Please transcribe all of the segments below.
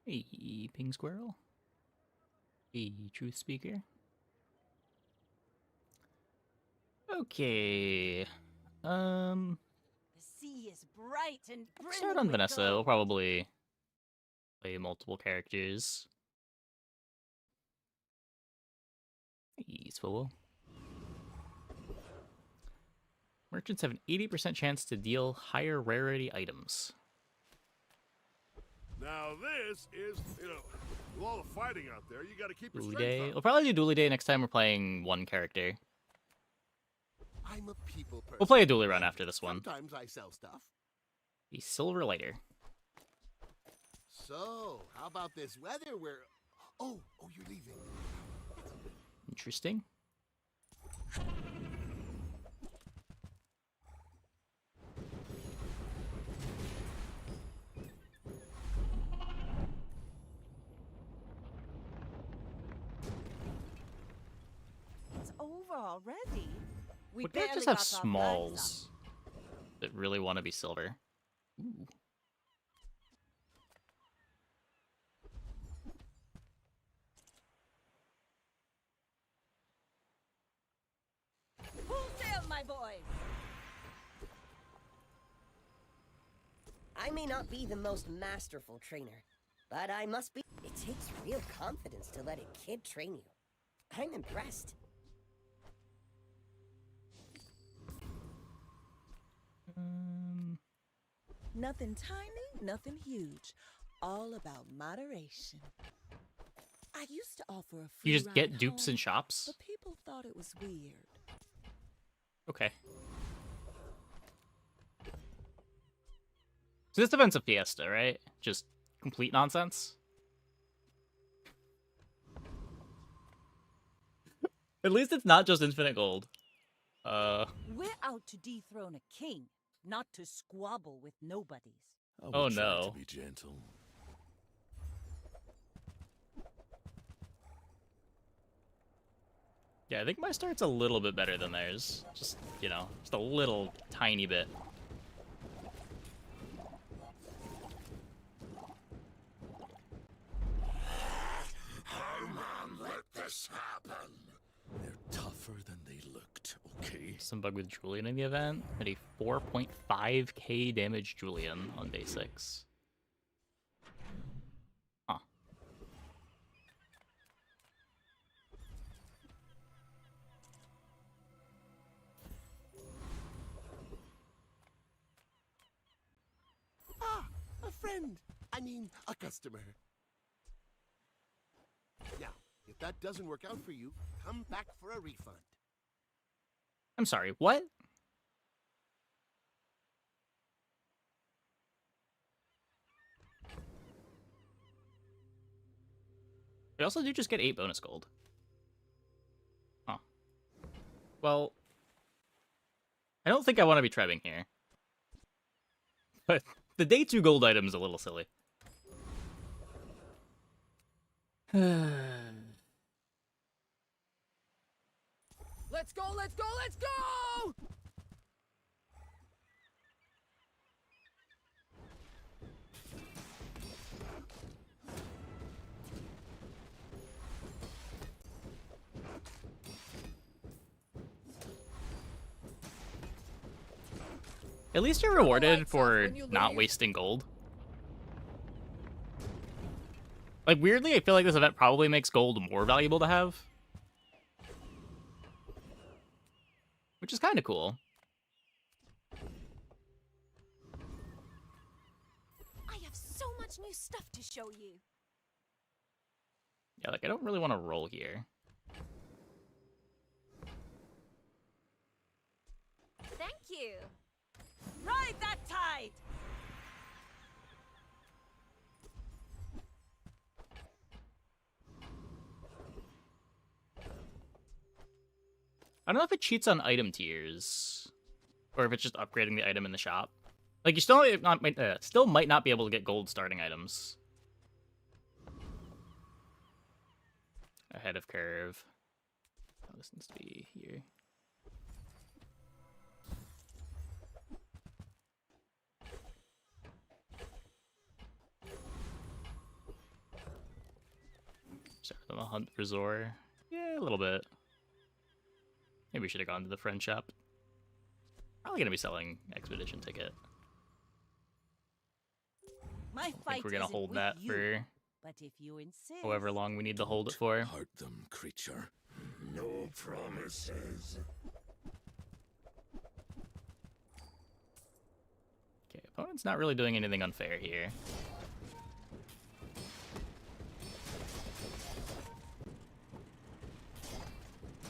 Hey, Ping Squirrel. Hey, Truth Speaker. Okay. The sea is bright and Let's start brimming on with Vanessa. gold. We'll probably play multiple characters. Hey, Swillow. Merchants have an 80% chance to deal higher rarity items. Now this is, with all the fighting out there, you gotta keep your Dually strength Day. up. We'll probably do Dually Day next time we're playing one character. I'm a people person. We'll play a dually run and after this one. Sometimes I sell stuff. The Silver Lighter. So, how about this weather where... Oh, you're leaving. Interesting. It's over already. We What if I barely just have got our flags smalls that really want to be silver? Ooh. up. Full sail, my boys. I may not be the most masterful trainer, but I must be. It takes real confidence to let a kid train you. I'm impressed. Nothing tiny, nothing huge. All about moderation. I used to offer a free You just ride get dupes home, in shops? but people thought it was weird. Okay. So this event's a fiesta, right? Just complete nonsense? At least it's not just infinite gold. We're out to dethrone a king, not to squabble with nobodies. Oh no. To be gentle. Yeah, I think my start's a little bit better than theirs. Just, just a little tiny bit. Come on, let this happen. They're tougher than they looked, okay? Some bug with Julian in the event. Had a 4.5k damage Julian on day 6. Huh. Ah, a friend. I mean, a customer. Now, if that doesn't work out for you, come back for a refund. I'm sorry, what? We also do just get 8 bonus gold. Huh. Well, I don't think I want to be trebbing here. But the day 2 gold item is a little silly. Let's go, let's go, let's go! At least you're rewarded for not wasting gold. Like, weirdly, I feel like this event probably makes gold more valuable to have. Which is kind of cool. I have so much new stuff to show you. Yeah, like, I don't really want to roll here. Thank you. Ride that tide! I don't know if it cheats on item tiers, or if it's just upgrading the item in the shop. Like, you still might not be able to get gold starting items. Ahead of curve. Oh, this needs to be here. On the hunt for Zor. Yeah, a little bit. Maybe we should have gone to the friend shop. Probably gonna be selling expedition ticket. My I fight think we're gonna isn't hold with that you, for but if you insist. however long we need to hold it for. Hurt them, creature. No promises. Okay, opponent's not really doing anything unfair here.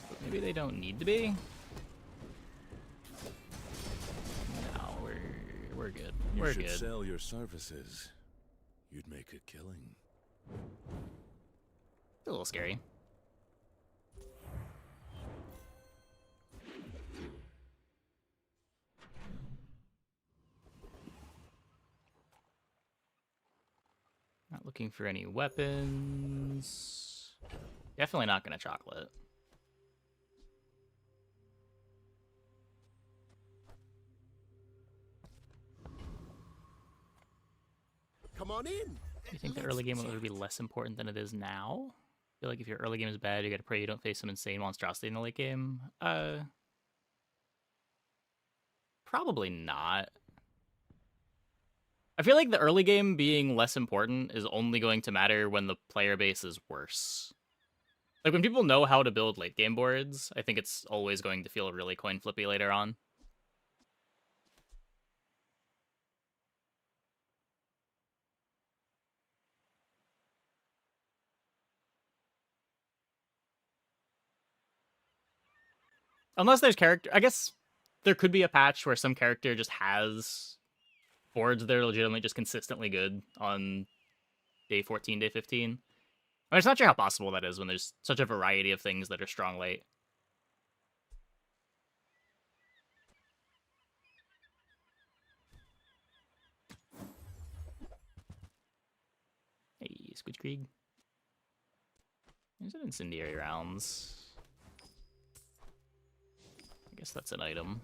But maybe they don't need to be. No, we're good. You We're should good. sell your services. You'd make a killing. It's a little scary. Not looking for any weapons. Definitely not gonna chocolate. Come on in. Do you think the early game would be less important than it is now? I feel like if your early game is bad, you gotta pray you don't face some insane monstrosity in the late game. Probably not. I feel like the early game being less important is only going to matter when the player base is worse. Like, when people know how to build late game boards, I think it's always going to feel really coin flippy later on. Unless there's character... I guess there could be a patch where some character just has boards that are legitimately just consistently good on day 14, day 15. I'm just not sure how possible that is when there's such a variety of things that are strong late. Hey, Squidkrieg. There's an incendiary rounds. I guess that's an item.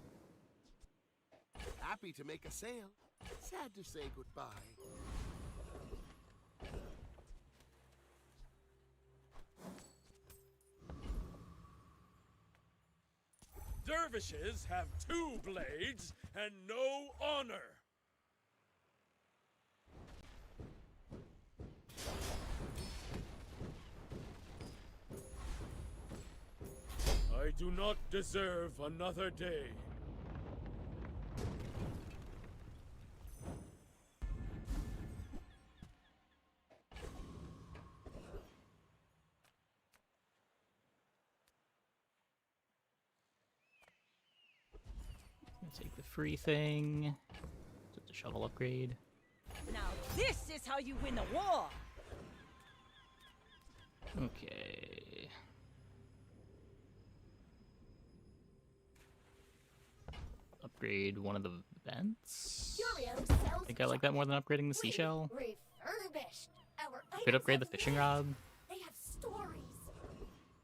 Happy to make a sale. Sad to say goodbye. Dervishes have 2 blades and no honor. I do not deserve another day. Take the free thing. Just a shovel upgrade. Now this is how you win a war. Okay. Upgrade one of the vents. I think I like that more than upgrading the seashell. Refurbished. Our Could items upgrade the have fishing names. rod. They have stories.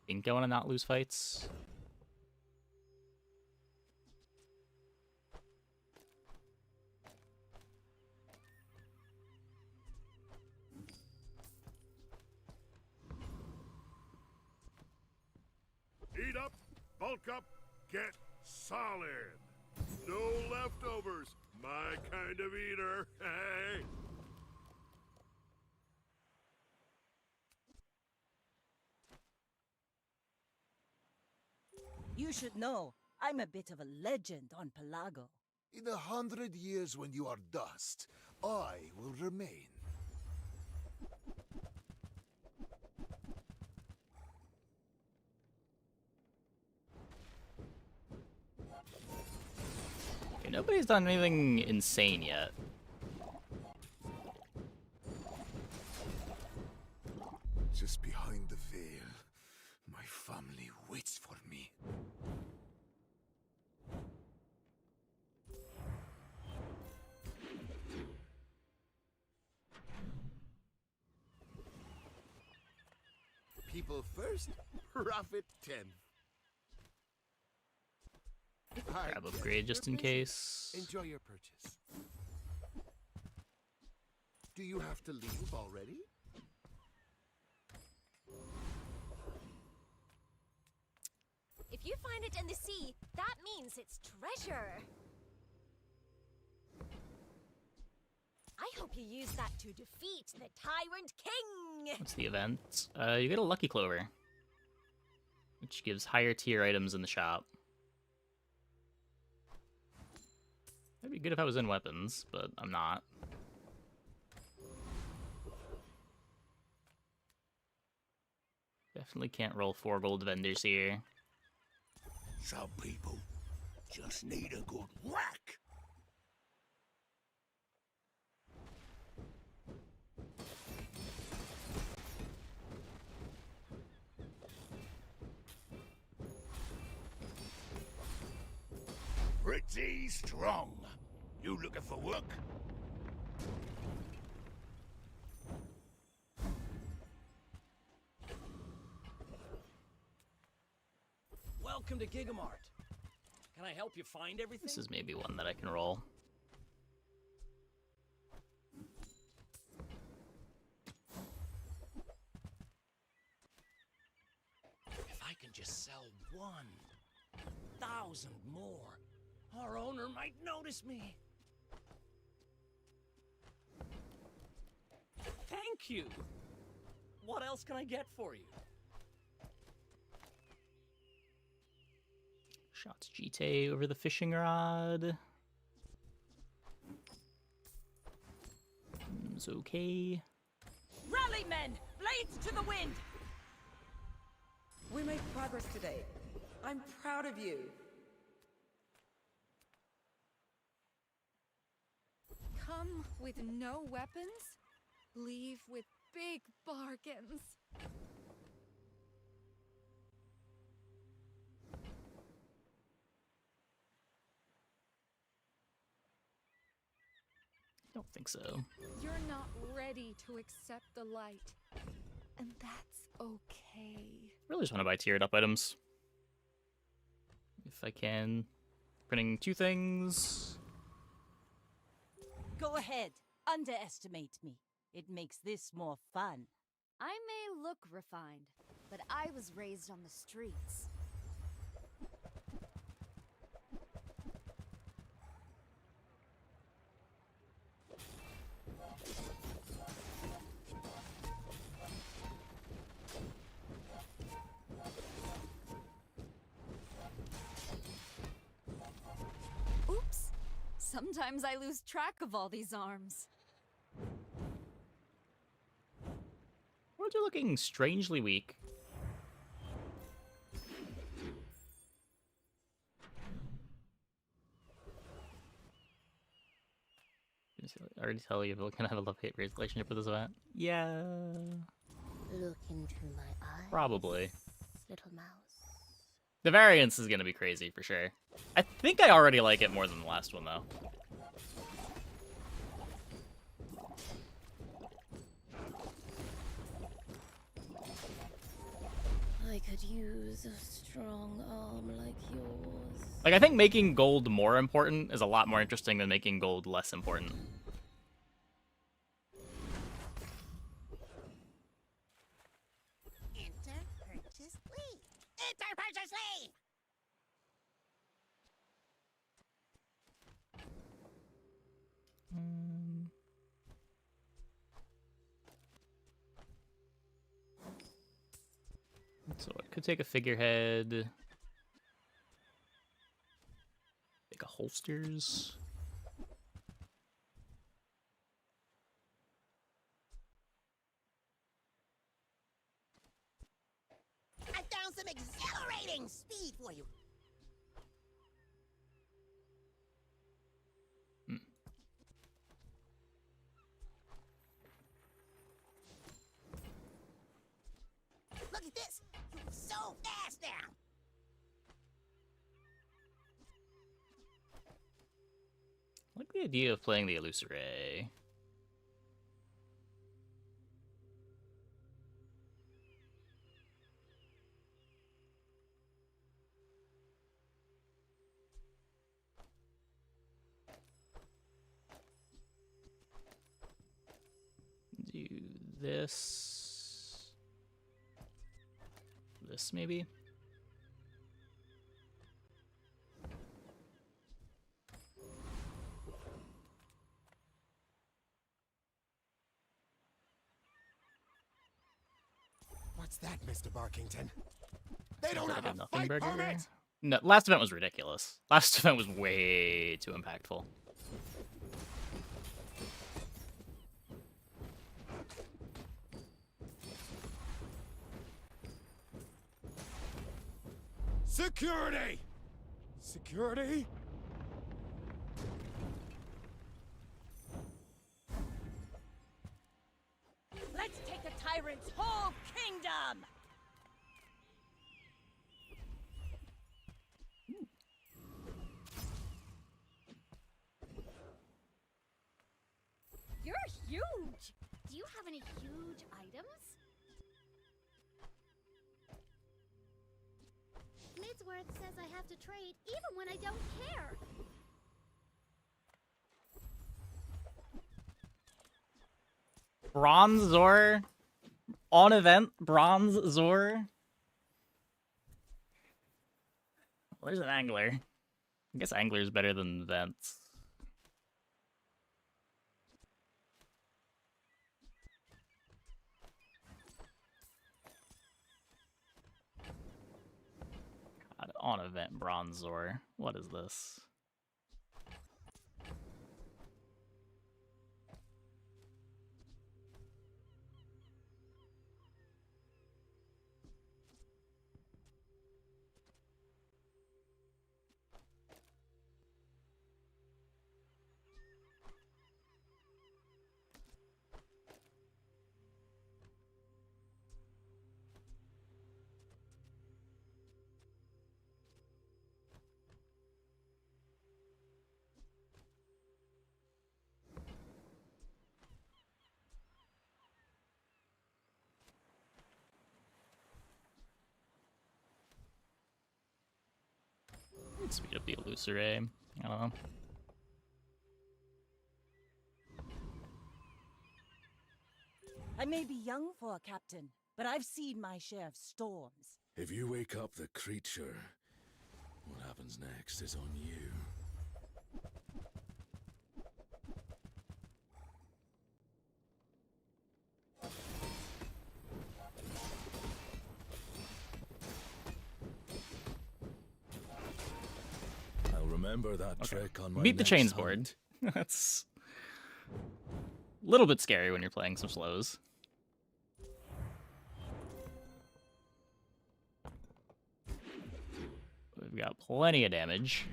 Think I want to not lose fights. Eat up, bulk up, get solid. No leftovers. My kind of eater. Hey. You should know, I'm a bit of a legend on Pelago. In 100 years when you are dust, I will remain. Okay, nobody's done anything insane yet. Just behind the veil, my family waits for me. People first, profit 10. Grab upgrade just in case. Enjoy your purchase. Do you have to leave already? If you find it in the sea, that means it's treasure. I hope you use that to defeat the Tyrant King! What's the event? You get a Lucky Clover, which gives higher tier items in the shop. That'd be good if I was in weapons, but I'm not. Definitely can't roll 4 gold vendors here. Some people just need a good whack. Pretty strong. You looking for work? Welcome to Gigamart. Can I help you find everything? This is maybe one that I can roll. If I can just sell 1,000 more, our owner might notice me. Thank you. What else can I get for you? Shots GT over the fishing rod. It's okay. Rally, men! Blades to the wind! We made progress today. I'm proud of you. Come with no weapons, leave with big bargains. Don't think so. You're not ready to accept the light, and that's okay. Really just want to buy tiered up items. If I can. Printing 2 things. Go ahead, underestimate me. It makes this more fun. I may look refined, but I was raised on the streets. Oops! Sometimes I lose track of all these arms. Worlds are looking strangely weak. I already tell you we're gonna have a love-hate relationship with this event. Yeah. Look into my eyes. Probably. Little mouse. The variance is gonna be crazy for sure. I think I already like it more than the last one though. I could use a strong arm like yours. Like, I think making gold more important is a lot more interesting than making gold less important. Enter purchase leave. Enter purchase leave. So I could take a figurehead. Take a holsters. I found some exhilarating speed for you. Look at this! You're so fast now! I like the idea of playing the Illusory. Do this. This maybe? What's that, Mr. Barkington? They don't Is have that a nothing fight burger? permit! No, last event was ridiculous. Last event was way too impactful. Security! Security? Let's take the tyrant's whole kingdom! You're huge! Do you have any huge items? Midsworth says I have to trade even when I don't care. Bronze Zor on event. Bronze Zor. Well, there's an angler. I guess angler is better than vents. God, on event Bronze Zor. What is this? Speed up the illusory. I don't know. I may be young for a captain, but I've seen my share of storms. If you wake up the creature, what happens next is on you. I'll remember that trick on my Beat the next chains hunt. board. That's a little bit scary when you're playing some slows. We've got plenty of damage.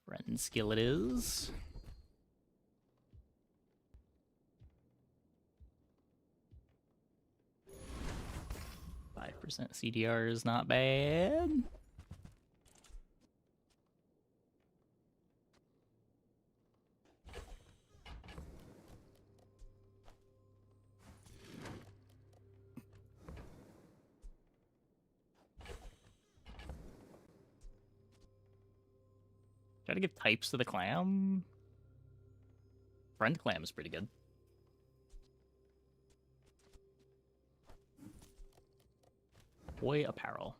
Friend skill it is. 5% CDR is not bad. Try to give types to the clam. Friend clam is pretty good. Boy apparel.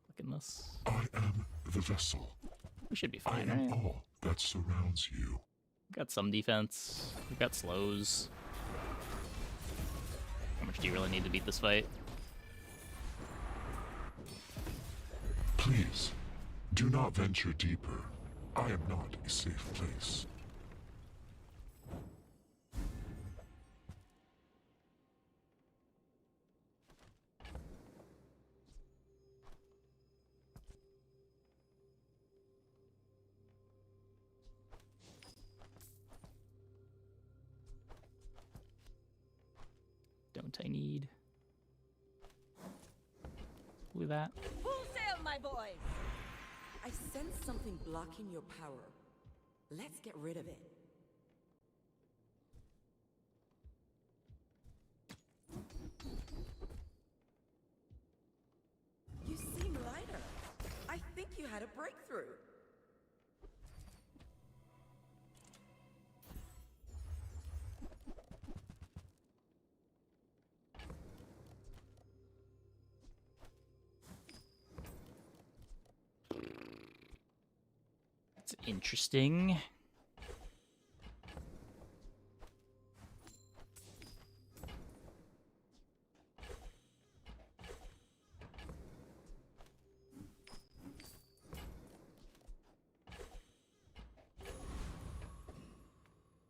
Look at this. I am the vessel. We should be I fine, am right? all that surrounds you. We've got some defense. We've got slows. How much do you really need to beat this fight? Please, do not venture deeper. I am not a safe place. Don't I need... Look at that. Full sail, my boys! I sense something blocking your power. Let's get rid of it. You seem lighter. I think you had a breakthrough. Interesting.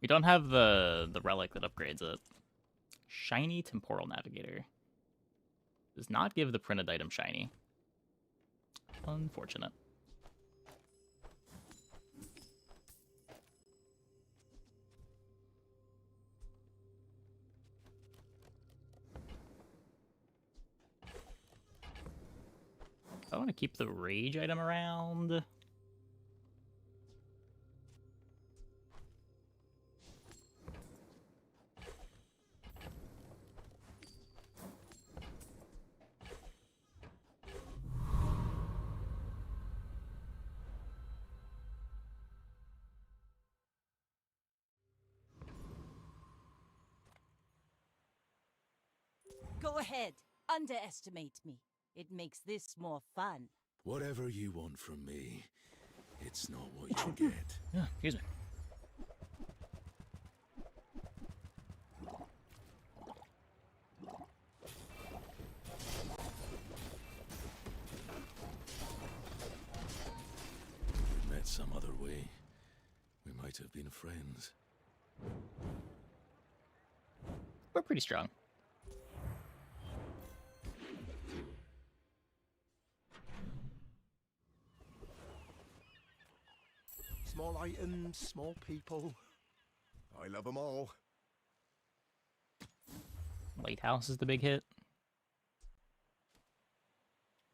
We don't have the relic that upgrades it. Shiny Temporal Navigator. Does not give the printed item shiny. Unfortunate. I want to keep the rage item around. Go ahead. Underestimate me. It makes this more fun. Whatever you want from me, it's not what you get. Yeah, excuse me. If we met some other way, we might have been friends. We're pretty strong. Small items, small people. I love them all. Lighthouse is the big hit.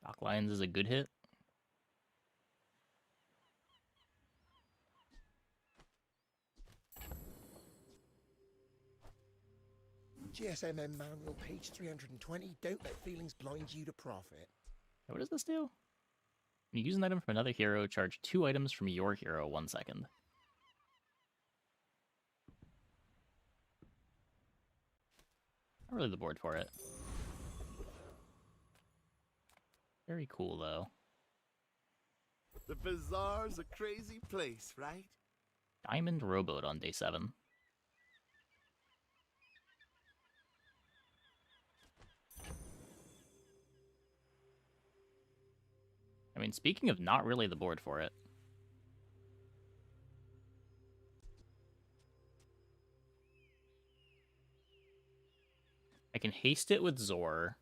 Dock Lions is a good hit. GSMM manual, page 320. Don't let feelings blind you to profit. What does this do? When you use an item from another hero, charge 2 items from your hero 1 second. Not really the board for it. Very cool, though. The bazaar's a crazy place, right? Diamond Rowboat on day 7. I mean, speaking of not really the board for it. I can haste it with Zor.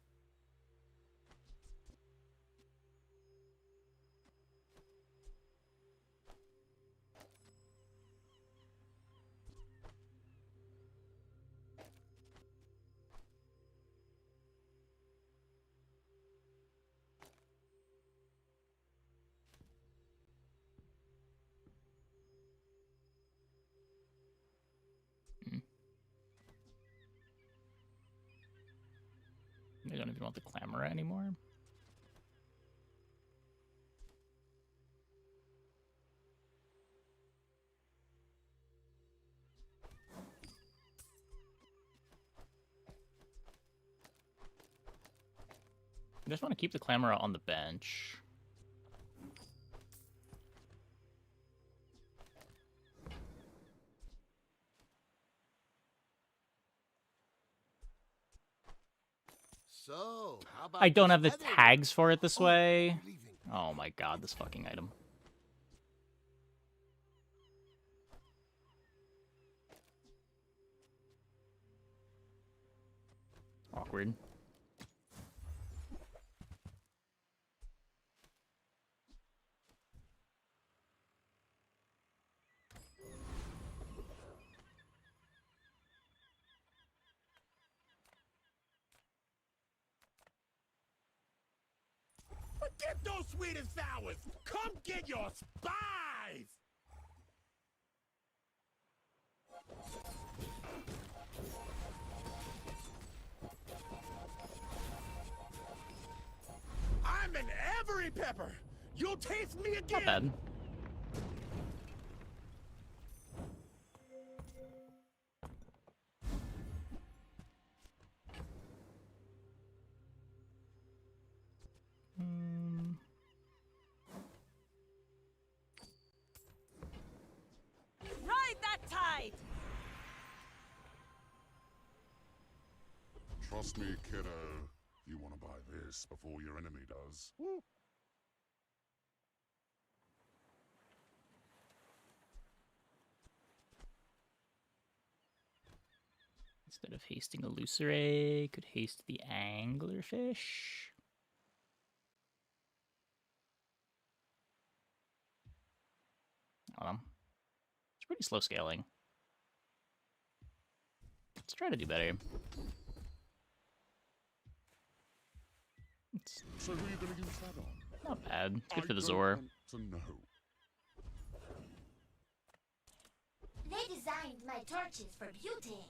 I don't even want the Clamora anymore. I just want to keep the Clamora on the bench. So, how about I don't this have the weather? tags for it this way. Oh my god, this fucking item. Awkward. Forget those sweet and sours! Come get your spies! I'm an every pepper! You'll taste me again! Not bad. Trust me, kiddo. You want to buy this before your enemy does. Woo. Instead of hasting a lucere, could haste the anglerfish. I don't know. It's pretty slow scaling. Let's try to do better. It's So who are you going to use that on? not bad. It's good I for the don't Zor. want to know. They designed my torches for butane.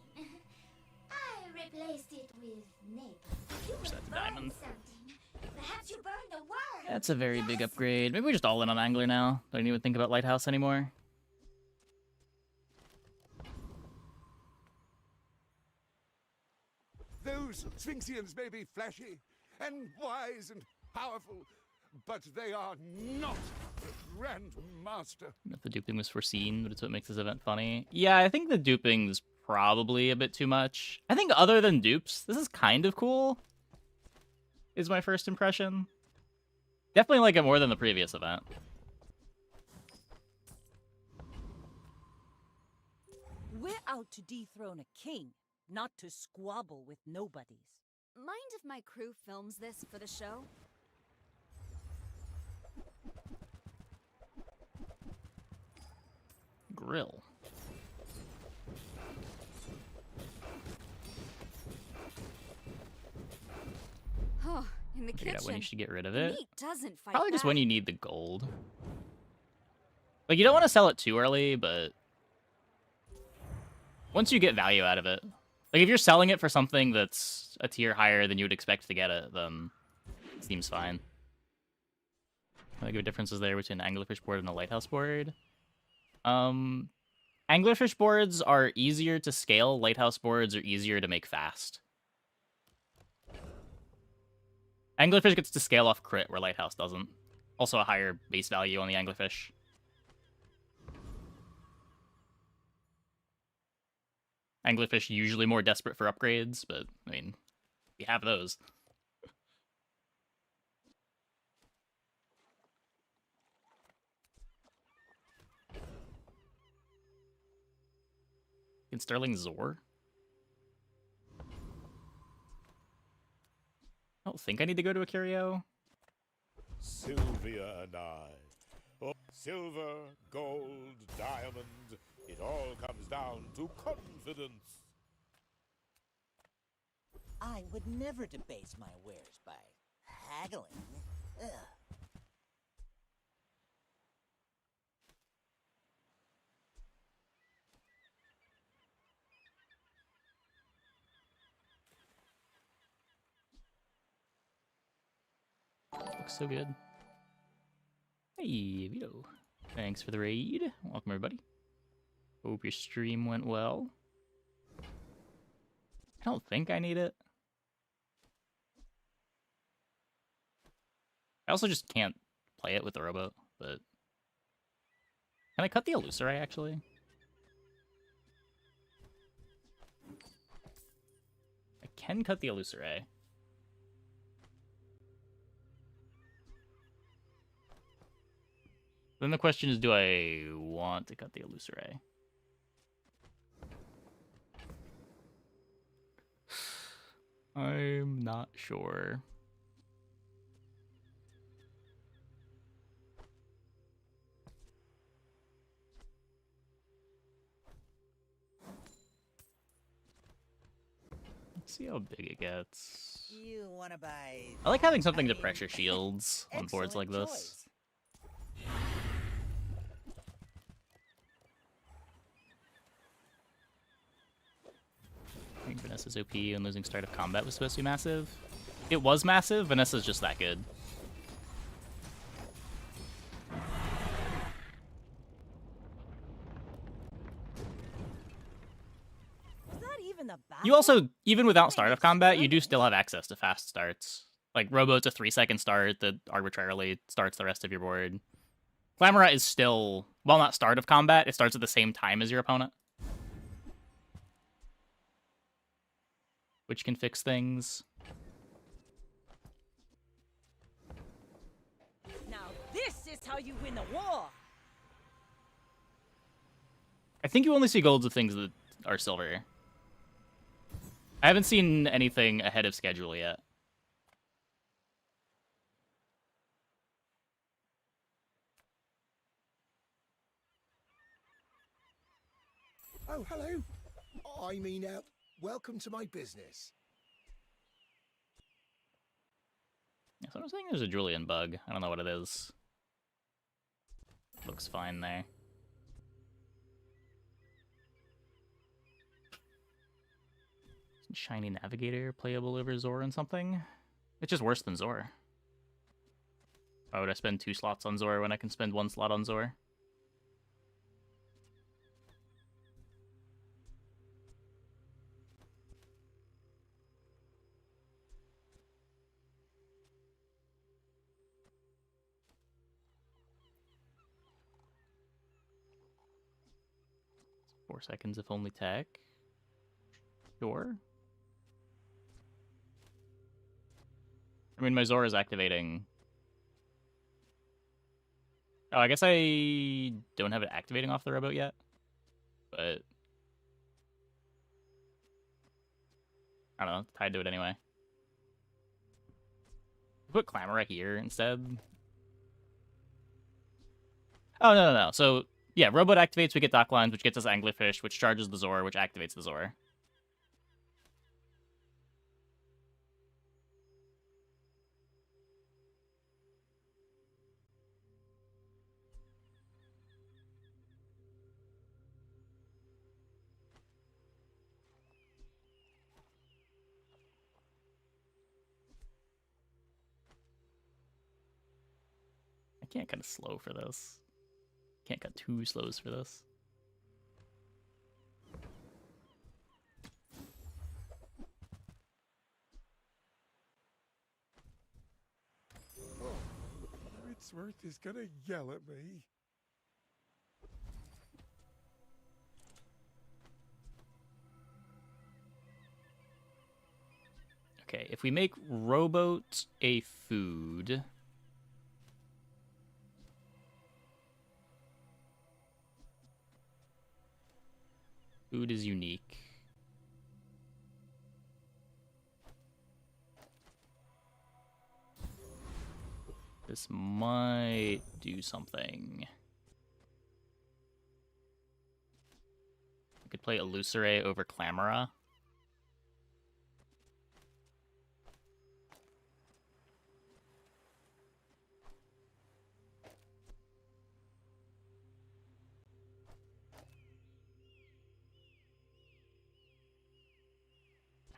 I replaced it with napalm. You Where's will that burn diamond? something. Perhaps you burn the world. That's a very big upgrade. Maybe we're just all in on Angler now. Don't even think about Lighthouse anymore. Those Sphinxians may be flashy and wise and powerful, but they are not the Grand Master. If the duping was foreseen, but it's what makes this event funny. Yeah, I think the duping's probably a bit too much. I think other than dupes, this is kind of cool, is my first impression. Definitely like it more than the previous event. We're out to dethrone a king, not to squabble with nobodies. Mind if my crew films this for the show? Grill. Oh, in the Figured out when you kitchen. should get rid of The it. meat doesn't fight Probably just back. when you need the gold. Like, you don't want to sell it too early, but once you get value out of it. Like, if you're selling it for something that's a tier higher than you would expect to get it, then it seems fine. Like, what differences there between an anglerfish board and a lighthouse board? Anglerfish boards are easier to scale. Lighthouse boards are easier to make fast. Anglerfish gets to scale off crit, where Lighthouse doesn't. Also a higher base value on the Anglerfish. Anglerfish usually more desperate for upgrades, but, I mean, we have those. Can Sterling Zor? I don't think I need to go to a curio. Sylvia and I. Oh, silver, gold, diamond. It all comes down to confidence. I would never debase my wares by haggling. Ugh. Looks so good. Hey, Vito. Thanks for the raid. Welcome, everybody. Hope your stream went well. I don't think I need it. I also just can't play it with the rowboat, but... Can I cut the Illusory, actually? I can cut the Illusory. Then the question is, do I want to cut the Illusory? I'm not sure. Let's see how big it gets. You want to buy... I like having something to pressure shields on boards like Excellent this. choice. I think Vanessa's OP and losing start of combat was supposed to be massive. It was massive. Vanessa's just that good. Is that even a battle? You also, even without start of combat, you do still have access to fast starts. Like, Rowboat's a 3-second start that arbitrarily starts the rest of your board. Clamora is still, while not start of combat, it starts at the same time as your opponent. which can fix things. Now this is how you win a war. I think you only see golds of things that are silver. I haven't seen anything ahead of schedule yet. Oh, hello. I mean, welcome to my business. Yeah, so I'm saying there's a Julian bug. I don't know what it is. Looks fine there. Shiny Navigator playable over Zor and something? It's just worse than Zor. Why would I spend 2 slots on Zor when I can spend 1 slot on Zor? It's 4 seconds if only tech. Sure. I mean, my Zor is activating. Oh, I guess I don't have it activating off the rowboat yet. But I don't know, tied to it anyway. Put Clamora here instead. Oh, no. So, yeah, rowboat activates, we get dock lines, which gets us Anglerfish, which charges the Zor, which activates the Zor. I can't cut slow for this. Can't cut 2 slows for this. Oh, Ridsworth is gonna yell at me. Okay, if we make rowboat a food... Food is unique. This might do something. I could play Illusory over Clamora.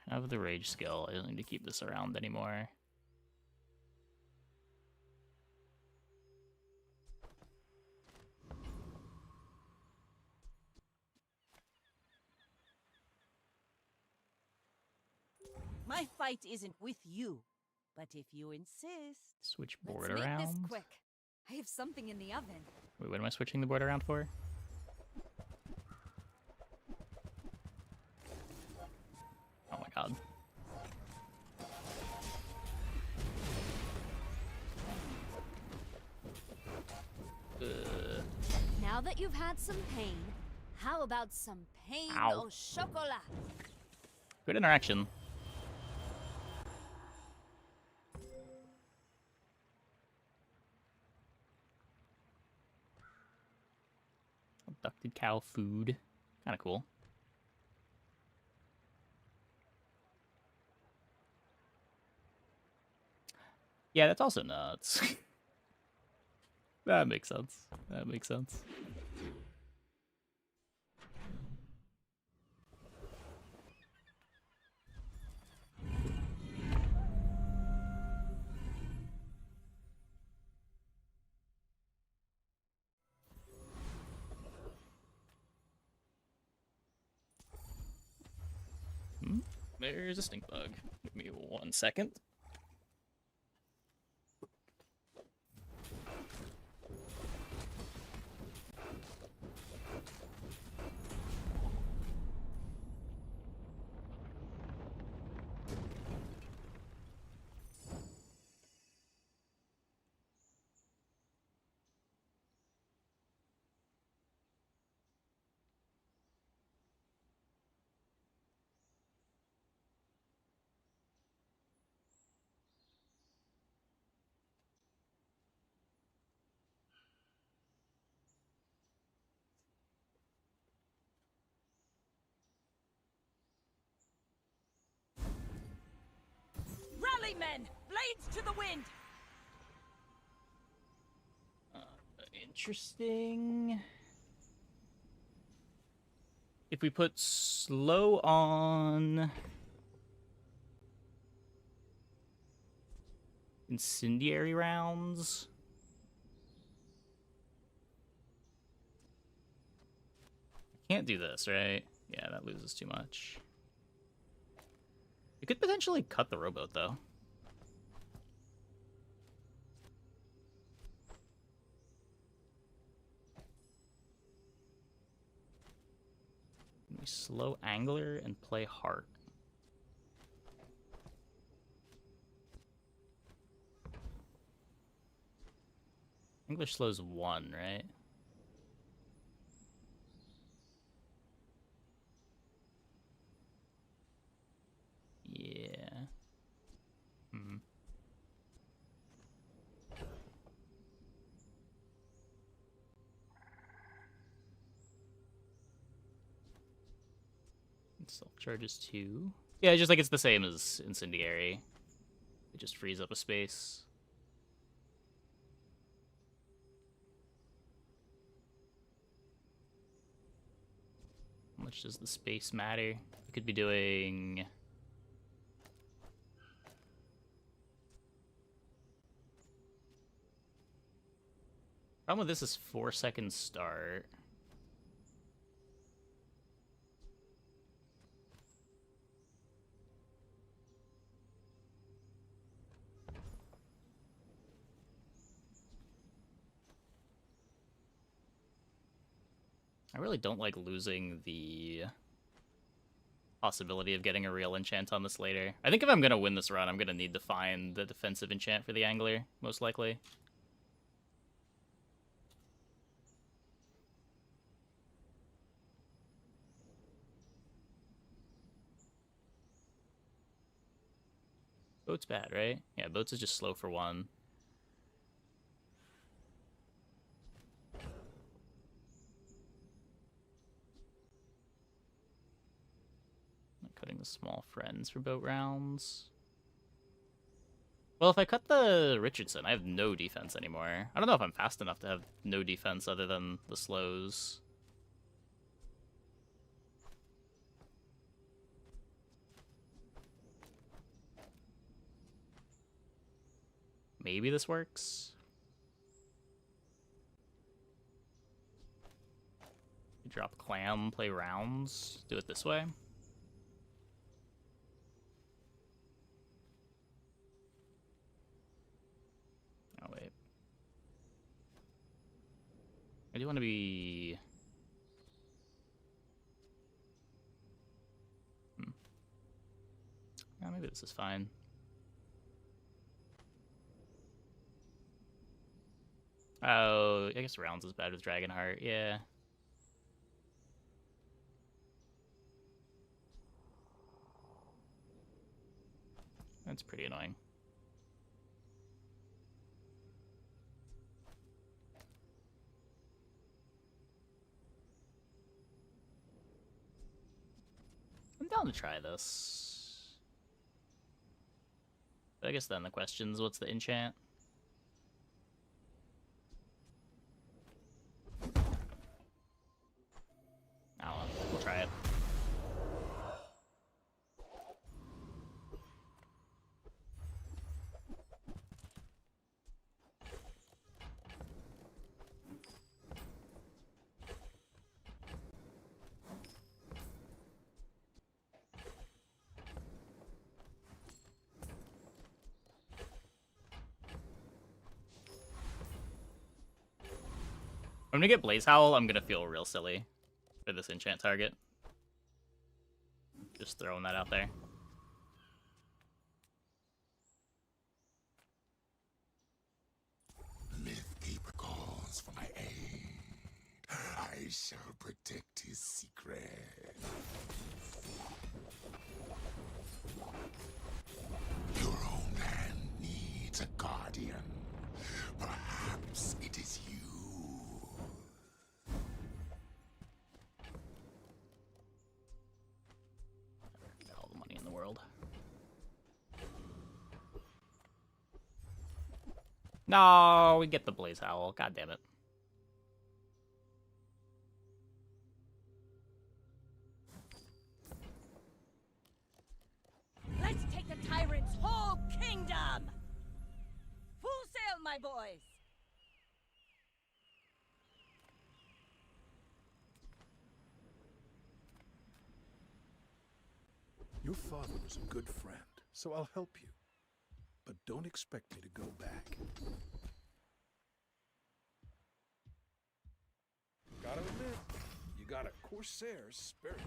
I have the rage skill. I don't need to keep this around anymore. My fight isn't with you, but if you insist. Switch board Let's around. make this quick. I have something in the oven. Wait, what am I switching the board around for? Oh my god. Now that you've had some pain, how about some pain Ow. au chocolat? Good interaction. Abducted cow food. Kind of cool. Yeah, that's also nuts. That makes sense. That makes sense. There's a stink bug. Give me 1 second. men! Blades to the wind! Interesting. If we put slow on incendiary rounds, I can't do this, right? Yeah, that loses too much. We could potentially cut the rowboat, though. We slow angler and play heart. Angler slows 1, right? Yeah. Hmm. Self charges 2. Yeah, just like it's the same as incendiary. It just frees up a space. How much does the space matter? We could be doing... Problem with this is 4 seconds start. I really don't like losing the possibility of getting a real enchant on this later. I think if I'm going to win this run, I'm going to need to find the defensive enchant for the angler, most likely. Boat's bad, right? Yeah, boats is just slow for 1. Cutting the small friends for boat rounds. Well, if I cut the Richardson, I have no defense anymore. I don't know if I'm fast enough to have no defense other than the slows. Maybe this works. Drop clam, play rounds, do it this way. Oh, wait. I do want to be... Yeah, maybe this is fine. Oh, I guess rounds is bad with Dragonheart, yeah. That's pretty annoying. I'm down to try this. But I guess then the question is, what's the enchant? Oh, we'll try it. I'm gonna get Blaze Howl, I'm gonna feel real silly for this enchant target. Just throwing that out there. Mythkeeper calls for my aid. I shall protect his secret. Your homeland needs a guardian. Perhaps it is you. Got all the money in the world. No, we get the Blaze Howl. God damn it. Let's take the tyrant's whole kingdom! Full sail, my boys! Your father was a good friend, so I'll help you. But don't expect me to go back. Gotta admit, you got a Corsair's spirit.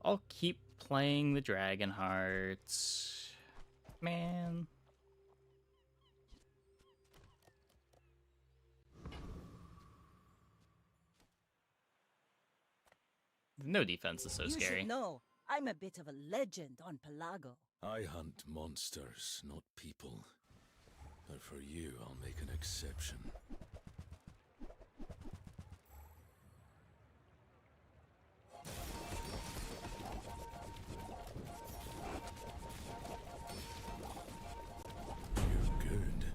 I'll keep playing the Dragon Hearts. Man. No defense is so You scary. should know, I'm a bit of a legend on Pelago. I hunt monsters, not people. But for you, I'll make an exception. You're good.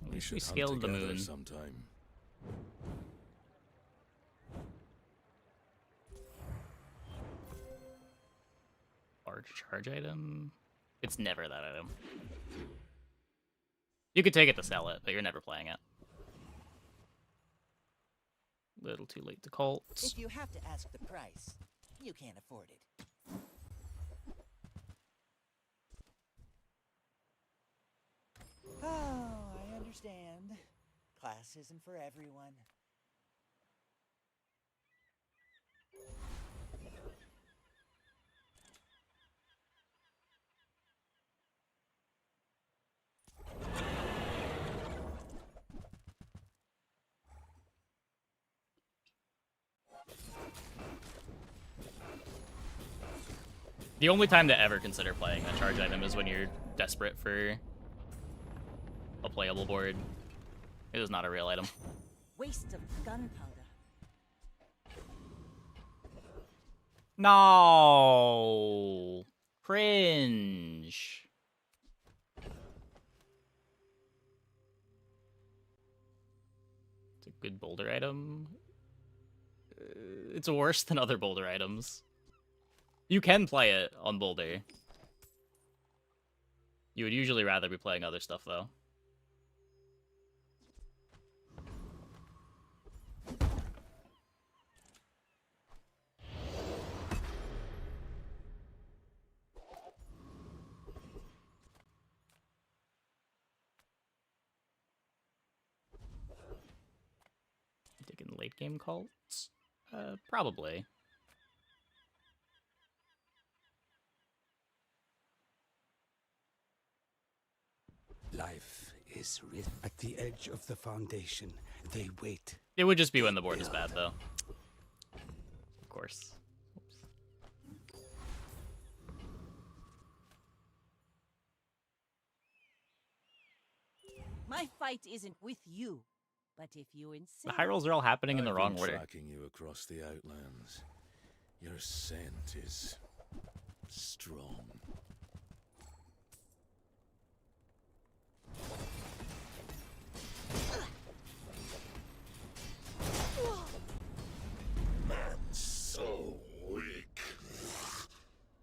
At least we should hunt scaled the together moon. sometime. Large charge item? It's never that item. You could take it to sell it, but you're never playing it. Little too late to cults. If you have to ask the price, you can't afford it. Oh, I understand. Class isn't for everyone. The only time to ever consider playing a charge item is when you're desperate for a playable board. It is not a real item. Waste of gunpowder. No! Cringe. It's a good boulder item. It's worse than other boulder items. You can play it on boulder. You would usually rather be playing other stuff, though. Taking late game cults? Probably. Life is written at the edge of the foundation. They wait. It would just be when the board is bad, though. Of course. Oops. My fight isn't with you, but if you insist. The high rolls are all happening in the wrong I've been order. tracking you across the Outlands. Your scent is strong. So weak.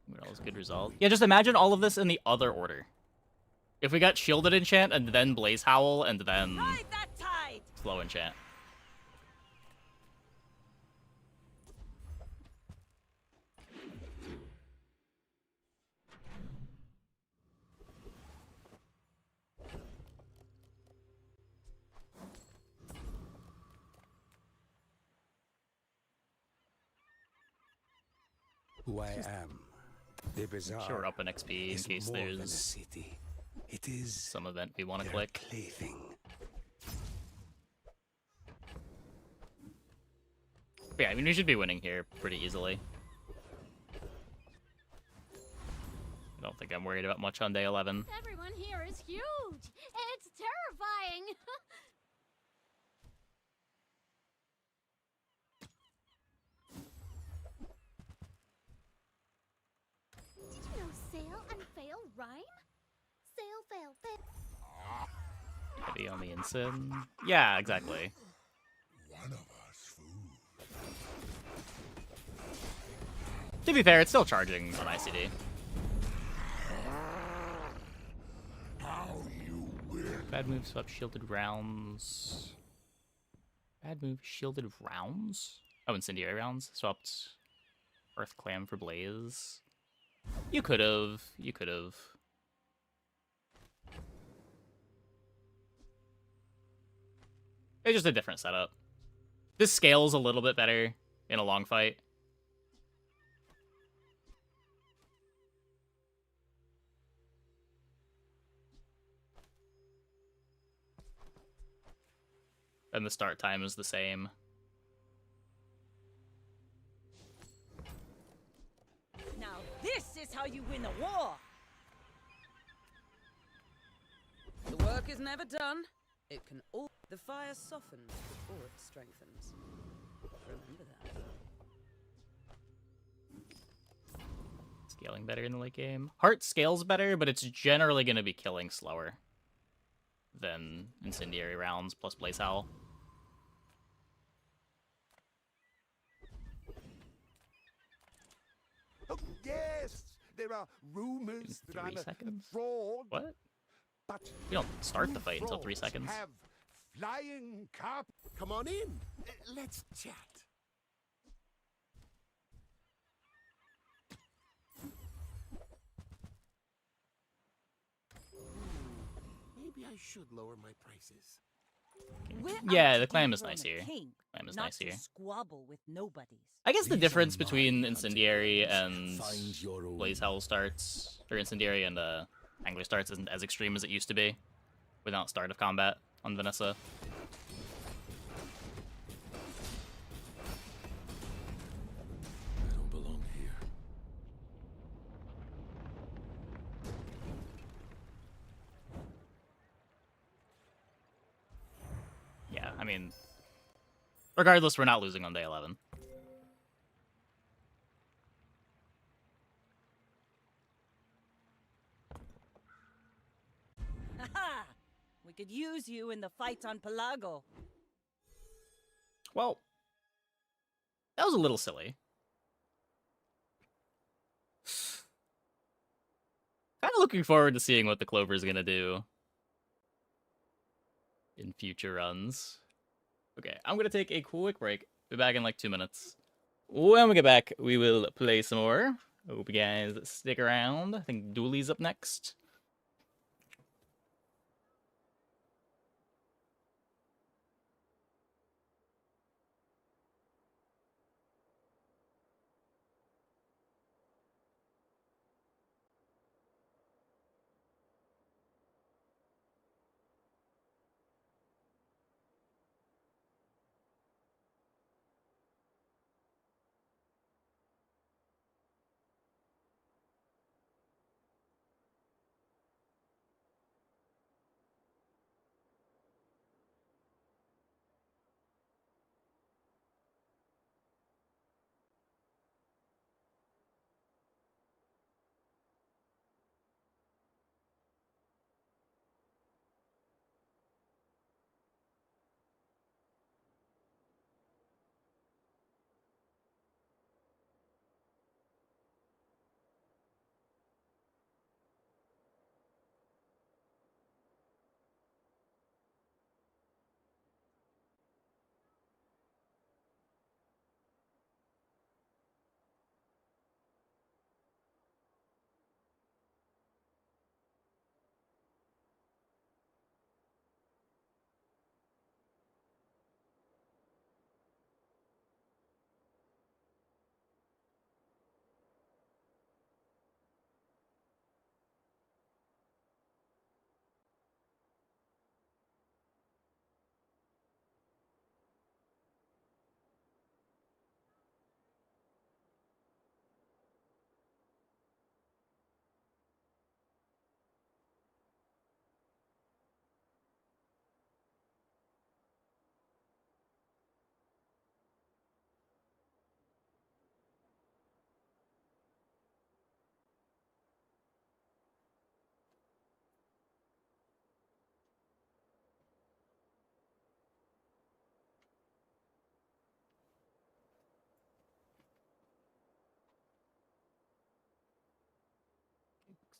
That was a good result. Yeah, just imagine all of this in the other order. If we got Shielded Enchant, and then Blaze Howl, and then Ride that tide! Slow Enchant. Who I am. The bizarre. Sure, we're up in XP in is case more than a there's city. It is some event we want to their click. plaything. But yeah, I mean, we should be winning here pretty easily. I don't think I'm worried about much on day 11. Everyone here is huge. It's terrifying. Did you know sail and fail rhyme? Heavy on the ensign. Yeah, exactly. One of us food. To be fair, it's still charging on ICD. How you will. Bad move, swap shielded rounds. Bad move, shielded rounds? Oh, incendiary rounds. Swapped Earth Clam for Blaze. You could have. You could have. It's just a different setup. This scales a little bit better in a long fight. And the start time is the same. Now this is how you win a war! The work is never done. It can all... The fire softens before it strengthens. Remember that. Scaling better in the late game. Heart scales better, but it's generally going to be killing slower than incendiary rounds plus Blaze Howl. Oh, yes! There are rumors that I'm a fraud. What? But we don't start the fight until frauds 3 seconds. Have flying carp. Come on in. Let's chat. Maybe I should lower my prices. Yeah, the clam is nice here. Clam is nice here. Squabble with nobodies. I guess the difference between incendiary and Blaze Howl starts, or incendiary and Angler starts, isn't as extreme as it used to be without start of combat on Vanessa. I don't belong here. Yeah, I mean, regardless, we're not losing on day 11. Haha! We could use you in the fight on Pelago. Well, that was a little silly. Kind of looking forward to seeing what the Clover's gonna do in future runs. Okay, I'm gonna take a quick break. Be back in like 2 minutes. When we get back, we will play some more. Hope you guys stick around. I think Dooley's up next.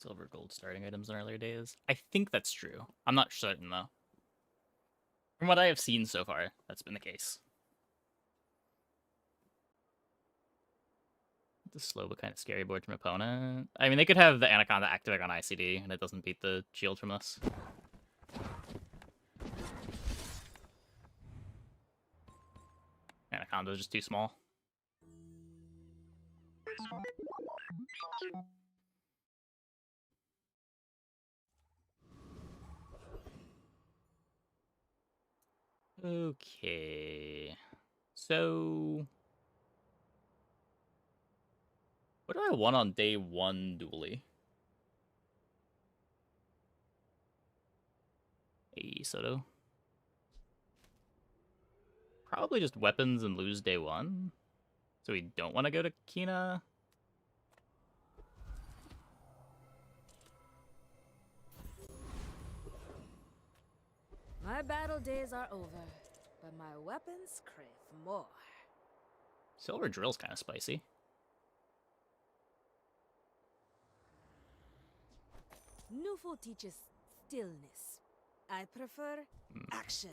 Silver, gold starting items in earlier days. I think that's true. I'm not certain though. From what I have seen so far, that's been the case. The slow but kind of scary board from opponent. I mean, they could have the Anaconda activate on ICD, and it doesn't beat the shield from us. Anaconda's just too small. Okay. So... what do I want on day 1 dually? Hey, Soto. Probably just weapons and lose day 1. So we don't want to go to Kina. My battle days are over, but my weapons crave more. Silver drill's kind of spicy. Newful teaches stillness. I prefer action.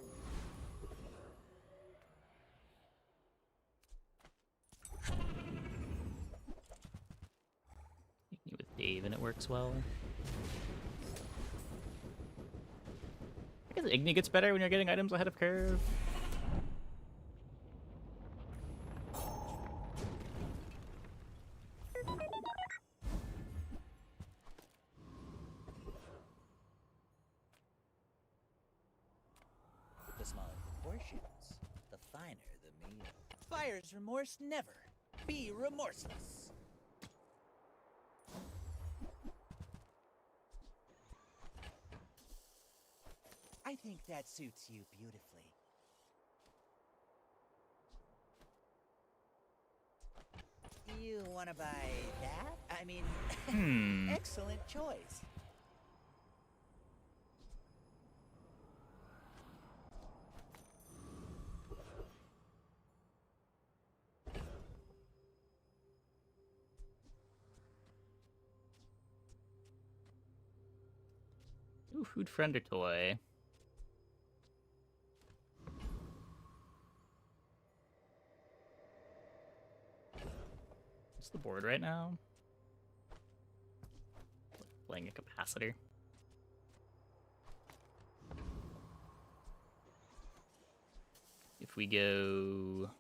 With Dave and it works well. I guess Igni gets better when you're getting items ahead of curve. The smaller proportions, the finer the meal. Buyer's remorse never. Be remorseless. I think that suits you beautifully. You want to buy that? I mean, excellent choice. Ooh, food friend or toy. What's the board right now? Playing a capacitor. If we go...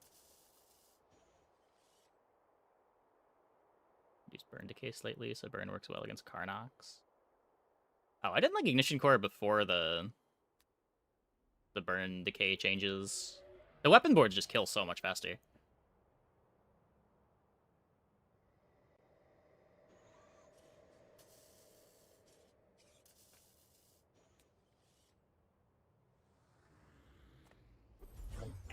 use burn decay slightly, so burn works well against Karnox. Oh, I didn't like Ignition Core before the burn decay changes. The weapon boards just kill so much faster.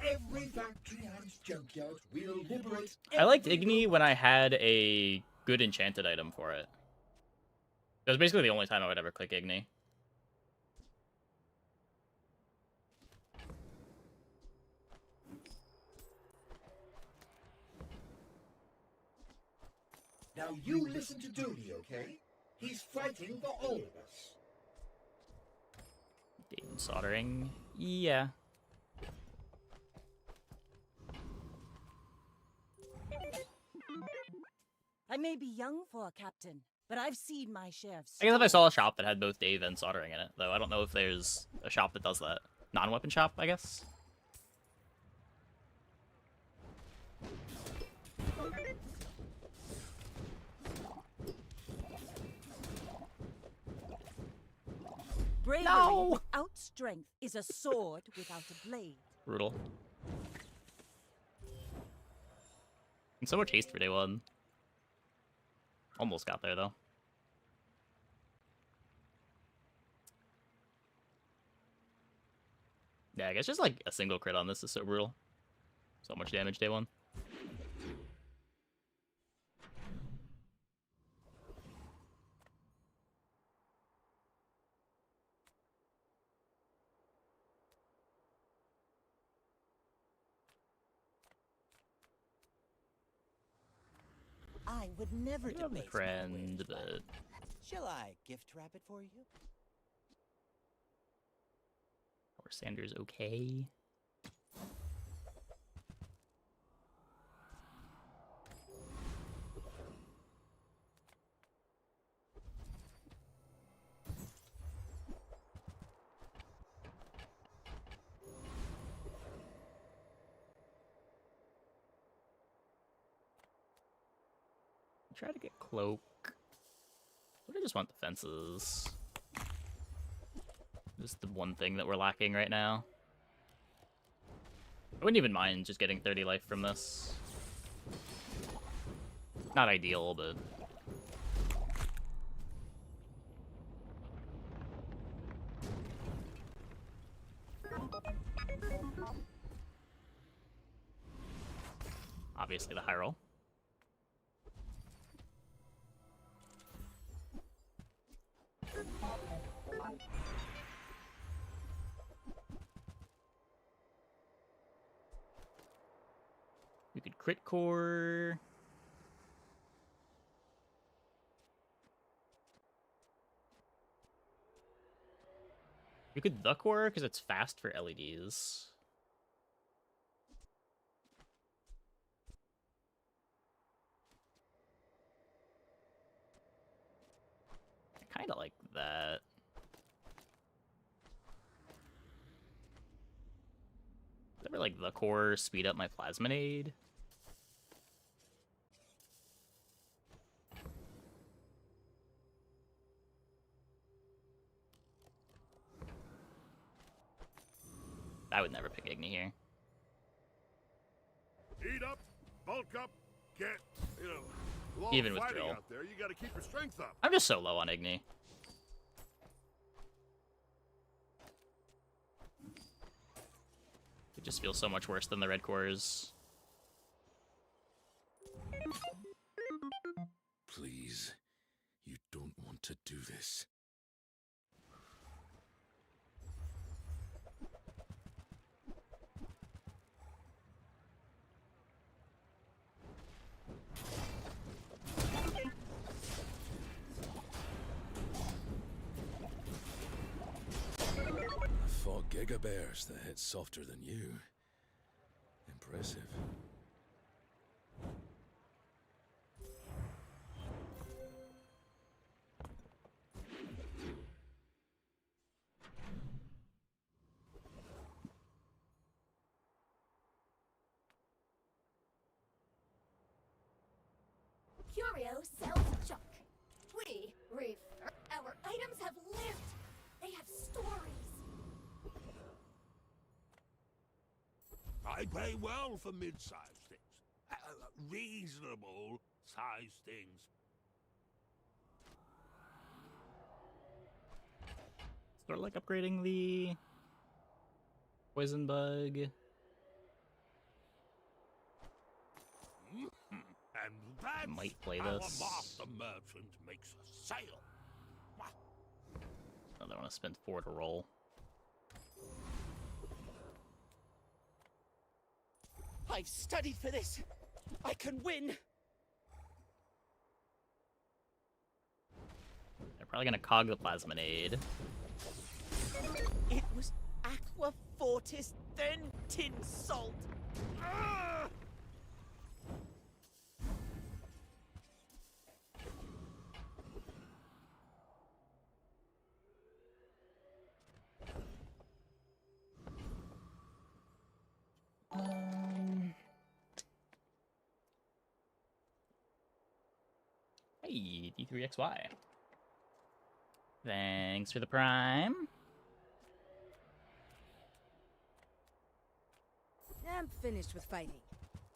Every factory and junkyard will liberate. I liked Igni when I had a good enchanted item for it. That was basically the only time I would ever click Igni. Now you listen to Dooley, okay? He's fighting for all of us. Dave soldering. Yeah. I may be young for a captain, but I've seen my share of... I guess if I saw a shop that had both Dave and soldering in it, though, I don't know if there's a shop that does that. Non-weapon shop, I guess? Bravery No! without strength is a sword without a blade. Brutal. And so much haste for day 1. Almost got there, though. Yeah, I guess just like a single crit on this is so brutal. So much damage day 1. I would never I do have a debase my friend, wares by but Shall I gift wrap it for you? Or Sanders okay. Try to get cloak. I just want the fences. This is the one thing that we're lacking right now. I wouldn't even mind just getting 30 life from this. Not ideal, but... obviously the high roll. You could crit core. You could the core because it's fast for LEDs. I kind of like that. Ever like the core speed up my plasminade? I would never pick Igni here. Eat up, bulk up, get, Even with drill. out there, you gotta keep your strength up. I'm just so low on Igni. It just feels so much worse than the red cores. Please, you don't want to do this. I fought Giga Bears that hit softer than you. Impressive. Curio sells junk. We refer. Our items have lived. They have stories. I pay well for mid-sized things. Reasonable sized things. Sort of like upgrading the poison bug. And that's Might play how this. a master merchant makes a sale. I don't want to spend 4 to roll. I've studied for this. I can win. They're probably gonna cog the plasminade. It was Aqua Fortis, then Tin Salt. Ah! Hey, D3XY. Thanks for the prime. I'm finished with fighting,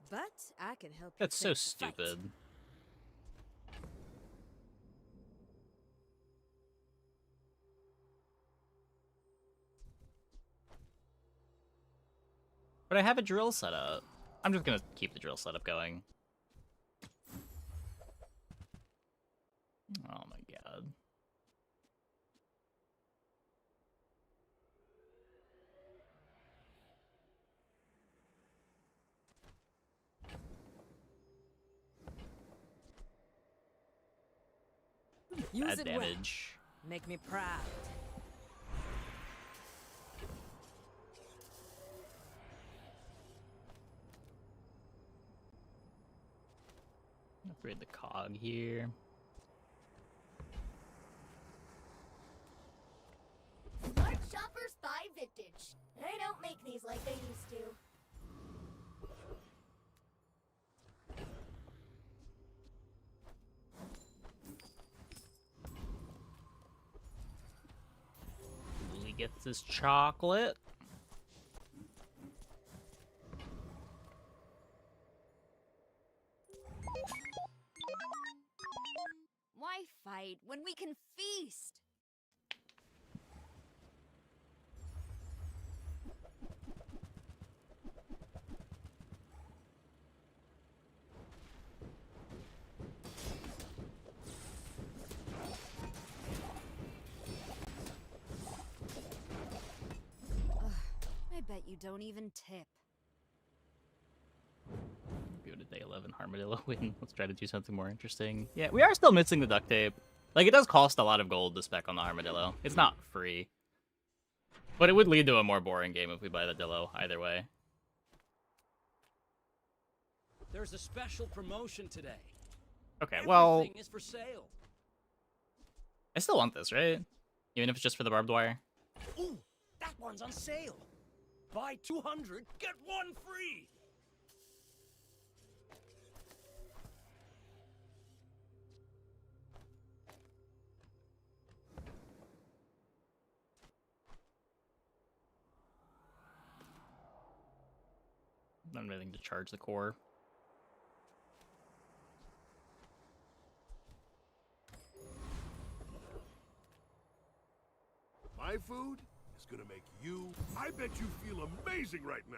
but I can help you. That's so finish the fight. stupid. But I have a drill set up. I'm just gonna keep the drill setup going. Oh my god. Use Bad it damage. well. Make me proud. Upgrade the cog here. Smart shoppers buy vintage. They don't make these like they used to. He gets his chocolate. Why fight when we can feast? I bet you don't even tip. Go to day 11 Armadillo win. Let's try to do something more interesting. Yeah, we are still missing the duct tape. Like, it does cost a lot of gold to spec on the Armadillo. It's not free. But it would lead to a more boring game if we buy the Dillo, either way. There's a special promotion today. Okay, well, Everything is for sale. I still want this, right? Even if it's just for the barbed wire. Ooh, that one's on sale. Buy 200, get one free. Not anything to charge the core. My food is gonna make you... I bet you feel amazing right now.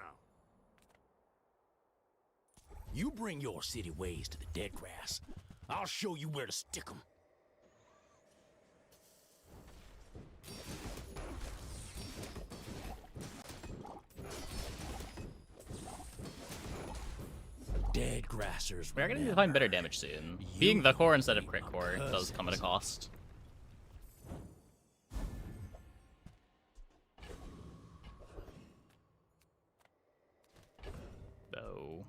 You bring your city ways to the dead grass. I'll show you where to stick 'em. Dead grassers. We are going to need to find better damage soon. Being the core instead of crit core does come at a cost. Though.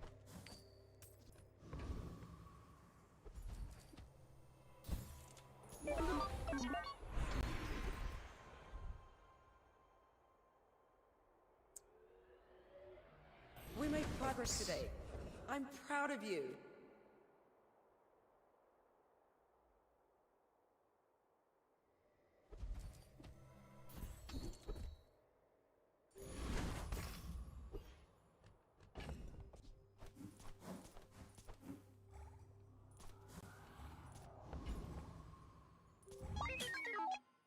We made progress today. I'm proud of you.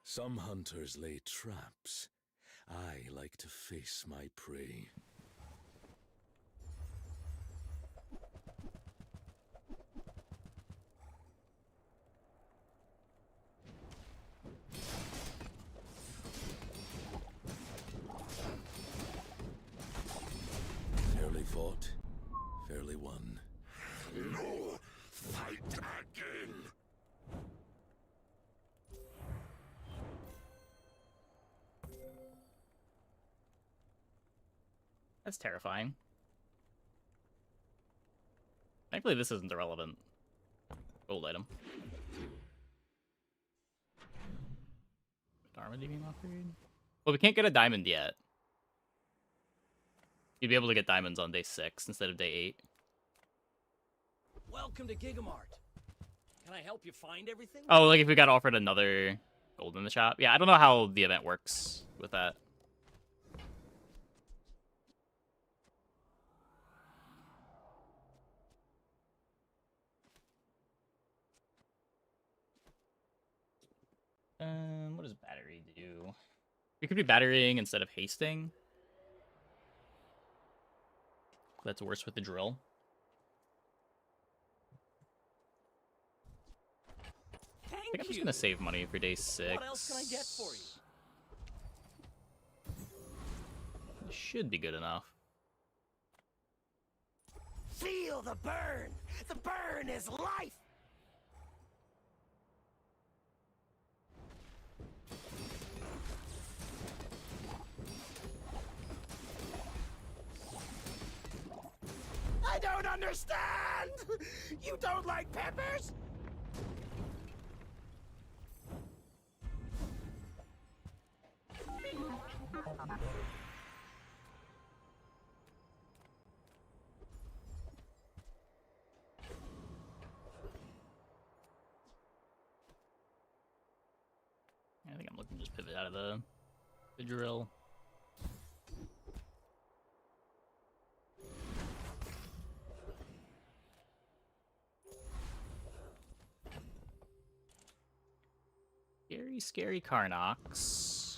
Some hunters lay traps. I like to face my prey. Fairly fought, fairly won. No, fight again. That's terrifying. Thankfully, this isn't a relevant gold item. Diamond being upgrade? Well, we can't get a diamond yet. You'd be able to get diamonds on day 6 instead of day 8. Welcome to Gigamart. Can I help you find everything? Oh, like if we got offered another gold in the shop? Yeah, I don't know how the event works with that. What does battery do? We could be batterying instead of hasting. That's worse with the drill. I think I'm just gonna save money for day 6. What else can I get for you? This should be good enough. Feel the burn! The burn is life! I don't understand! You don't like peppers? I think I'm looking to just pivot out of the drill. Scary, scary Karnox.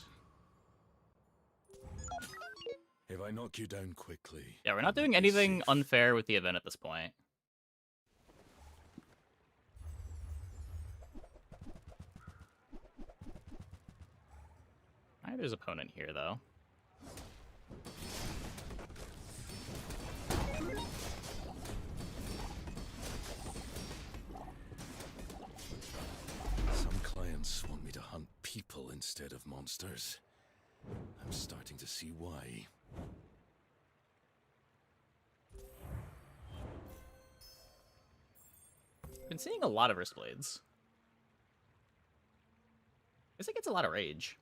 If I knock you down quickly... Yeah, we're not doing anything unfair with the event at this point. There's opponent here, though. Some clients want me to hunt people instead of monsters. I'm starting to see why. Been seeing a lot of wrist blades. I guess it gets a lot of rage.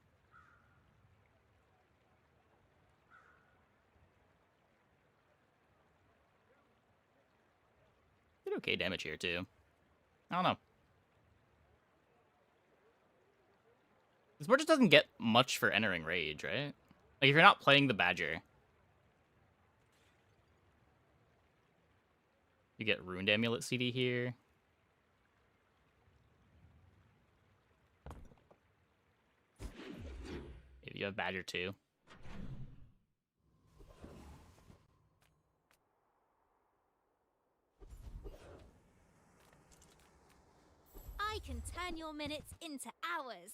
Did okay damage here too. I don't know. This board just doesn't get much for entering rage, right? Like if you're not playing the Badger, you get Ruined Amulet CD here. Maybe you have Badger too. I can turn your minutes into hours.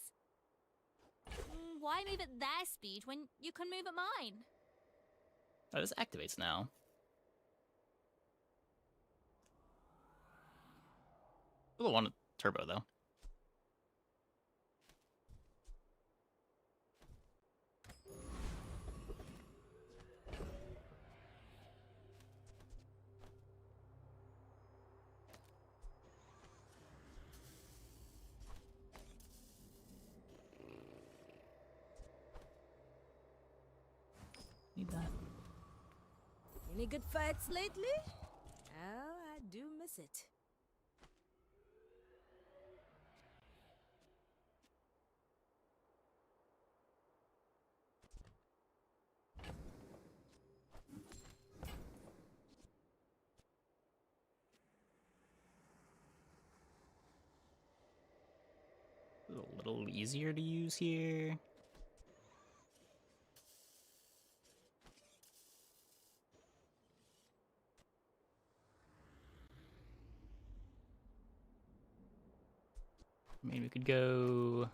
Why move at their speed when you can move at mine? Oh, this activates now. Still want a turbo though. Need that. Any good fights lately? Oh, I do miss it. A little easier to use here. I mean, we could go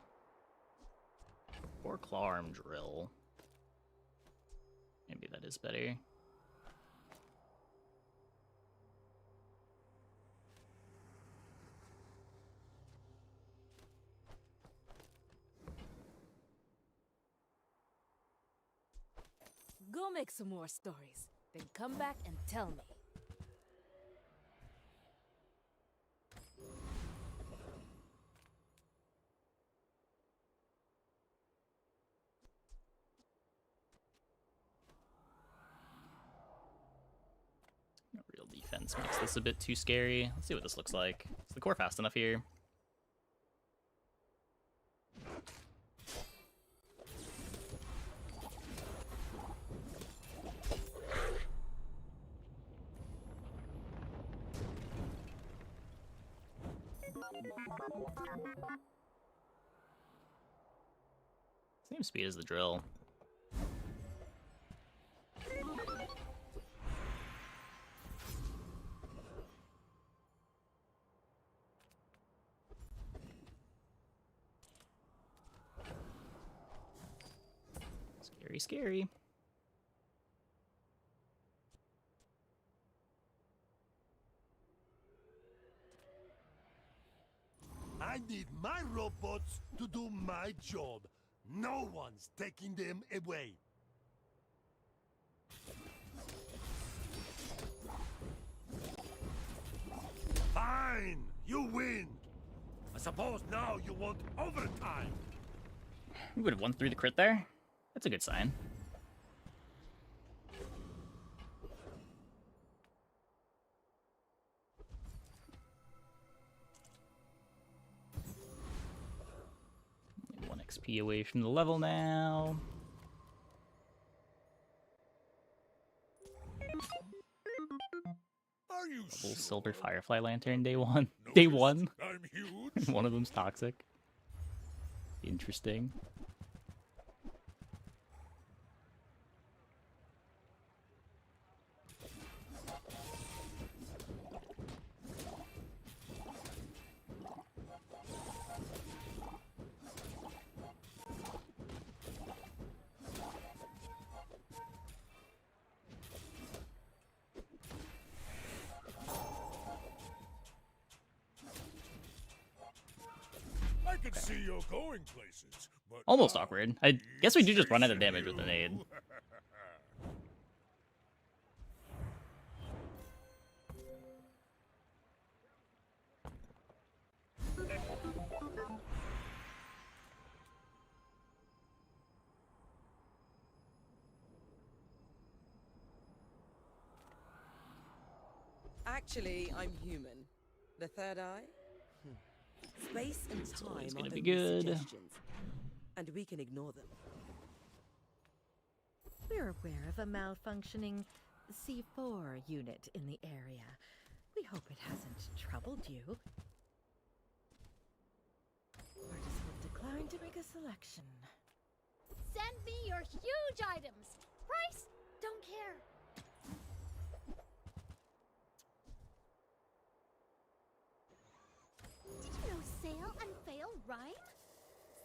or claw arm drill. Maybe that is better. Go make some more stories, then come back and tell me. No real defense makes this a bit too scary. Let's see what this looks like. Is the core fast enough here? Same speed as the drill. Scary, scary. I need my robots to do my job. No one's taking them away. Fine, you win. I suppose now you want overtime. We would have won through the crit there. That's a good sign. Only 1 XP away from the level now. Are you Double silver firefly lantern day 1. Day 1. I'm huge? One of them's toxic. Interesting. I can see you're going places, but Almost awkward. I guess we do just run out of damage with an aid. Actually, I'm human. The third eye? Space and It's always time gonna are be only good. suggestions, and we can ignore them. We're aware of a malfunctioning C4 unit in the area. We hope it hasn't troubled you. Artists will decline to make a selection. Send me your huge items. Price? Don't care. Did you know sail and fail rhyme?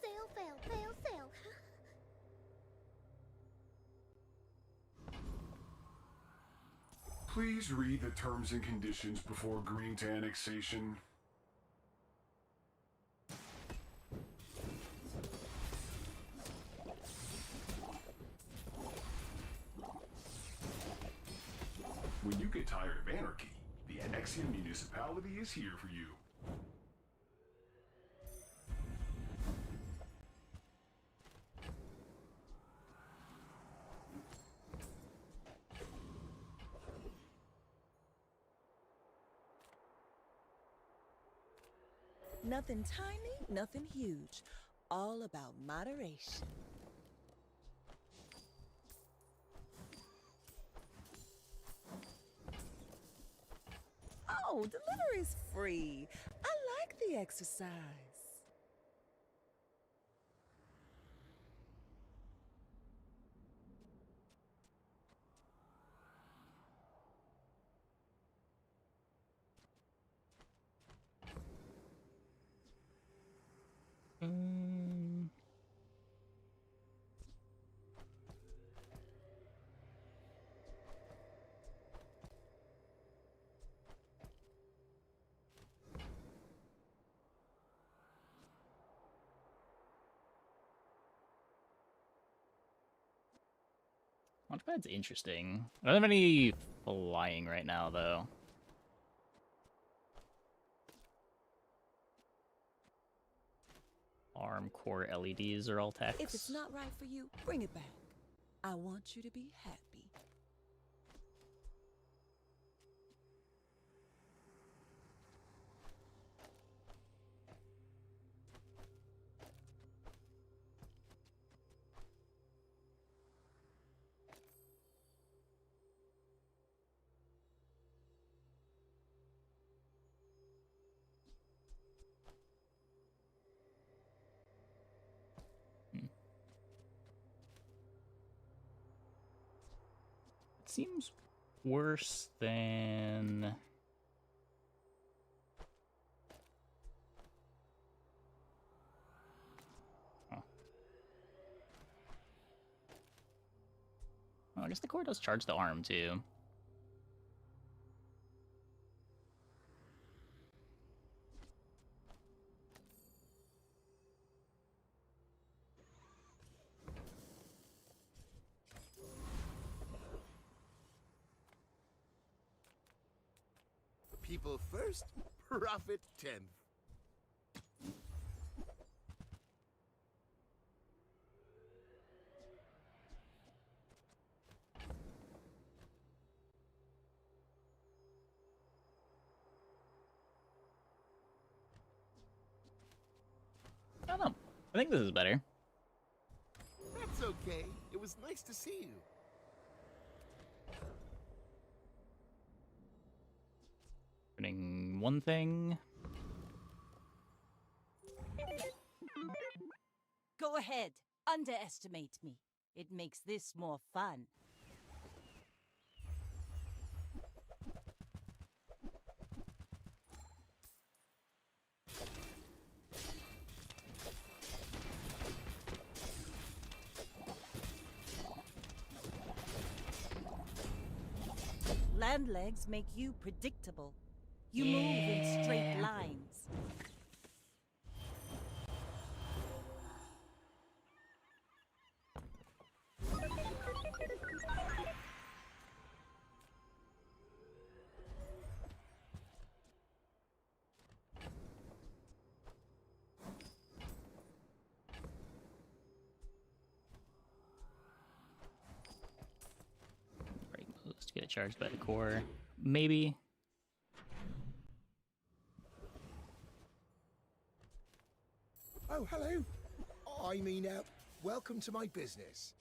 Sail, fail, fail, sail. Please read the terms and conditions before agreeing to annexation. When you get tired of anarchy, the Annexian municipality is here for you. Nothing tiny, nothing huge. All about moderation. Oh, delivery's free. I like the exercise. Launchpad's interesting. I don't have any flying right now, though. Arm core LEDs are all text. If it's not right for you, bring it back. I want you to be happy. It seems worse than... Huh. Well, I guess the core does charge the arm, too. People first, Profit 10. I don't know. I think this is better. That's okay. It was nice to see you. Turning one thing. Go ahead. Underestimate me. It makes this more fun. Land legs make you predictable. You move in straight lines. Break moves to get it charged by the core. Maybe. Oh, hello. I mean, welcome to my business.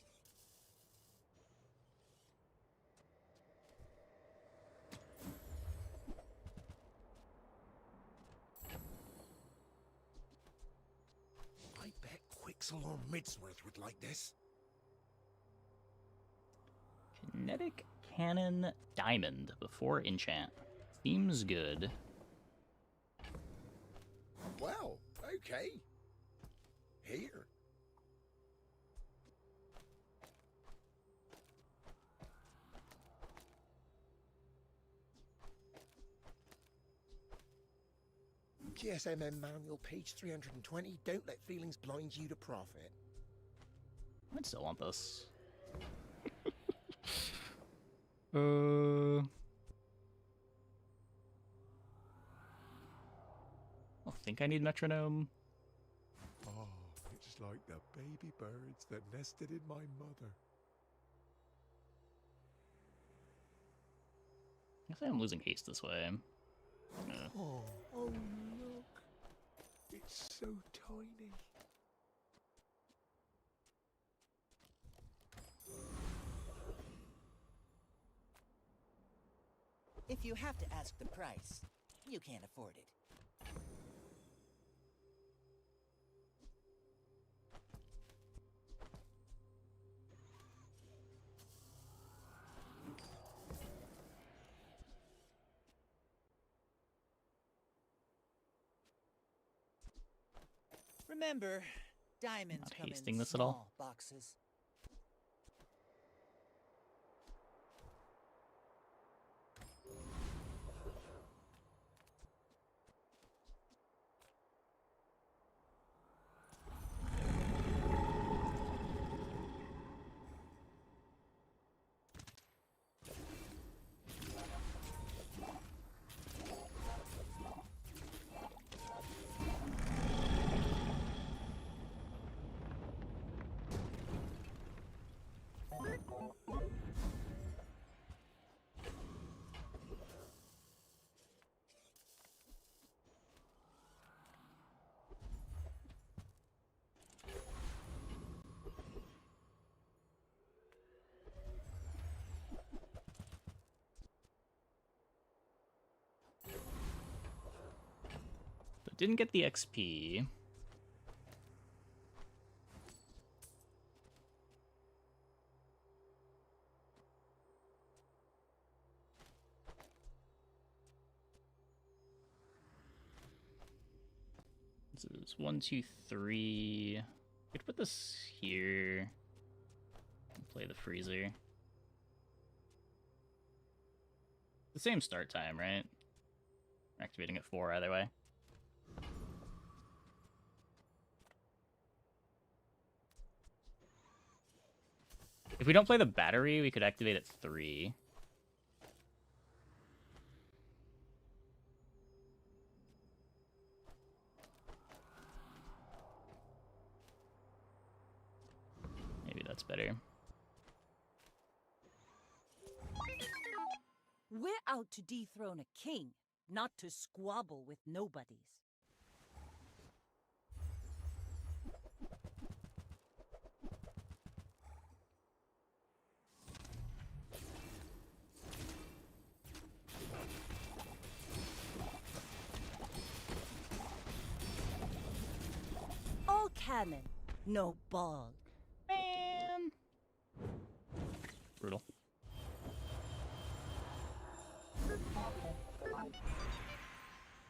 I bet Quixel or Midsworth would like this. Kinetic Cannon Diamond before enchant. Seems good. Well, okay. Here. GSMM manual, page 320. Don't let feelings blind you to profit. I still want this. I think I need metronome. Oh, it's like the baby birds that nested in my mother. I guess I'm losing haste this way. Oh, look. It's so tiny. If you have to ask the price, you can't afford it. Remember, diamonds Not come hasting in this at all. small boxes. But didn't get the XP. This is 1, 2, 3. I could put this here and play the freezer. The same start time, right? Activating at 4 either way. If we don't play the battery, we could activate at 3. better. We're out to dethrone a king, not to squabble with nobodies. All cannon, no ball. Man. Brutal.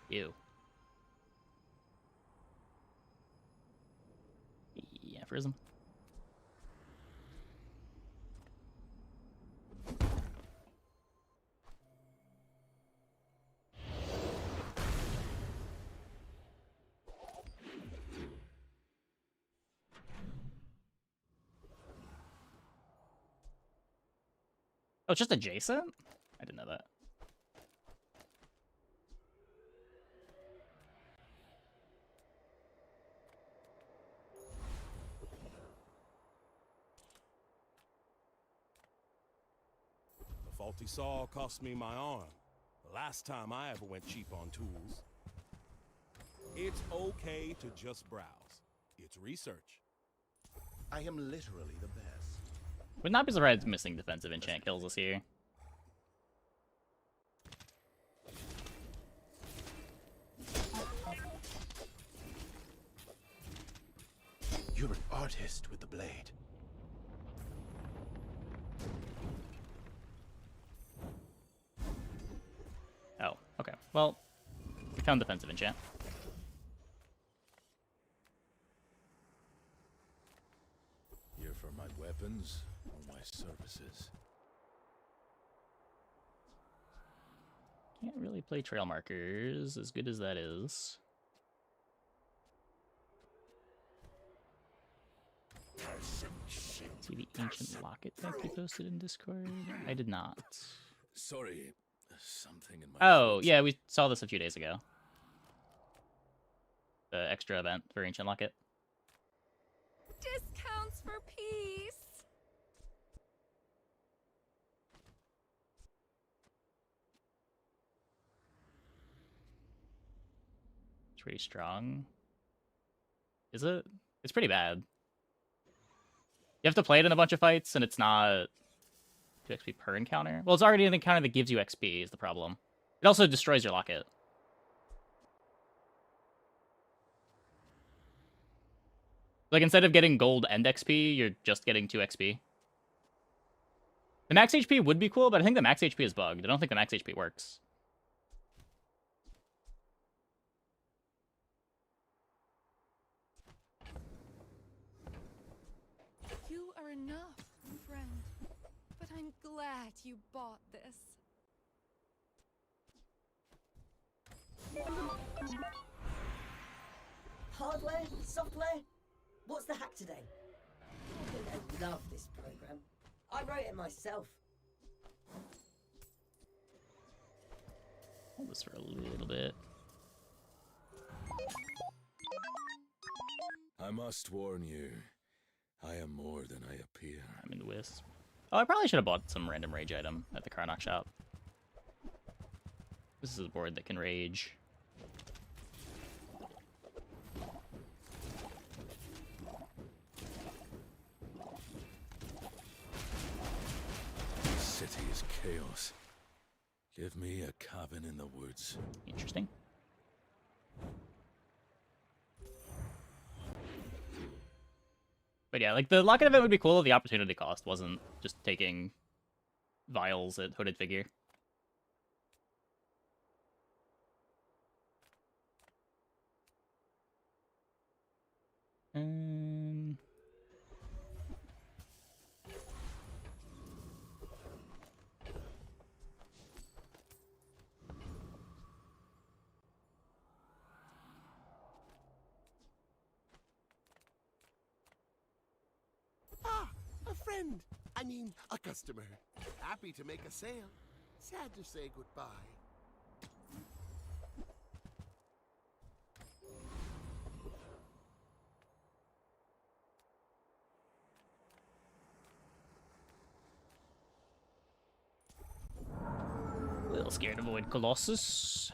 Ew. Yeah, Prism. Oh, it's just adjacent? I didn't know that. The faulty saw cost me my arm. The last time I ever went cheap on tools. It's okay to just browse. It's research. I am literally the best. Would not be surprised if missing defensive enchant kills us here. You're an artist with the blade. Oh, okay. Well, we found defensive enchant. Here for my weapons or my services? Can't really play trail markers, as good as that is. See the ancient locket deck you posted in Discord? I did not. Sorry, something in my Oh, throat. yeah, we saw this a few days ago. The extra event for ancient locket. Discounts for peace. It's pretty strong. Is it? It's pretty bad. You have to play it in a bunch of fights, and it's not 2 XP per encounter. Well, it's already an encounter that gives you XP is the problem. It also destroys your locket. Like, instead of getting gold and XP, you're just getting 2 XP. The max HP would be cool, but I think the max HP is bugged. I don't think the max HP works. You are enough, friend. But I'm glad you bought this. Hardware? Software? What's the hack today? I love this program. I wrote it myself. Hold this for a little bit. I must warn you, I am more than I appear. I'm in Wisp. Oh, I probably should have bought some random rage item at the Karnak shop. This is a board that can rage. This city is chaos. Give me a cabin in the woods. Interesting. But yeah, like, the locket event would be cool if the opportunity cost wasn't just taking vials at Hooded Figure. Ah, a friend. I mean, a customer. Happy to make a sale. Sad to say goodbye. Still scared to avoid Colossus.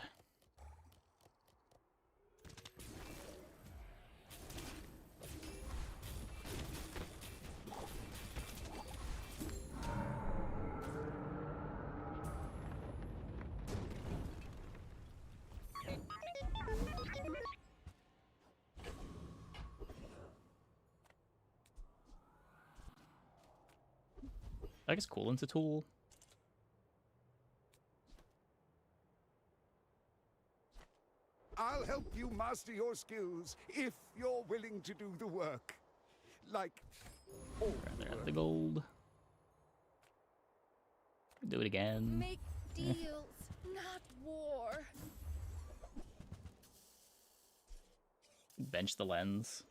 I guess Coolant's a tool. I'll help you master your skills if you're willing to do the work. Like, Rather have the gold. Do it again. Make deals, not war. Bench the lens.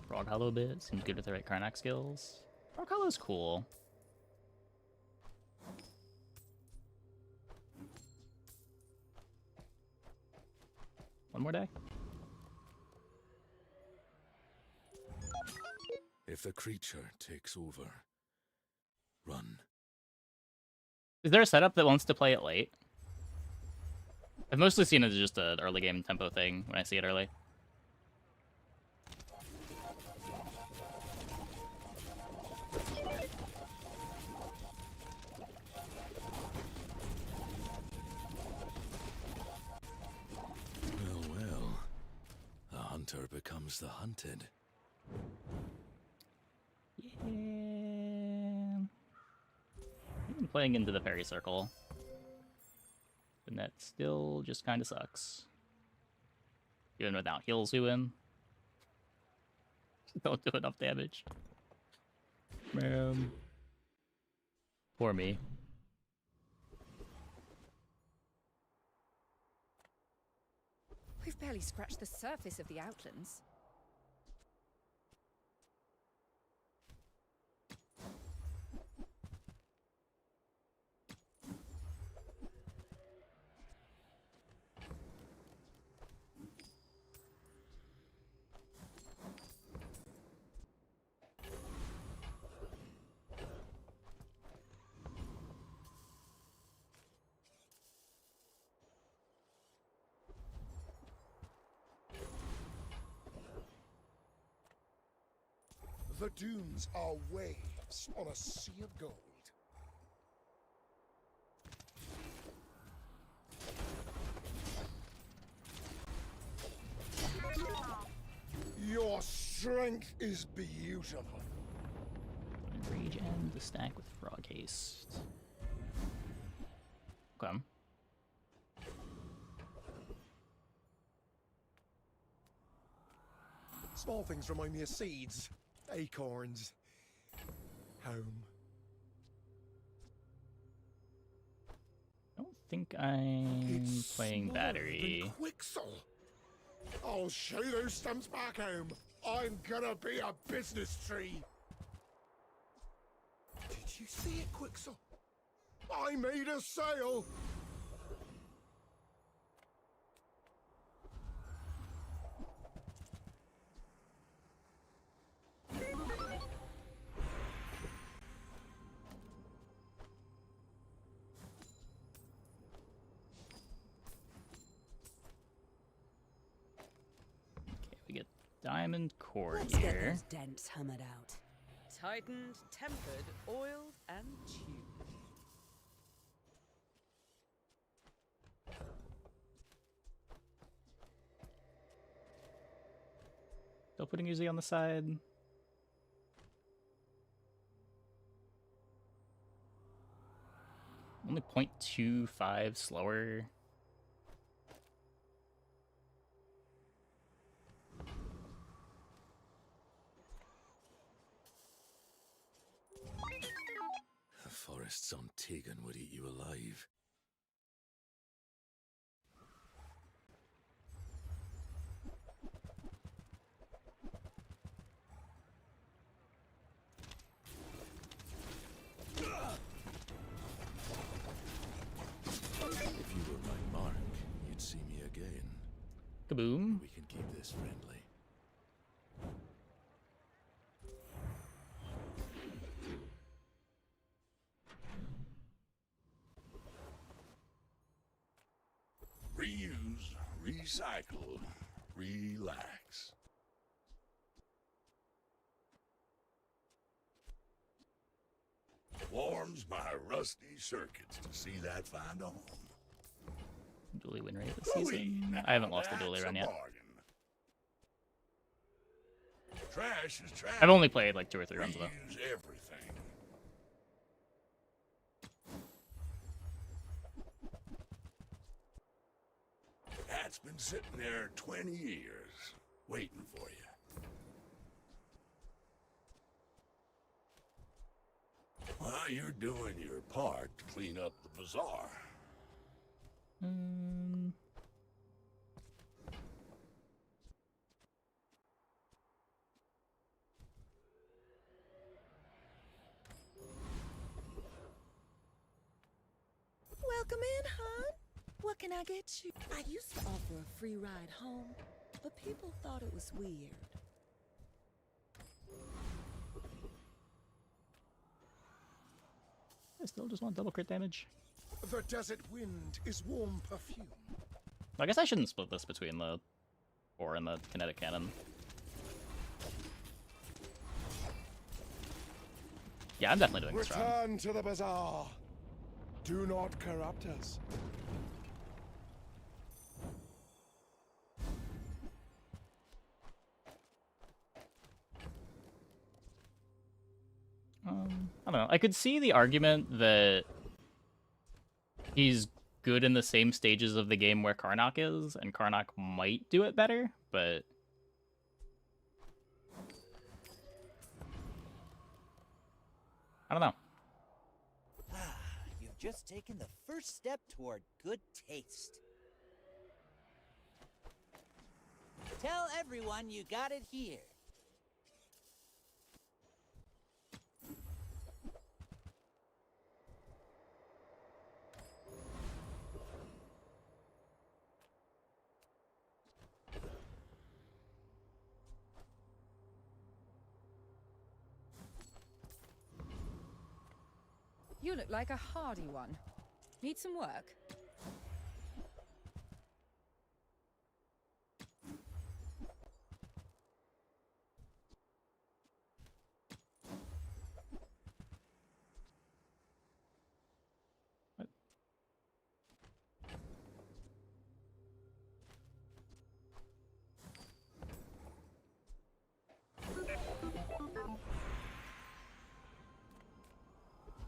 Frog Hollow bit seems good with the right Karnak skills. Frog Hollow's cool. One more day. If the creature takes over, run. Is there a setup that wants to play it late? I've mostly seen it as just an early game tempo thing when I see it early. Well, well. The hunter becomes the hunted. Yeah. I'm playing into the fairy circle. And that still just kind of sucks. Even without heals, we win. Don't do enough damage. Man. Poor me. We've barely scratched the surface of the Outlands. The dunes are waves on a sea of gold. Your strength is beautiful. Rage and the stack with frog haste. Okay. Small things remind me of seeds, acorns, home. I don't think I'm playing battery. Quixel. I'll show those stumps back home. I'm gonna be a business tree. Did you see it, Quixel? I made a sale. We get diamond core Let's get here. those dents hammered out. Tightened, tempered, oiled, and tuned. Still putting Uzi on the side. Only 0.25 slower. The forests on Tegan would eat you alive. If you were my mark, you'd see me Kaboom. We can keep this friendly. Reuse, recycle, relax. Warms my rusty circuits to see that find a home. Dually win rate of the season. I haven't lost a dually run yet. Trash is trash. I've only played like 2 or 3 runs though. Reuse everything. That's been sitting there 20 years, waiting for you. Well, you're doing your part to clean up the bazaar. Welcome in, hon. What can I get you? I used to offer a free ride home, but people thought it was weird. I still just want double crit damage. The desert wind is warm perfume. I guess I shouldn't split this between the 4 and the kinetic cannon. Yeah, I'm definitely doing this wrong. Return to the bazaar. Do not corrupt us. I don't know. I could see the argument that he's good in the same stages of the game where Karnak is, and Karnak might do it better, but I don't know. You've just taken the first step toward good taste. Tell everyone you got it here. You look like a hardy one. Need some work?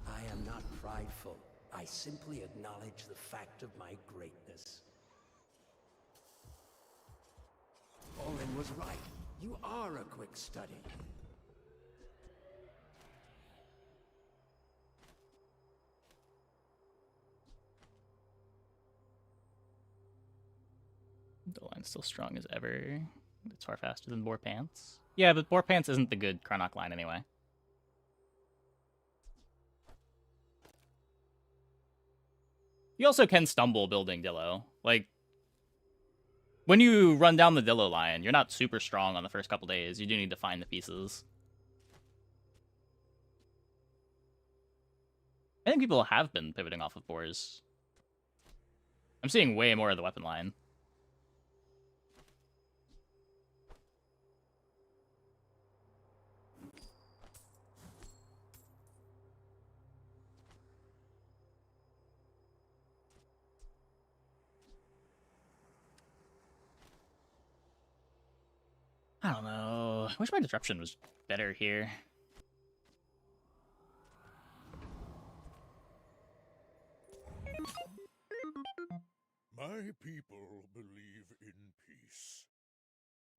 I am not prideful. I simply acknowledge the fact of my greatness. Orin was right. You are a quick study. The line's still strong as ever. It's far faster than Boar Pants. Yeah, but Boar Pants isn't the good Karnak line anyway. You also can stumble building Dillo. Like, when you run down the Dillo line, you're not super strong on the first couple days. You do need to find the pieces. I think people have been pivoting off of boars. I'm seeing way more of the weapon line. I don't know. I wish my disruption was better here. My people believe in peace.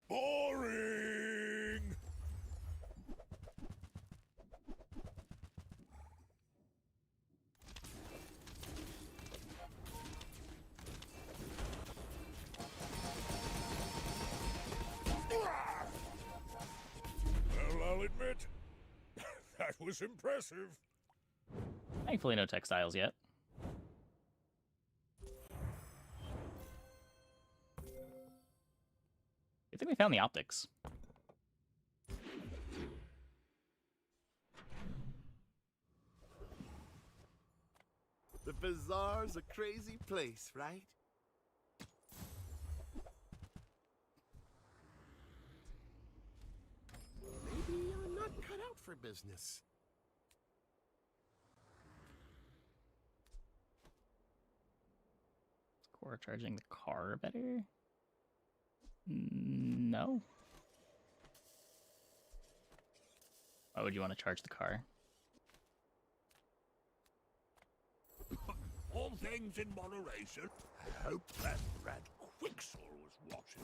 Boring! Well, I'll admit, that was impressive. Thankfully, no textiles yet. I think we found the optics. The bazaar's a crazy place, right? Maybe you're not cut out for business. Core charging the car better? No. Why would you want to charge the car? All things in moderation. I hope that rat Quicksall was watching.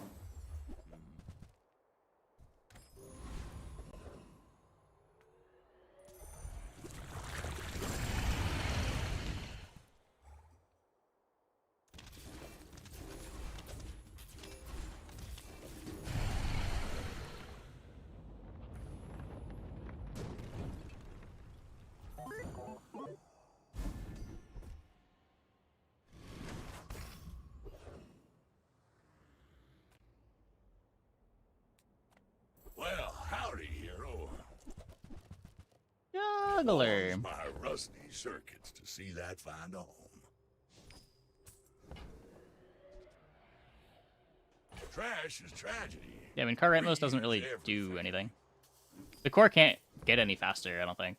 Well, howdy, hero. Juggler. Longs my rusty circuits to see that find a home. Trash is tragedy. Yeah, I mean, car Rentmos doesn't really do anything. The core can't get any faster, I don't think.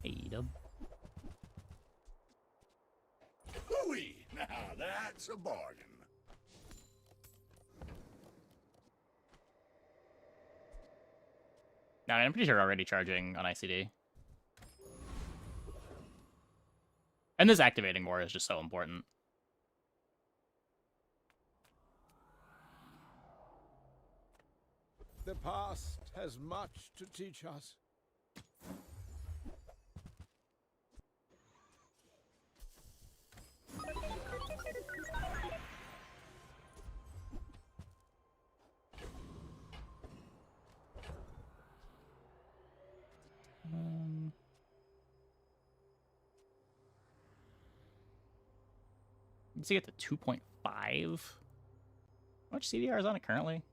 Hey, dub. Hooey! Now that's a bargain. No, I'm pretty sure we're already charging on ICD. And this activating more is just so important. The past has much to teach us. You see it to 2.5. How much CDR is on it currently?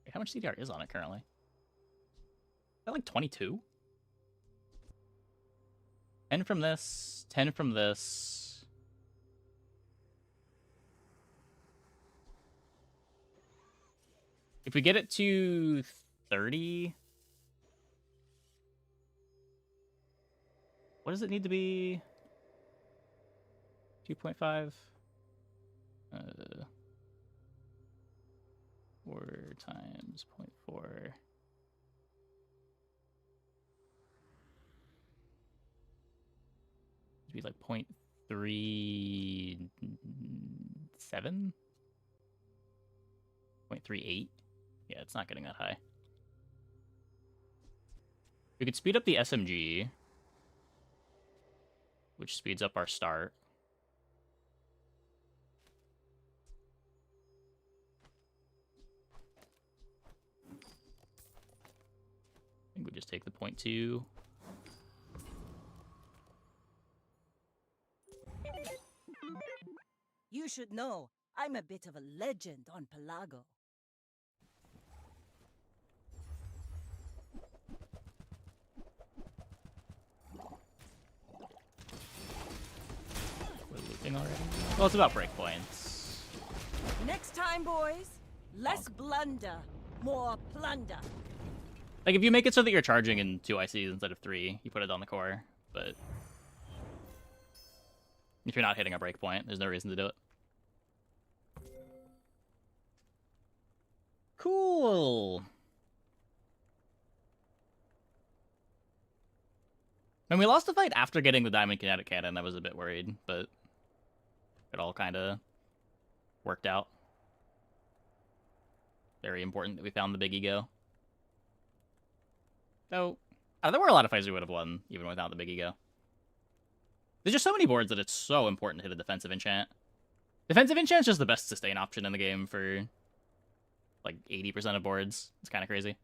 Wait, how much CDR is on it currently? Is that like 22? 10 from this, 10 from this. If we get it to 30... What does it need to be? 2.5? 4 times 0.4. It'd be like 0.37? 0.38? Yeah, it's not getting that high. We could speed up the SMG, which speeds up our start. I think we just take the 0.2. You should know, I'm a bit of a legend on Pelago. We're looping already. Well, it's about breakpoints. Next time, boys, less blunder, more plunder. Like, if you make it so that you're charging in 2 ICs instead of 3, you put it on the core, but if you're not hitting a breakpoint, there's no reason to do it. Cool. When we lost the fight after getting the Diamond Kinetic Cannon, I was a bit worried, but it all kind of worked out. Very important that we found the big ego. So, there were a lot of fights we would have won, even without the big ego. There's just so many boards that it's so important to hit a defensive enchant. Defensive enchant is just the best sustain option in the game for, like, 80% of boards. It's kind of crazy.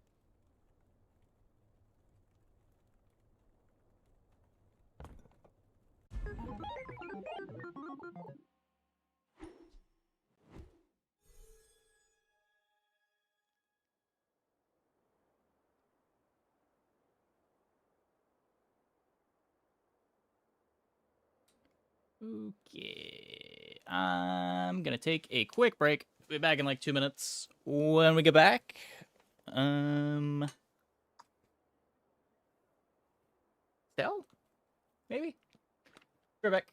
Okay. I'm gonna take a quick break. Be back in like 2 minutes. When we get back, Stell? Maybe? Be right back.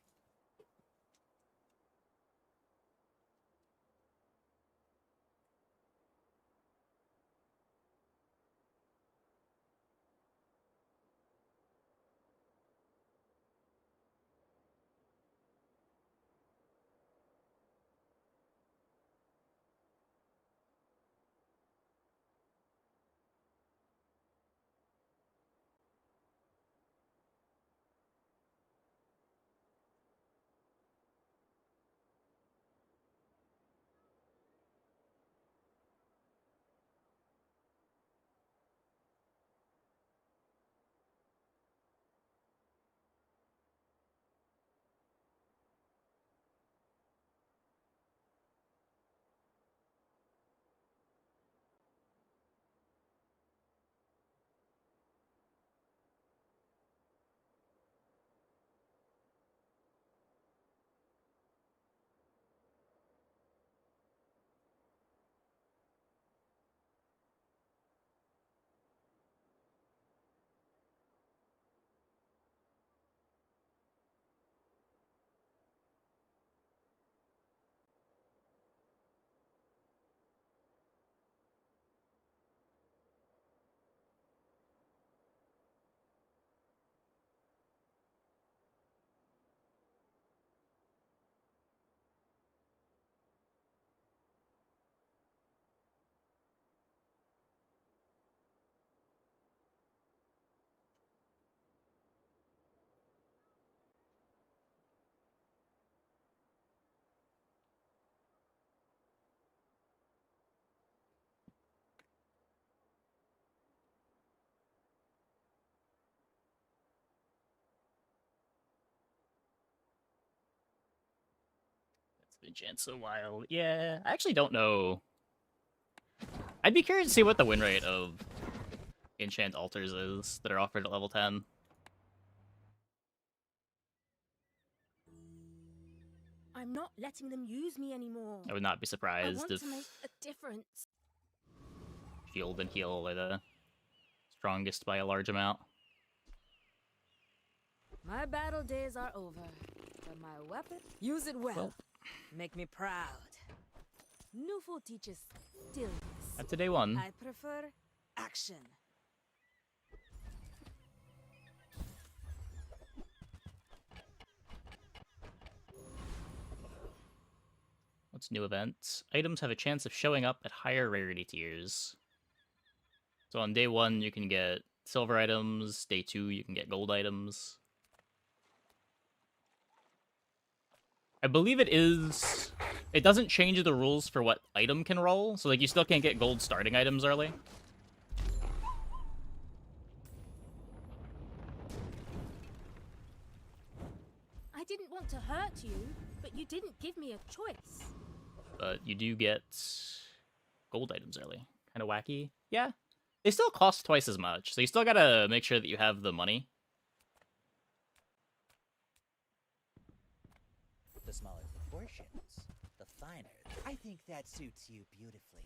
Been chance a while. Yeah, I actually don't know. I'd be curious to see what the win rate of enchant altars is that are offered at level 10. I'm not letting them use me anymore. I would not be I surprised want if to make a difference. shield and heal are the strongest by a large amount. My battle days are over, but my weapon, use it well. Make me proud. Newful teaches stillness. That's a day one. I prefer action. What's new event? Items have a chance of showing up at higher rarity tiers. So on day 1, you can get silver items. Day 2, you can get gold items. I believe it is... It doesn't change the rules for what item can roll, so like you still can't get gold starting items early. I didn't want to hurt you, but you didn't give me a choice. But you do get gold items early. Kind of wacky. Yeah. They still cost twice as much, so you still gotta make sure that you have the money. The smaller the portions, the finer. I think that suits you beautifully.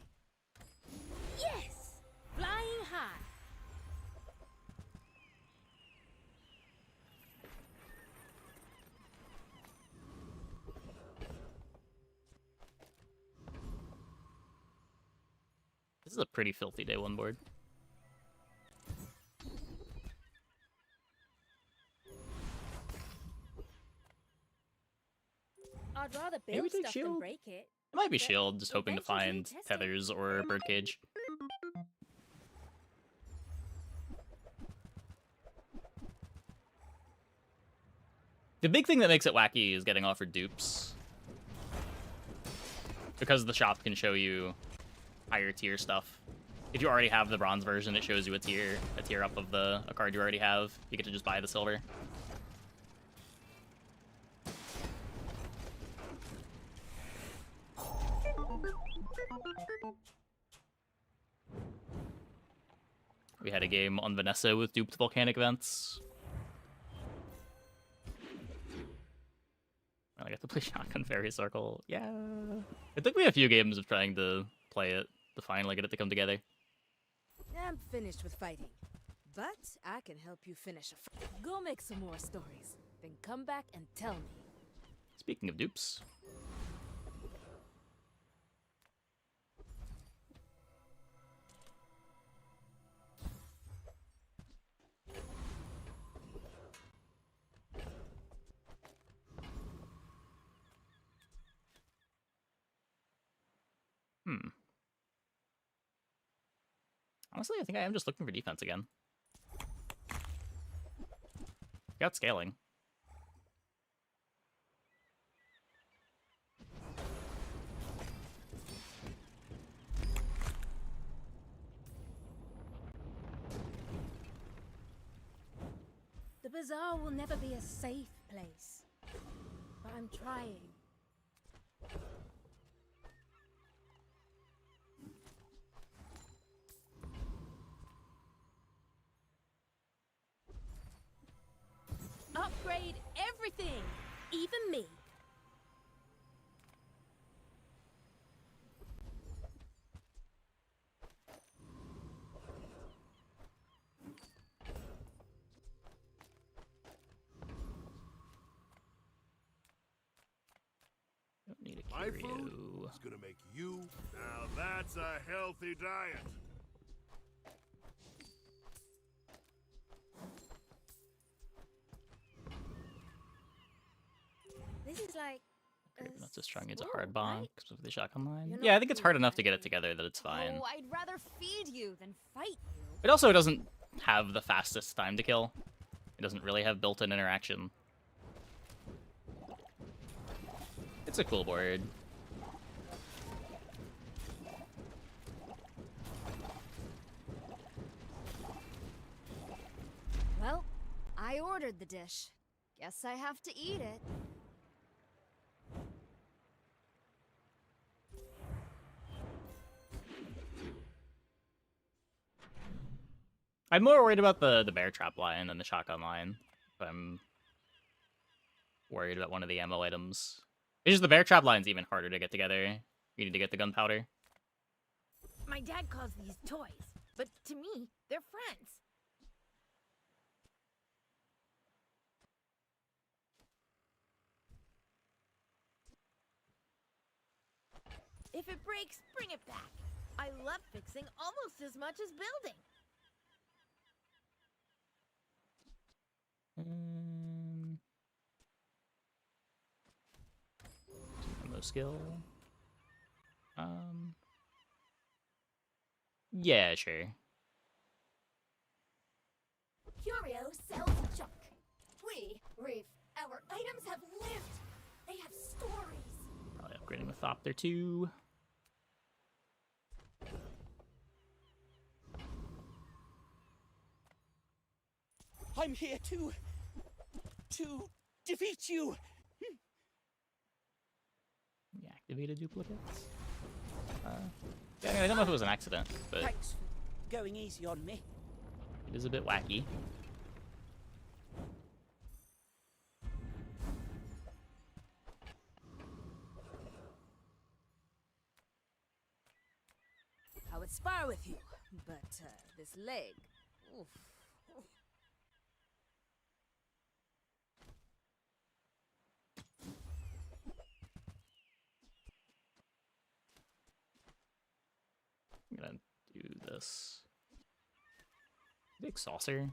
Yes! Flying high. This is a pretty filthy day 1 board. I'd rather Maybe build take stuff shield. than break it. It might be shield, just hoping to find testing. tethers or birdcage. The big thing that makes it wacky is getting offered dupes. Because the shop can show you higher tier stuff. If you already have the bronze version, it shows you a tier up of a card you already have. You get to just buy the silver. had a game on Vanessa with duped volcanic vents. I got to play Shotgun Fairy Circle. Yeah. It took me a few games of trying to play it to finally get it to come together. I'm finished with fighting, but I can help you finish a Go make some more stories, then come back and tell me. Speaking of dupes. Honestly, I think I am just looking for defense again. Got scaling. The bazaar will never be a safe place, but I'm trying. Upgrade everything, even me. Don't need a My curio. food is gonna make you. Now that's a healthy diet. This is like Not so strong. It's a hard bonk of the shotgun line. You're Yeah, I not think it's hard enough to get it together that it's fine. Oh, I'd rather feed you than fight you. It also doesn't have the fastest time to kill. It doesn't really have built-in interaction. It's a cool board. Well, I ordered the dish. Guess I have to eat it. I'm more worried about the bear trap line than the shotgun line. I'm worried about one of the ammo items. It's just the bear trap line's even harder to get together. You need to get the gunpowder. My dad calls these toys, but to me, they're friends. If it breaks, bring it back. I love fixing almost as much as building. Ammo skill. Yeah, sure. Curio sells junk. We, Reef, our items have lived. They have stories. Probably upgrading with Thopter too. I'm here to defeat you. We activated duplicates. Yeah, I mean, I don't know if it was an accident, but Thanks for going easy on me. it is a bit wacky. I would spar with you, but this leg. Oof. I'm gonna do this. Big saucer.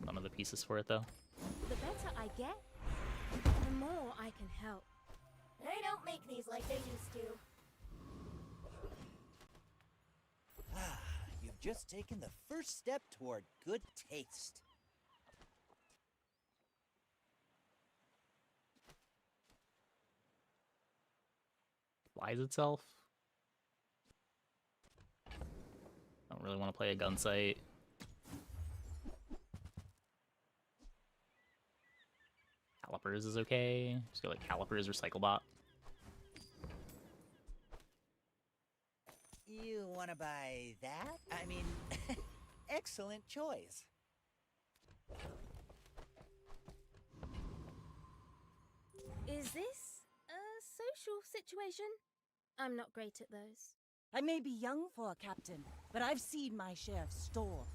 None of the pieces for it though. The better I get, the more I can help. They don't make these like they used to. Ah, you've just taken the first step toward good taste. Flies itself. I don't really want to play a gun sight. Calipers is okay. Just go like calipers recycle bot. You want to buy that? I mean, excellent choice. Is this a social situation? I'm not great at those. I may be young for a captain, but I've seen my share of storms.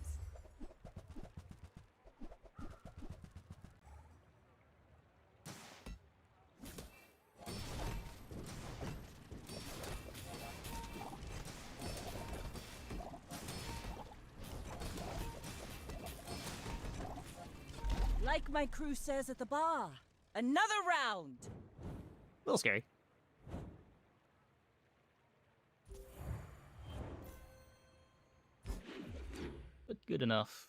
Like my crew says at the bar, another round! A little scary. But good enough.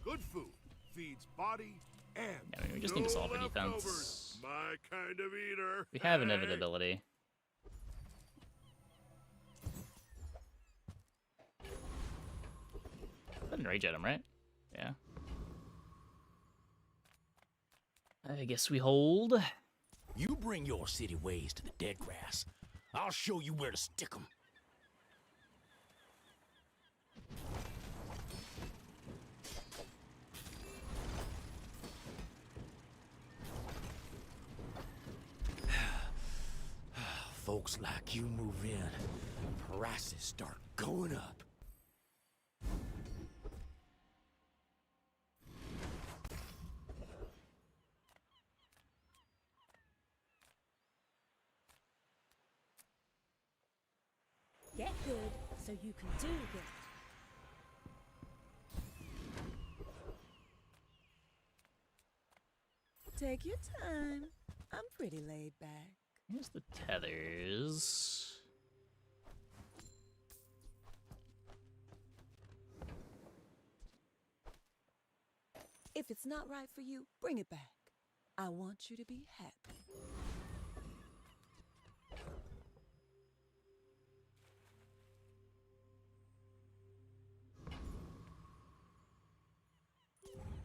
Good food feeds body and Yeah, I mean, we just need to solve our leftovers. defense. My kind of eater. We have Hey. inevitability. Doesn't rage at him, right? Yeah. I guess we hold. You bring your city ways to the dead grass. I'll show you where to stick 'em. Folks like you move in, prices start going up. Get good so you can do good. Take your time. I'm pretty laid back. Here's the tethers. If it's not right for you, bring it back. I want you to be happy.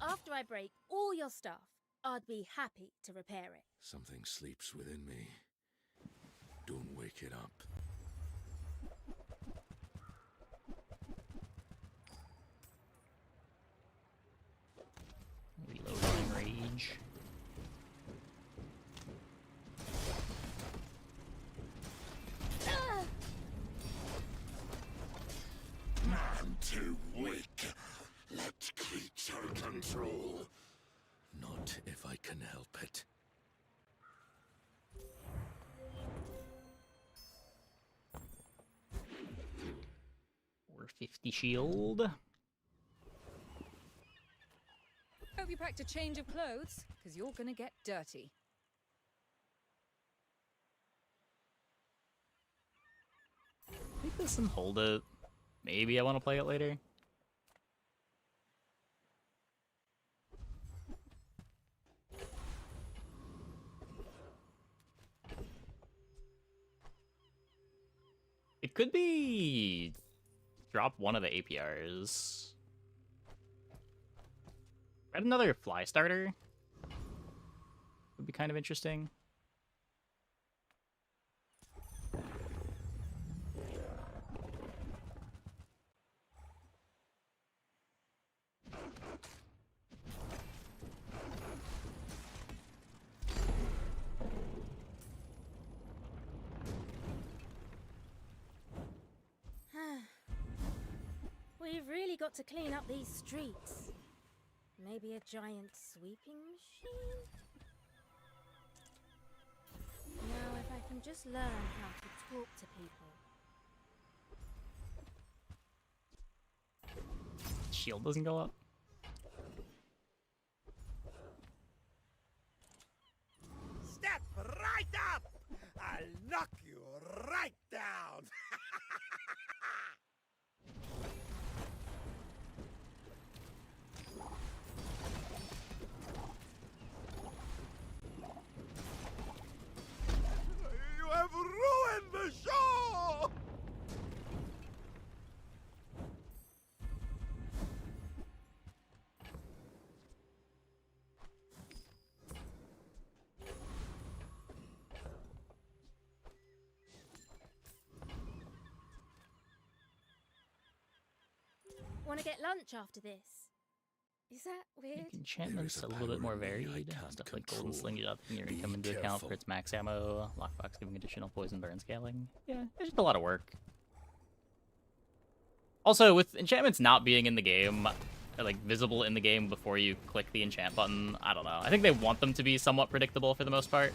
After I break all your stuff, I'd be happy to repair it. Something sleeps within me. Don't wake it up. Reloading rage. Man too weak. Let creature control. Not if I can help it. Or 50 shield. Hope you packed a change of clothes, because you're gonna get dirty. Take this and hold it. Maybe I want to play it later. It could be drop one of the APRs. Add another fly starter. Would be kind of interesting. We've really got to clean up these streets. Maybe a giant sweeping machine? Now, if I can just learn how to talk to people. Shield doesn't go up. Step right up! I'll knock you right down! You have ruined the show! Want to get lunch after this? Is that weird? Enchantments a little bit more varied. Stuff like Golden Sling not taking your income into account for its max ammo. Lockbox giving additional poison burn scaling. Yeah, it's just a lot of work. Also, with enchantments not being in the game, like visible in the game before you click the enchant button, I don't know. I think they want them to be somewhat predictable for the most part.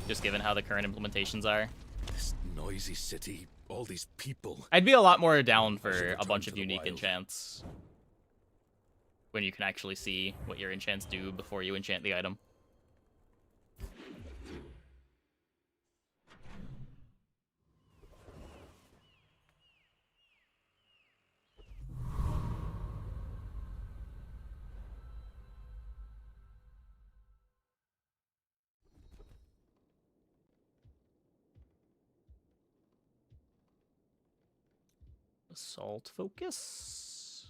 Just given how the current implementations are. This noisy city, all these people. I'd be a lot more down for a bunch of unique enchants. When you can actually see what your enchants do before you enchant the item. Assault focus.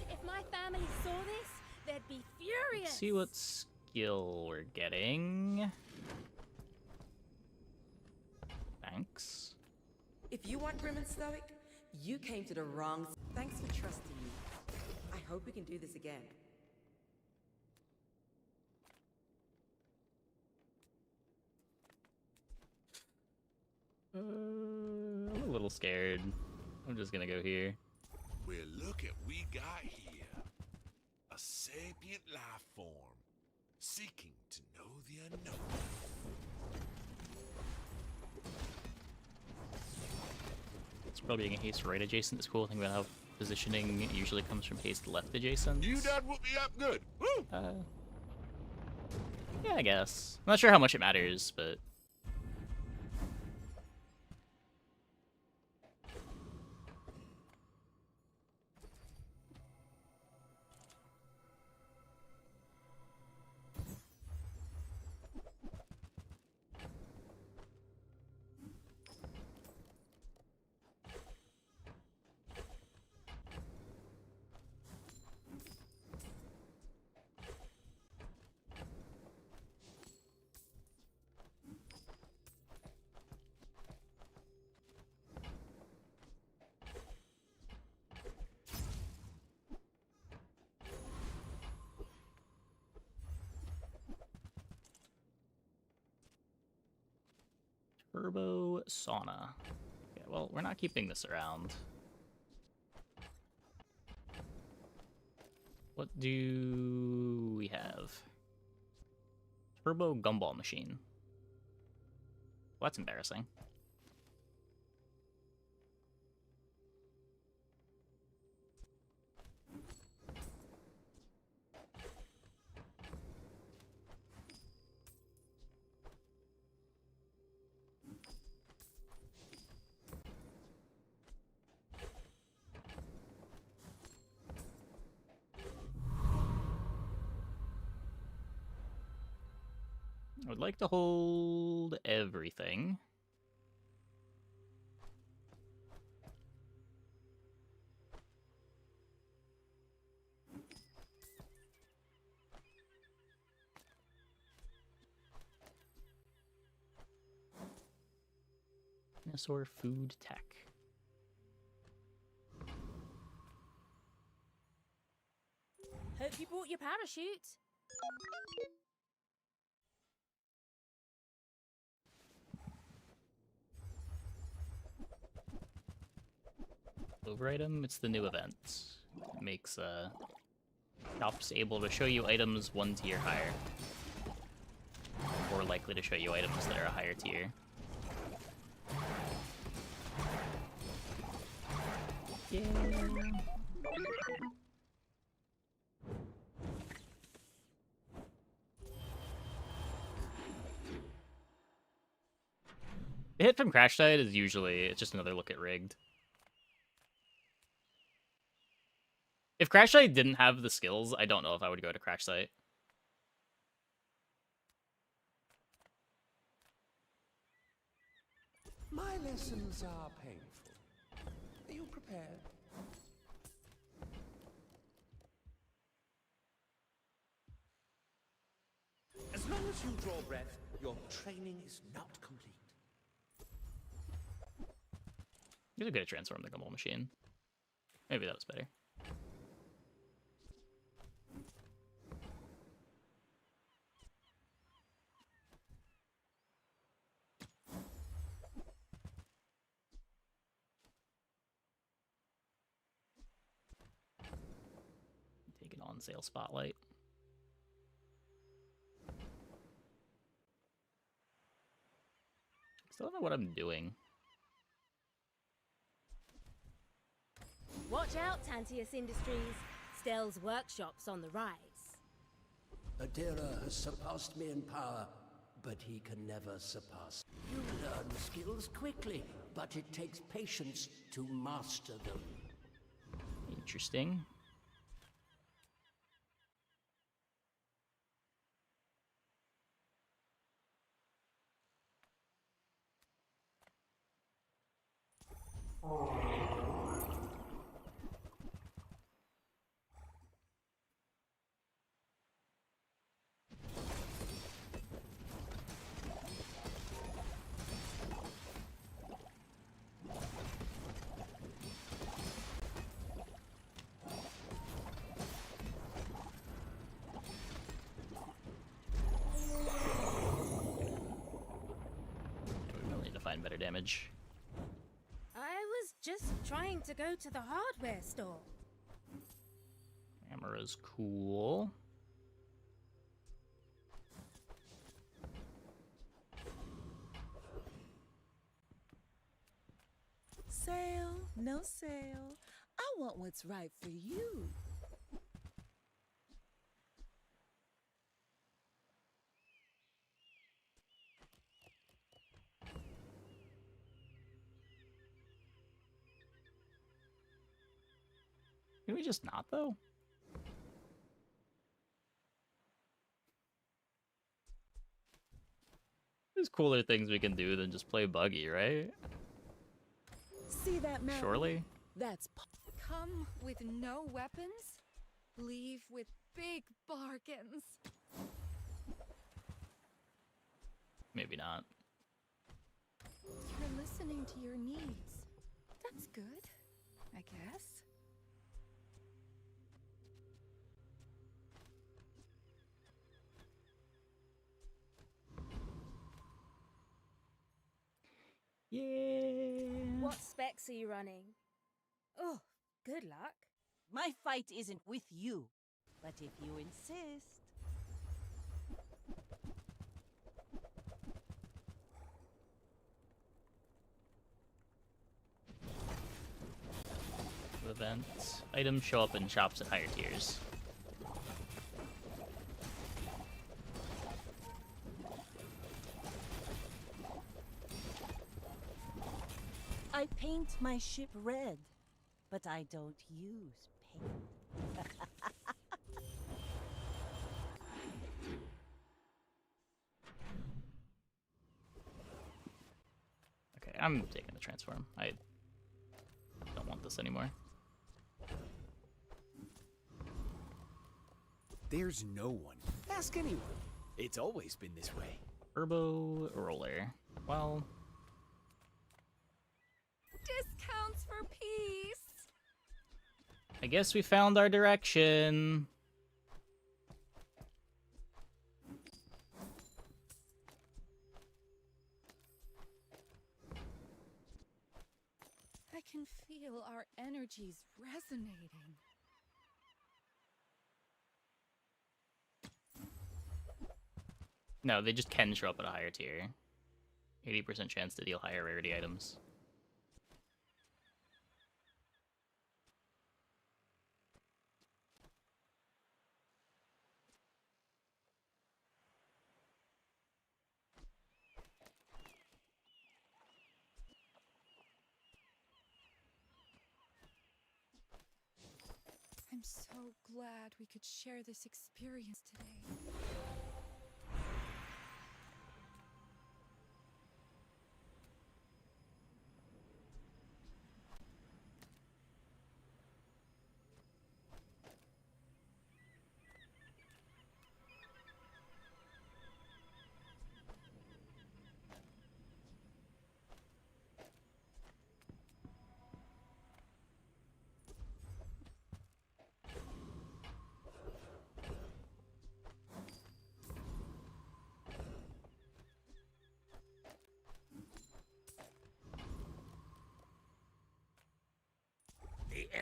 If my family saw this, they'd be furious. Let's see what skill we're getting. Thanks. If you want grim and stoic, you came to the wrong. Thanks for trusting me. I hope we can do this again. I'm a little scared. I'm just gonna go here. Well, look at we got here. A sapient life form, seeking to know the unknown. It's probably being a haste right adjacent is cool. Think about how positioning usually comes from haste left adjacent. You done whoop me up good. Woo! Yeah, I guess. I'm not sure how much it matters, but... Turbo Sauna. Okay, well, we're not keeping this around. What do we have? Turbo Gumball Machine. Well, that's embarrassing. I would like to hold everything. Dinosaur food tech. Hope you bought your parachute. Over item, it's the new event. It makes shops able to show you items 1 tier higher. More likely to show you items that are a higher tier. Yeah. The hit from Crash Site is usually, it's just another look at rigged. If Crash Site didn't have the skills, I don't know if I would go to Crash Site. My lessons are painful. Are you prepared? As long as you draw breath, your training is not complete. You're good at transform the gumball machine. Maybe that was better. Take an on-sale spotlight. Still don't know what I'm doing. Watch out, Tantius Industries. Stell's workshop's on the rise. Adira has surpassed me in power, but he can never surpass. You learn skills quickly, but it takes patience to master them. Interesting. Find better damage. I was just trying to go to the hardware store. Camera's cool. Sale, no sale. I want what's right for you. Can we just not, though? There's cooler things we can do than just play buggy, right? See that mountain? Surely. That's Come with no weapons, leave with big bargains. Maybe not. You're listening to your needs. That's good, I guess. Yeah. What specs are you running? Oh, good luck. My fight isn't with you, but if you insist. Event. Items show up in shops at higher tiers. I paint my ship red, but I don't use paint. Okay, I'm taking the transform. I don't want this anymore. There's no one. Ask anyone. It's always been this way. Turbo roller. Well, Discounts for peace. I guess we found our direction. I can feel our energies resonating. No, they just can show up at a higher tier. 80% chance to deal higher rarity items. I'm so glad we could share this experience today.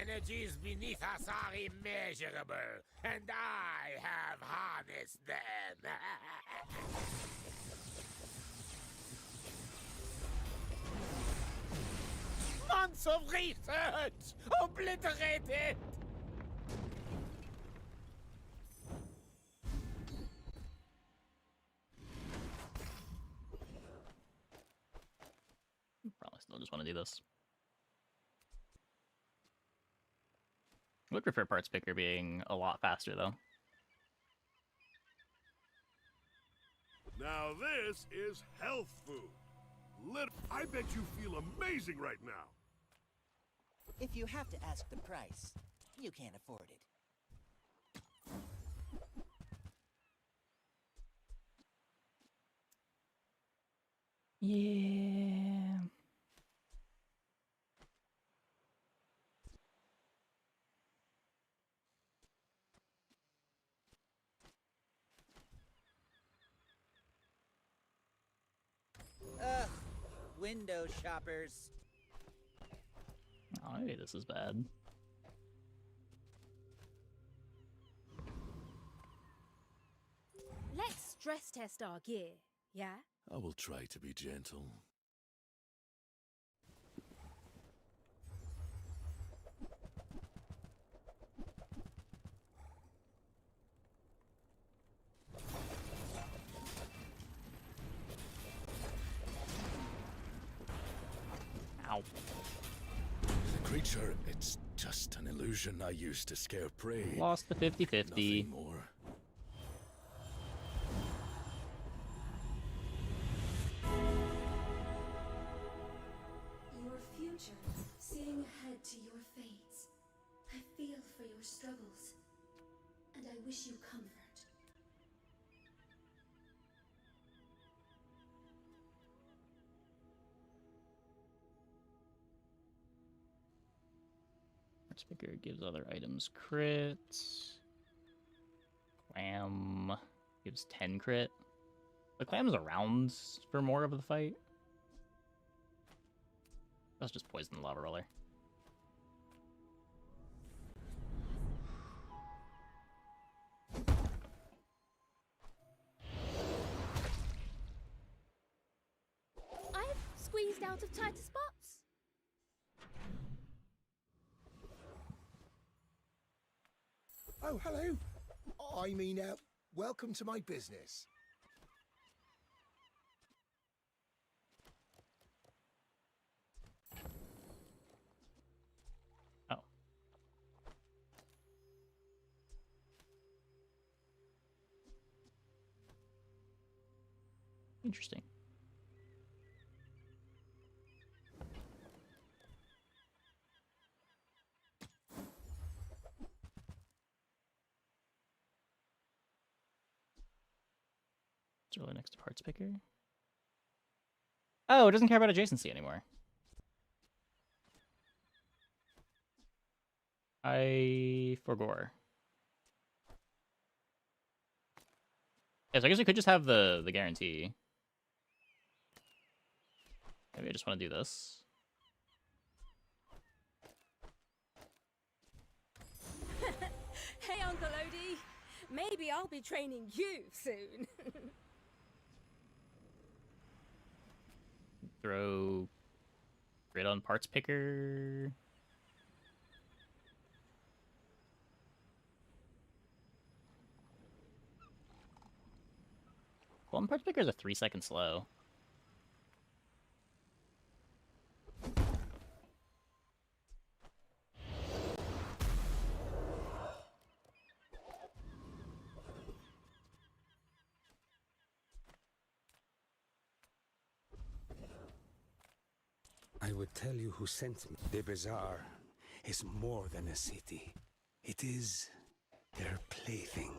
energies beneath us are immeasurable, and I have harnessed them. Months of research obliterated! Probably still just want to do this. I would prefer parts picker being a lot faster, though. Now this is health food. I bet you feel amazing right now. If you have to ask the price, you can't afford it. Yeah. Ugh, window shoppers. Oh, maybe this is bad. Let's stress test our gear, yeah? I will try to be gentle. Ow. The creature, it's just an illusion I used to scare prey. Lost the 50-50. Nothing more. Your future, seeing ahead to your fates. I feel for your struggles, and I wish you comfort. Parts picker gives other items crit. Clam gives 10 crit. The clam's around for more of the fight. Let's just poison the lava roller. I've squeezed out of tighter spots. Oh, hello. I mean, welcome to my business. Oh. Interesting. It's really next to parts picker. Oh, it doesn't care about adjacency anymore. I forgore. Yeah, so I guess we could just have the guarantee. Maybe I just want to do this. Hey, Uncle Odie. Maybe I'll be training you soon. Throw grid on parts picker. Well, parts picker is a 3-second slow. I would tell you who sent me. The bazaar is more than a city. It is their plaything.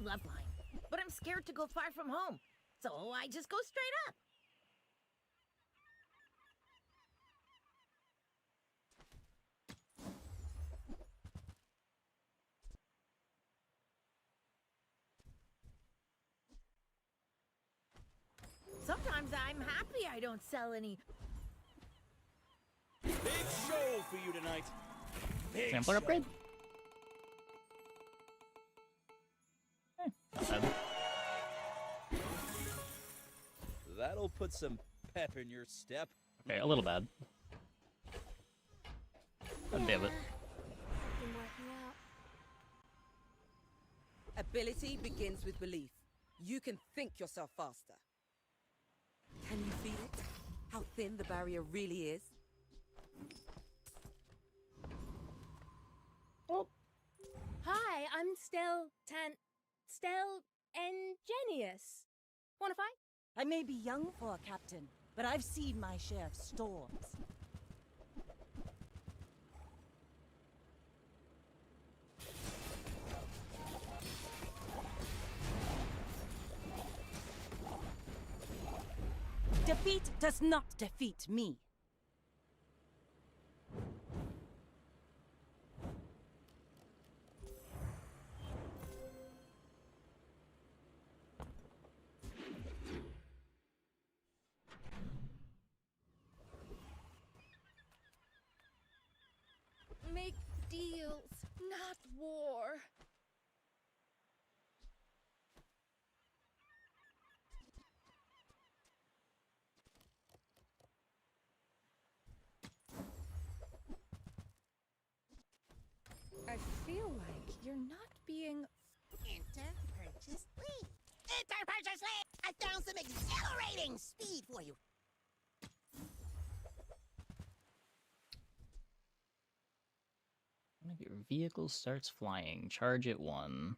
love flying, but I'm scared to go far from home, so I just go straight up. Sometimes I'm happy I don't sell any. Big show for you tonight. Big Sampler show. upgrade? Not bad. That'll put some pep in your step. Okay, a little bad. God damn it. Been working out. Ability begins with belief. You can think yourself faster. Can you feel it? How thin the barrier really is? Hi, I'm Stel Ingenious. Wanna fight? I may be young for a captain, but I've seen my share of storms. Defeat does not defeat me. Make deals, not war. I feel like you're not being. Enter purchase lead. Enter purchase lead. I found some exhilarating speed for you. One of your vehicles starts flying. Charge at 1.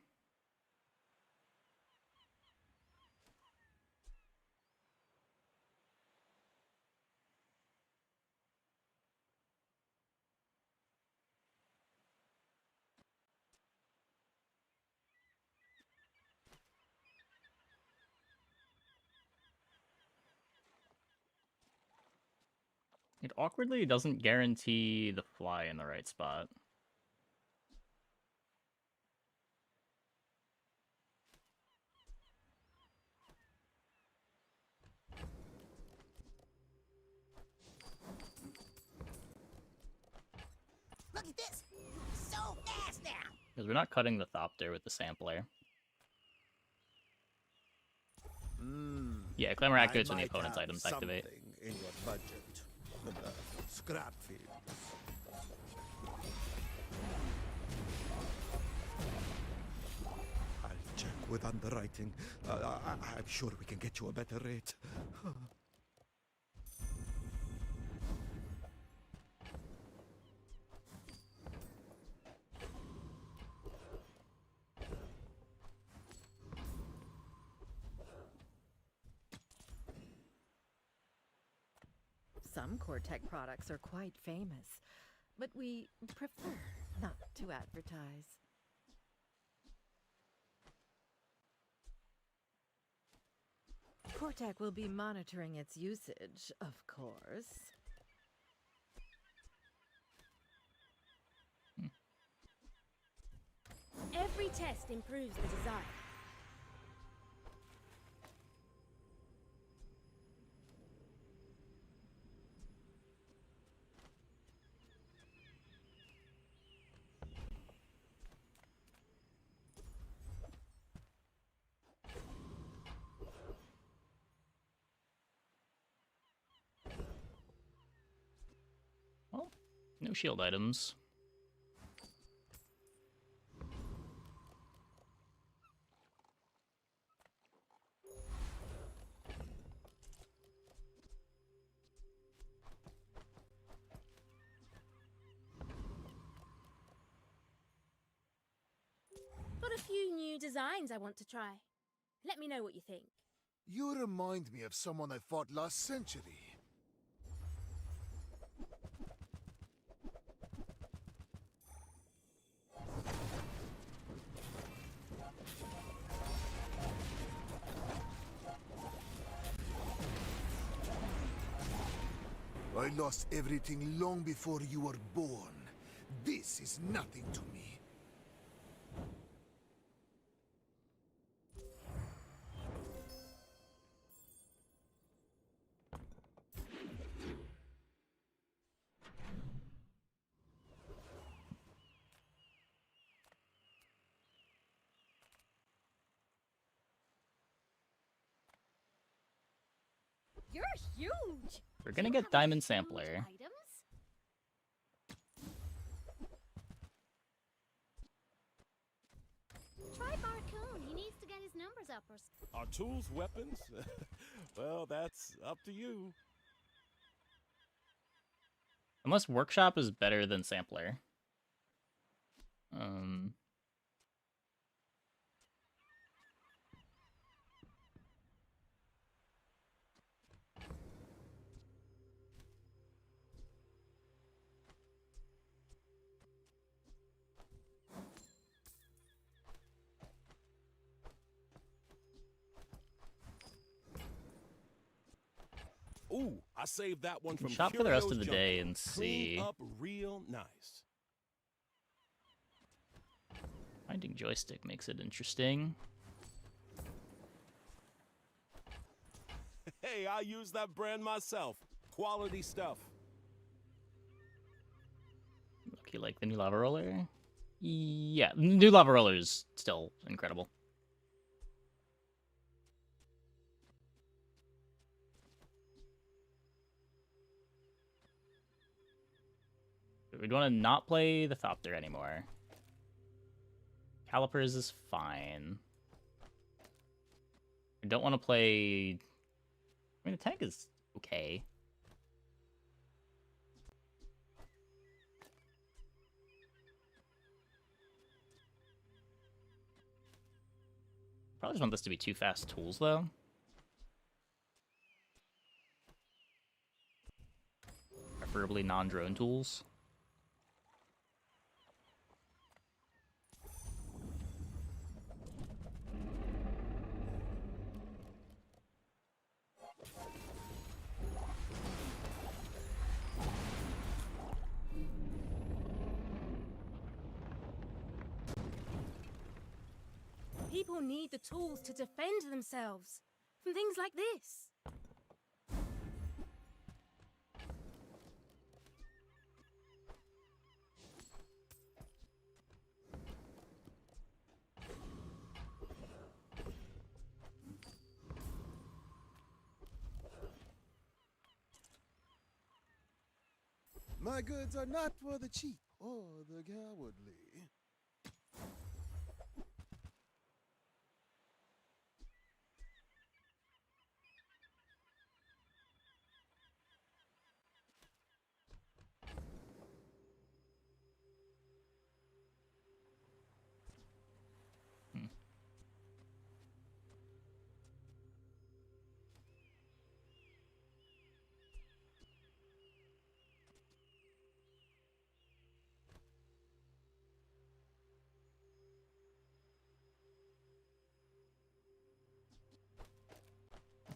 It awkwardly doesn't guarantee the fly in the right spot. Look at this. So fast now. Because we're not cutting the Thopter with the sampler. Yeah, Clamor activates when the opponent's items activate. In your budget. Scrap fields. I'll check with underwriting. I'm sure we can get you a better rate. Some Cortec products are quite famous, but we prefer not to advertise. Cortec will be monitoring its usage, of course. Every test improves the design. Well, no shield items. Got a few new designs I want to try. Let me know what you think. You remind me of someone I fought last century. I lost everything long before you were born. This is nothing to me. You're huge. We're gonna get Diamond Sampler. Items? Try Barcoon. He needs to get his numbers up or Are tools weapons? Well, that's up to you. Unless Workshop is better than Sampler. Ooh, I saved that one from Shop for the rest of Curio's the day Jungle. and see. Clean up real nice. Finding joystick makes it interesting. Hey, I use that brand myself. Quality stuff. Okay, like the new lava roller? Yeah, new lava roller is still incredible. We'd want to not play the Thopter anymore. Calipers is fine. I don't want to play... I mean, the tank is okay. Probably just want this to be two fast tools, though. Preferably non-drone tools. People need the tools to defend themselves from things like this. My goods are not for the cheap or the cowardly.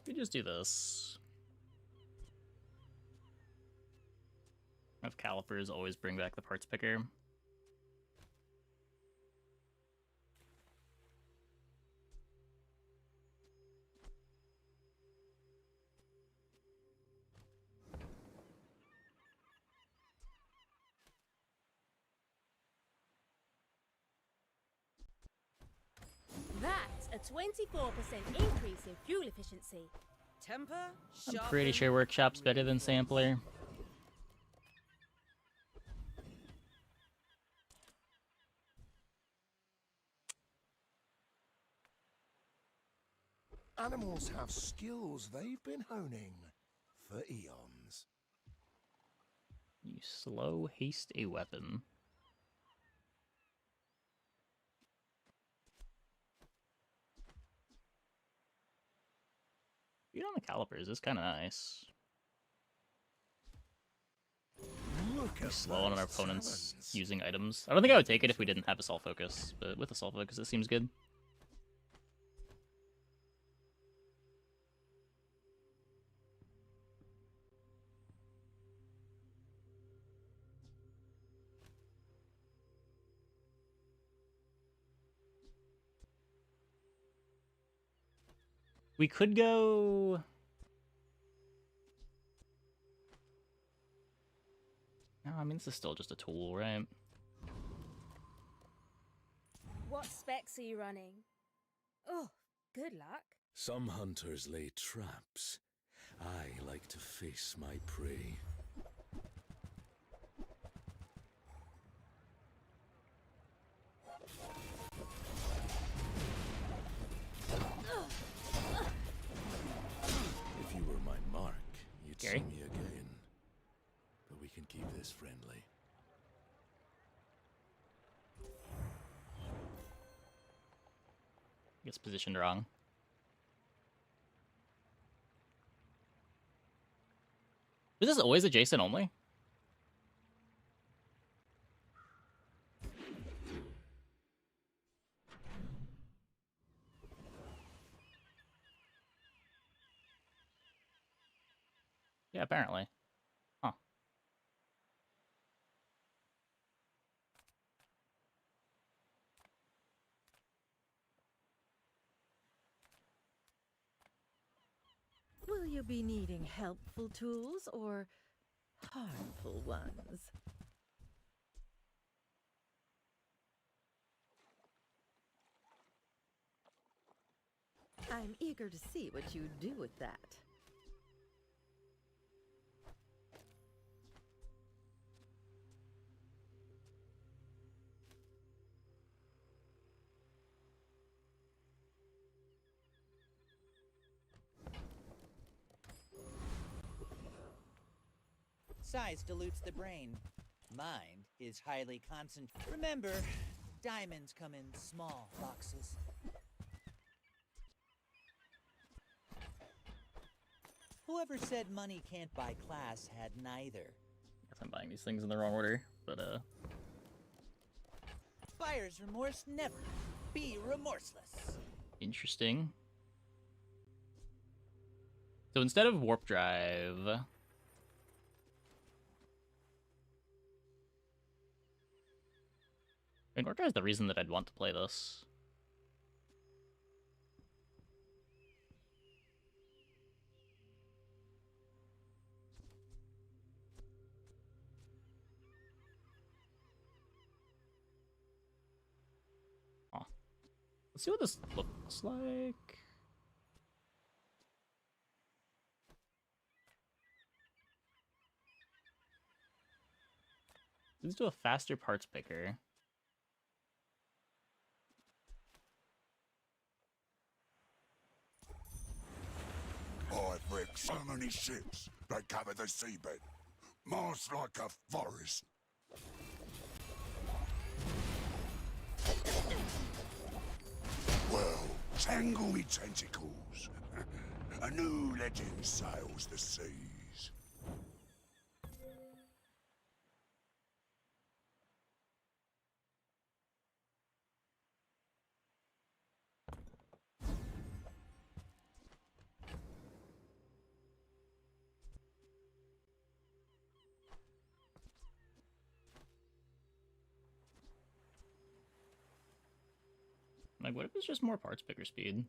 We just do this. Have calipers always bring back the parts picker. That's a 24% increase in fuel efficiency. Temper, I'm pretty sure Workshop's better than Sampler. Animals have skills they've been honing for eons. You slow haste a weapon. Being on the calipers is kind of nice. We're slow on our opponents using items. I don't think I would take it if we didn't have assault focus, but with assault focus it seems good. We could go... No, I mean, this is still just a tool, right? What specs are you running? Oh, good luck. Some hunters lay traps. I like to face my prey. If you were my mark, you'd see me again. But we can keep this friendly. Gets positioned wrong. Is this always adjacent only? Yeah, apparently. Huh. Will you be needing helpful tools or harmful ones? I'm eager to see what you do with that. Size dilutes the brain. Mind is highly concentrated. Remember, diamonds come in small boxes. Whoever said money can't buy class had neither. Guess I'm buying these things in the wrong order, but Buyer's remorse never. Be remorseless. interesting. So instead of warp drive, and warp drive is the reason that I'd want to play this. Huh. Let's see what this looks like. Let's do a faster parts picker. I've wrecked so many ships, they cover the seabed. Mars like a forest. Well, tangle me tentacles. A new legend sails the seas. Like, what if it's just more parts picker speed?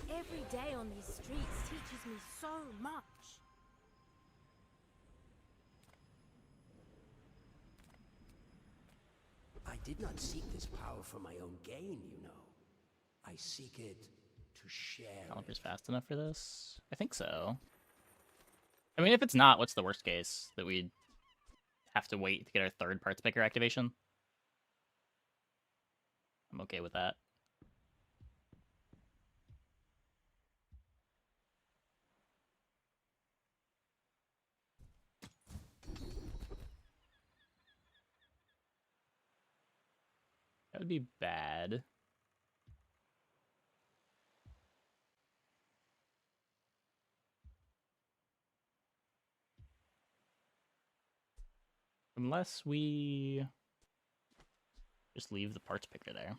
Every day on these streets teaches me so much. I did not seek this power for my own gain, you know. I seek it to share. Caliper's fast enough for this? I think so. I mean, if it's not, what's the worst case? That we'd have to wait to get our third parts picker activation? I'm okay with that. That would be bad. Unless we just leave the parts picker there.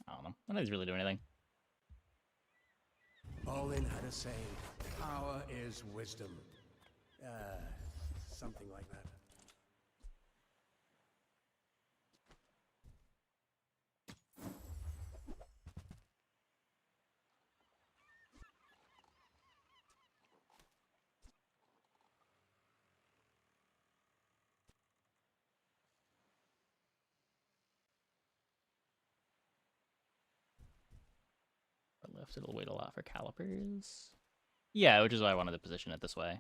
I don't know. Nobody's really doing anything. Olin had a saying, power is wisdom. Something like that. For lift, it'll wait a lot for calipers. Yeah, which is why I wanted to position it this way.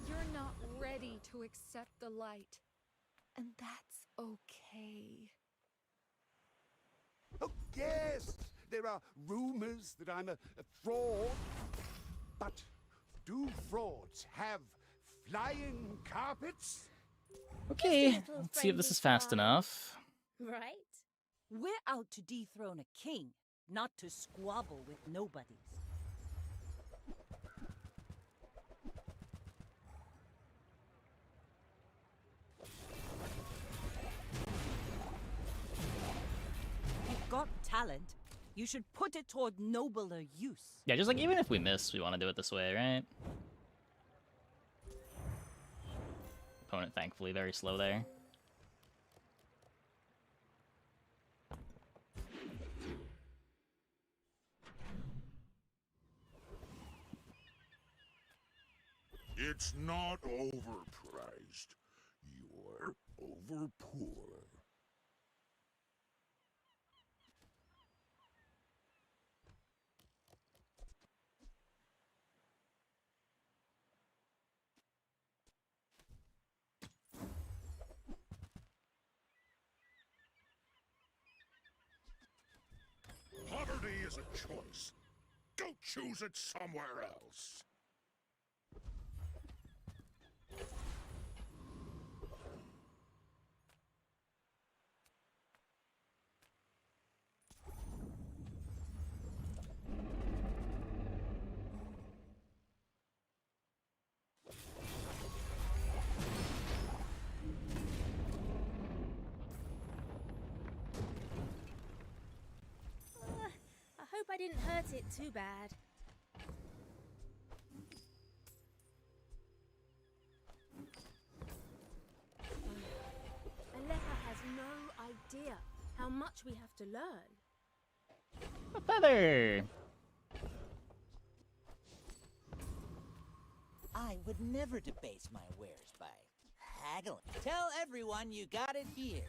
You're not ready to accept the light. And that's okay. Oh, yes! There are rumors that I'm a fraud. But do frauds have flying carpets? Okay, let's see if this is fast enough. Right? We're out to dethrone a king, not to squabble with nobodies. You've got talent. You should put it toward nobler use. Yeah, just like even if we miss, we want to do it this way, right? Opponent, thankfully, very slow there. It's not overpriced. You're overpoor. Poverty is a choice. Go choose it somewhere else. I hope I didn't hurt it too bad. Aleha has no idea how much we have to learn. A feather! I would never debase my wares by haggling. Tell everyone you got it here.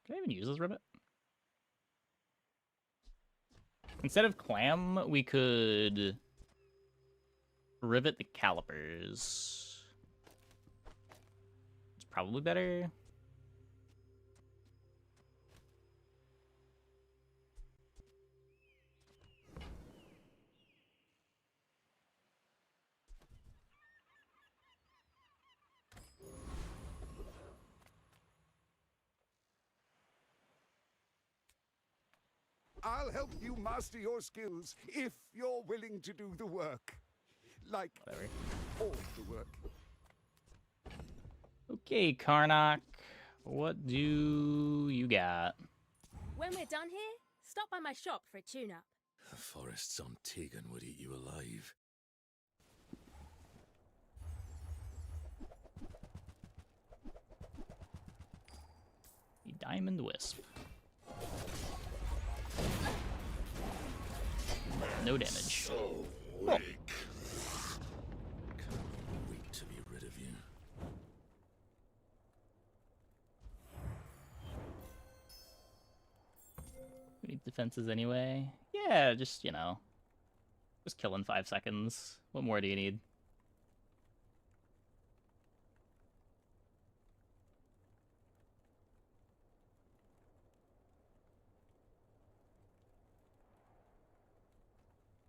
Can I even use this rivet? Instead of clam, we could rivet the calipers. It's probably better. I'll help you master your skills if you're willing to do the work. Like, whatever. All the work. Okay, Karnak. What do you got? When we're done here, stop by my shop for a tune-up. The forests on Tegan would eat you alive. The Diamond Wisp. No damage. So weak. Can't wait to be rid of you. We need defenses anyway. Yeah, just, you know, just kill in 5 seconds. What more do you need?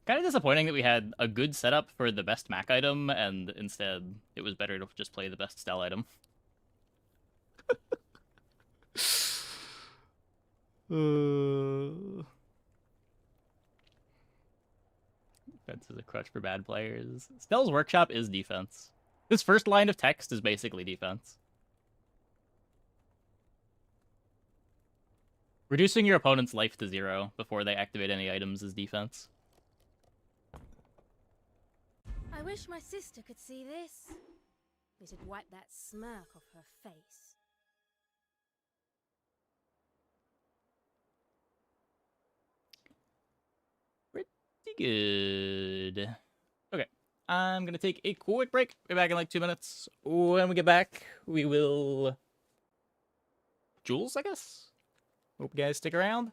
Kind of disappointing that we had a good setup for the best Mac item, and instead it was better to just play the best Stell item. Defense is a crutch for bad players. Stell's Workshop is defense. This first line of text is basically defense. Reducing your opponent's life to 0 before they activate any items is defense. I wish my sister could see this. It'd wipe that smirk off her face. Pretty good. Okay, I'm gonna take a quick break. Be back in like 2 minutes. When we get back, we will... Jules, I guess? Hope you guys stick around.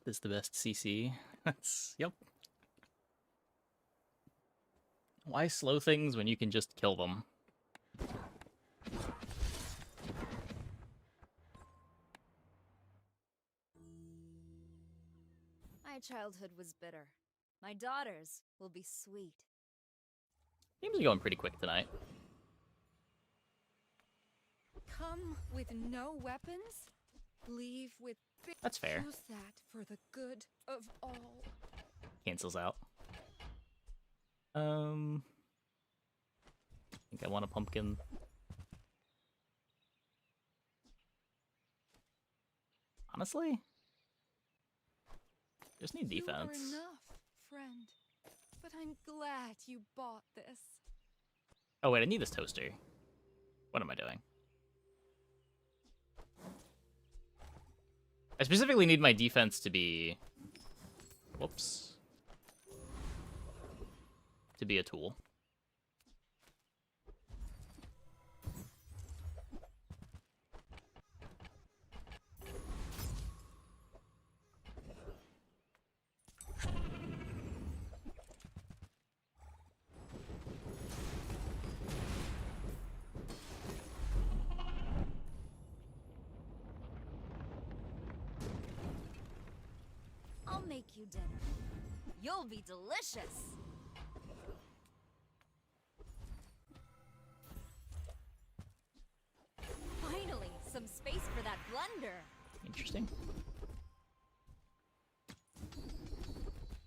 This is the best CC. That's... Yep. Why slow things when you can just kill them? My childhood was bitter. My daughters will be sweet. Seems to be going pretty quick tonight. Come with no weapons, leave with big... That's fair. Choose that for the good of all. Cancels out. I think I want a pumpkin. Honestly, just need defense. You are enough, friend. But I'm glad you bought this. Oh wait, I need this toaster. What am I doing? I specifically need my defense to be... Whoops. To be a tool. make you dinner. You'll be delicious. Finally, some space for that blender. Interesting.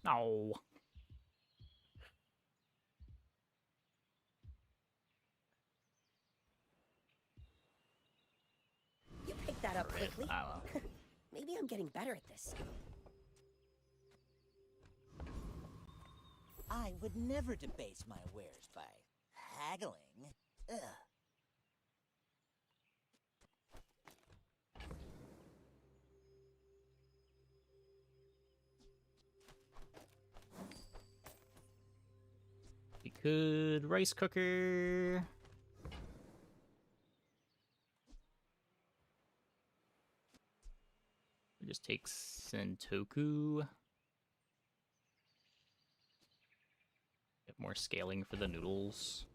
No. You picked that up Right. quickly. Oh, well. Maybe I'm getting better at this. I would never debase my wares by haggling. Ugh. We could rice cooker. We just take Sentoku. Get more scaling for the noodles.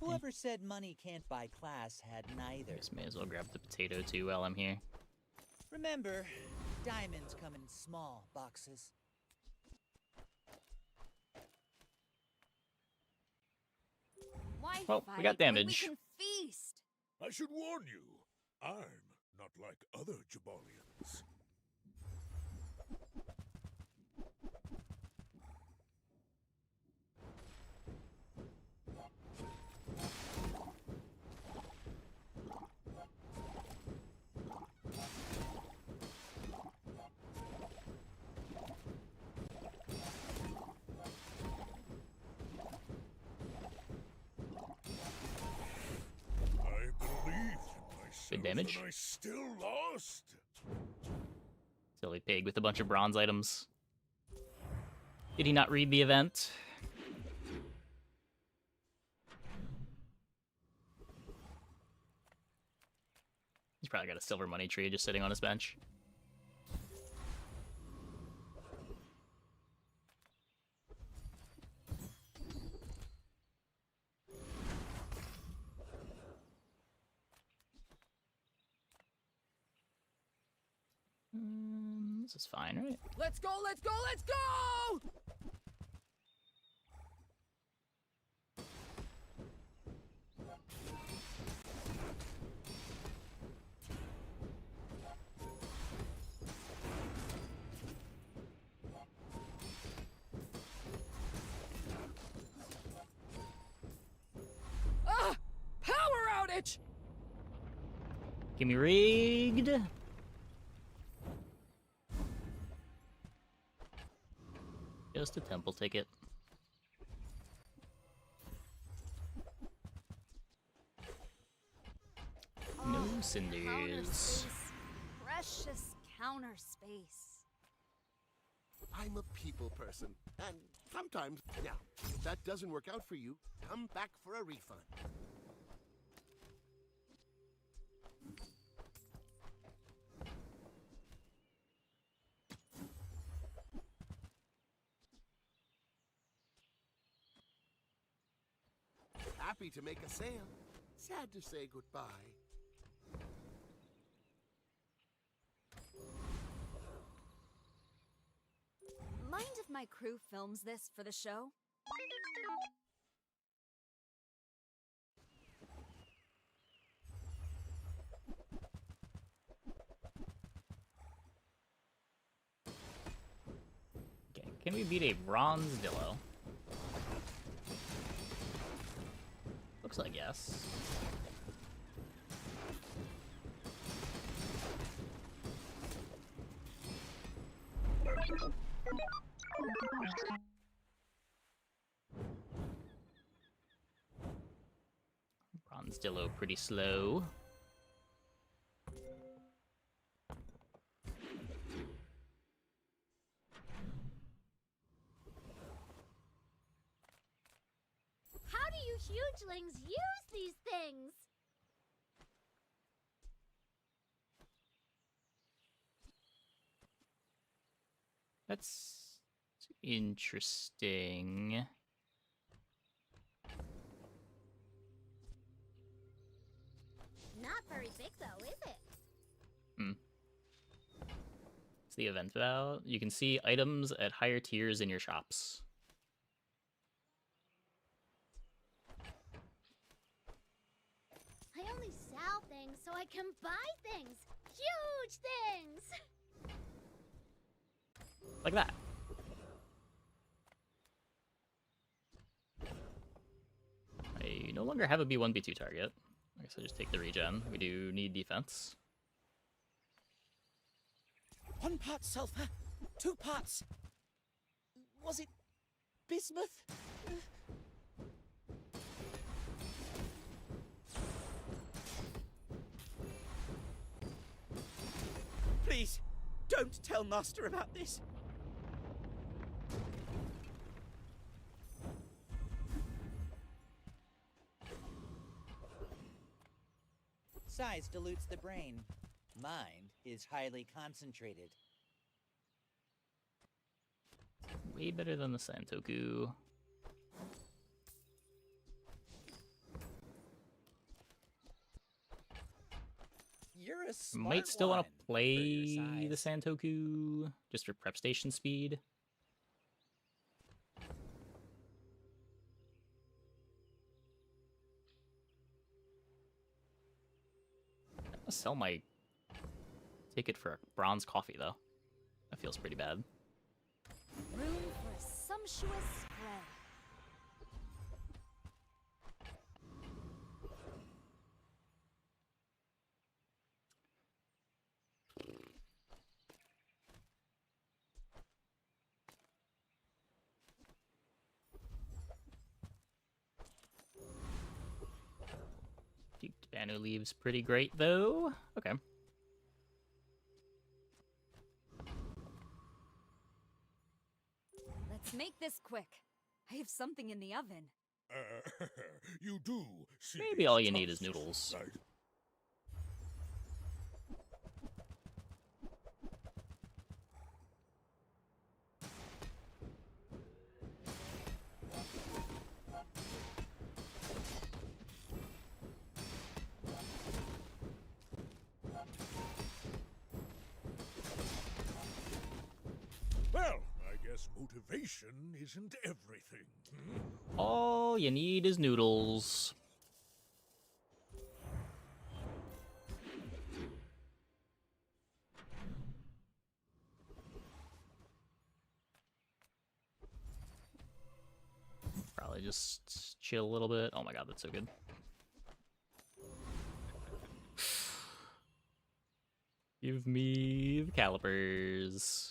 Whoever said money can't buy class had neither. Just may as well grab the potato too while I'm here. Remember, diamonds come in small boxes. Why Well, fight we got when damage. We can feast. I should warn you, I'm not like other Jabalians. Good damage. And I still lost. Silly pig with a bunch of bronze items. Did he not read the event? He's probably got a silver money tree just sitting on his bench. This is fine, right? Let's go, let's go, let's go! Ah! Power outage! Give me rigged. Just a temple ticket. No Counter cinders. space. Precious counter space. I'm a people person, and sometimes, now, if that doesn't work out for you, come back for a refund. Happy to make a sale. Sad to say goodbye. Mind if my crew films this for the show? Okay, can we beat a bronze Dillo? Looks like yes. Bronze Dillo pretty slow. How do you hugelings use these things? That's interesting. Not very big though, is it? Hmm. It's the event vow. You can see items at higher tiers in your shops. I only sell things so I can buy things. Huge things. Like that. I no longer have a B1, B2 target. I guess I just take the regen. We do need defense. 1 part sulfur, 2 parts. Was it bismuth? Please, don't tell Master about this. Size dilutes the brain. Mind is highly concentrated. Way better than the Santoku. You're a smart Might still want one to for play your the size. Santoku just for prep station speed. I'll sell my ticket for a bronze coffee though. That feels pretty bad. Room for a sumptuous spread. Duked Banu leaves pretty great though. Okay. Let's make this quick. I have something in the oven. You do see Maybe all you need is noodles. right? Well, I guess motivation isn't everything. All you need is noodles. Probably just chill a little bit. Oh my god, that's so good. Give me the calipers.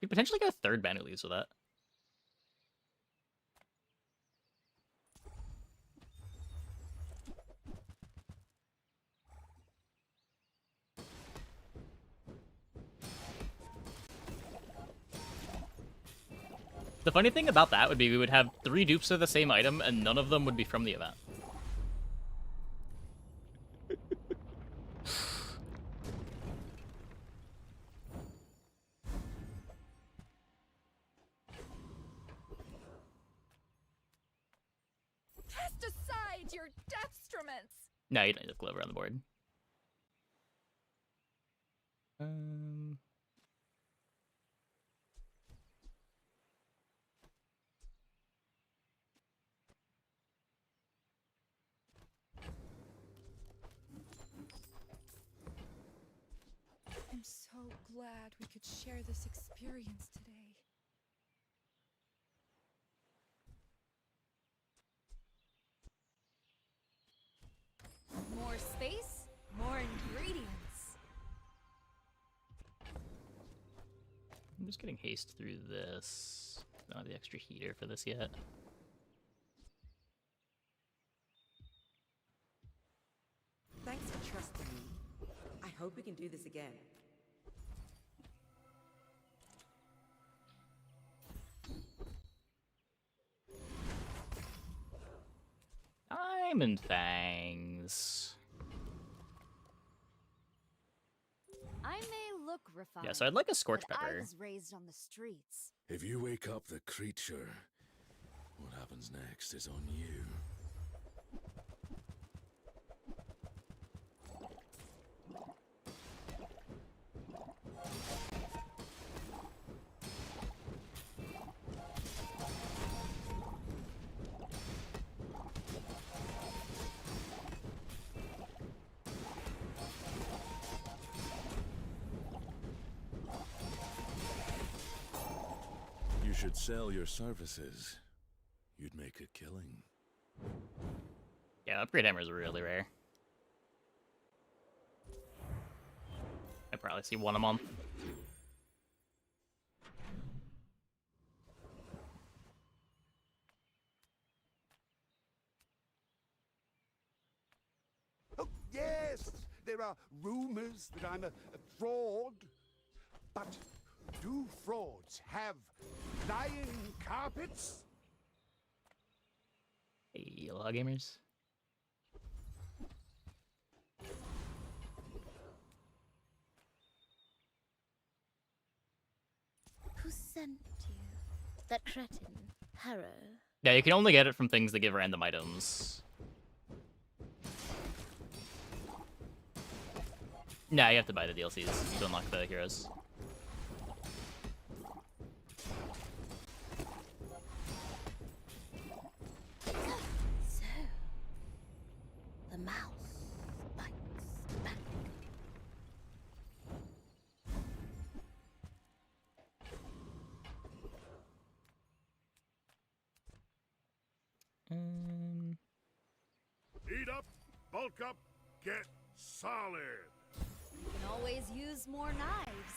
We potentially get a third Banu leaves with that. The funny thing about that would be we would have 3 dupes of the same item and none of them would be from the event. Cast aside your destruments. No, you don't need a Clover on the board. I'm so glad we could share this experience today. More space, more ingredients. I'm just getting haste through this. Don't have the extra heater for this yet. Thanks for trusting me. I hope we can do this again. Diamond Fangs. I may look refined. Yeah, so I'd like a Scorch but I Pepper. was raised on the streets. If you wake up the creature, what happens next is on you. should sell your services. You'd make a killing. Yeah, upgrade hammers are really rare. I probably see one a month. Oh, yes! There are rumors that I'm a fraud. But do frauds have flying carpets? Hey, hello, gamers. Who sent you? That cretin, Harrow. Yeah, you can only get it from things that give random items. Nah, you have to buy the DLCs to unlock the heroes. So, the mouse bites back. Eat up, bulk up, get solid. You can always use more knives.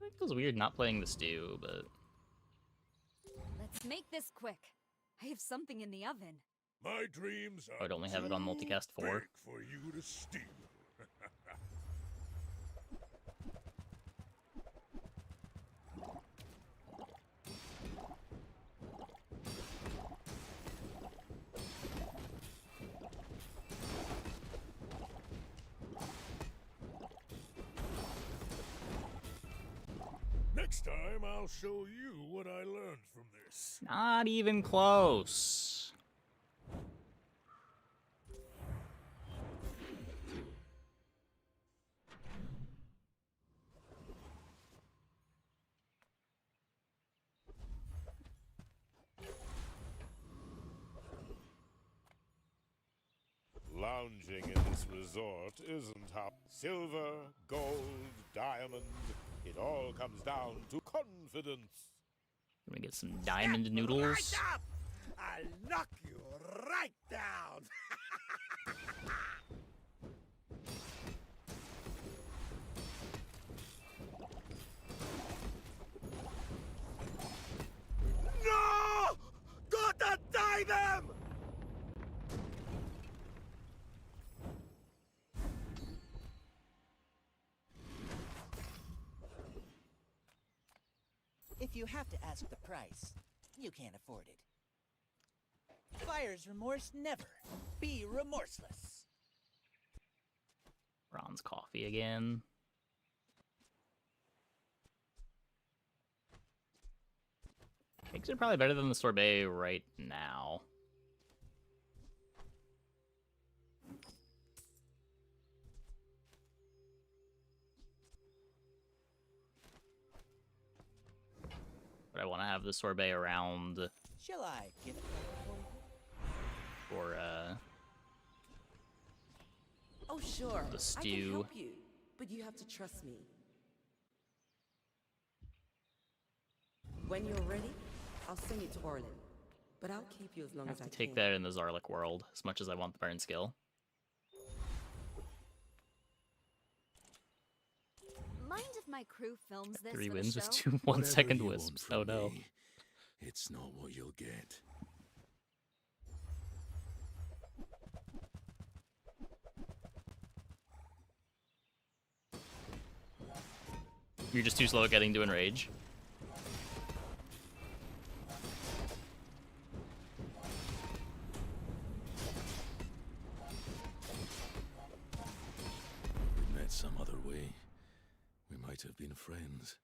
It feels weird not playing the stew, but Let's make this quick. I have something in the oven. My dreams are I'd only have it on multicast 4. big for you to steal. Next time, I'll show you what I learned from this. not even close. Lounging in this resort isn't how silver, gold, diamond, it all comes down to confidence. Let me get some diamond noodles. Right up! I'll knock you right down! No! Gotta die them! If you have to ask the price, you can't afford it. Buyer's remorse never. Be remorseless. Bronze coffee again. Cakes are probably better than the sorbet right now. But I want to have the sorbet around Shall I give it for Oh, sure. the I can stew. help you, but you have to trust me. When you're ready, I'll send you to Orlin. But I'll keep you as long I as have I to take can. that in the Zarlik world as much as I want the burn skill. Mind if my crew films this 3 for wins the with show? 2 Whatever 1-second you want wisps. from Oh no. me, it's not what you'll get. You're just too slow at getting to enrage. We met some other way. We might have been friends.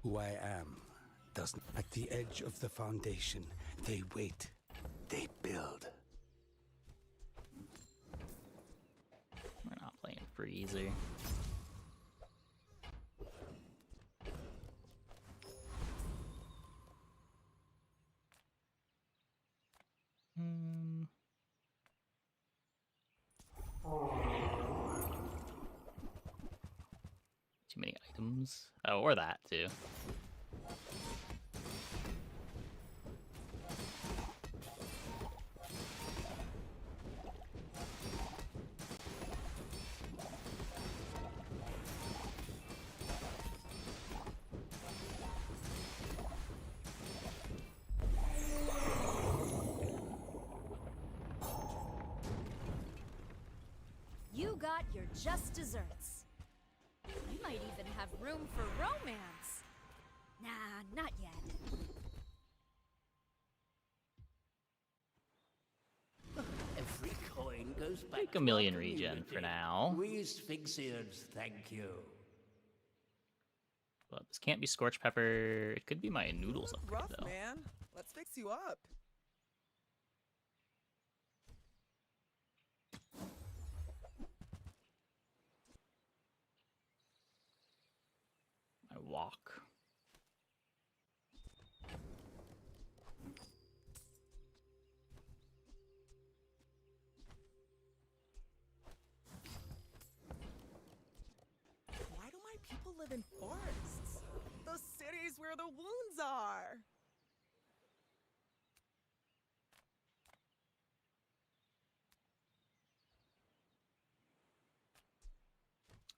Who I am doesn't. At the edge of the foundation, they wait. They build. We're not playing Freezer. Too many items. Oh, or that too. You got your just desserts. We might even have room for romance. Nah, not yet. Every coin goes back Take a to million our regen for community. now. We Sphinxians thank you. But this can't be Scorch Pepper. It could be my noodles Look upgrade rough, though. man. Let's fix you up. My walk. Why do my people live in forests? Those cities where the wounds are.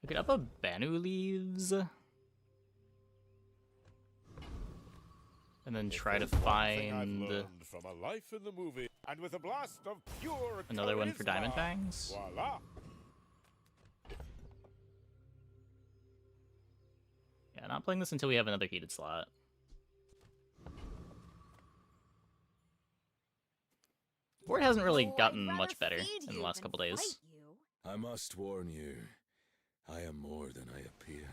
I could up a Banu leaves. And then try to There's one thing I've find learned from a life in the movie, and with a blast of pure another one for charisma, Diamond Fangs. Voila! Yeah, not playing this until we have another heated slot. Board hasn't really gotten much better in the last couple days. I must warn you, I am more than I appear.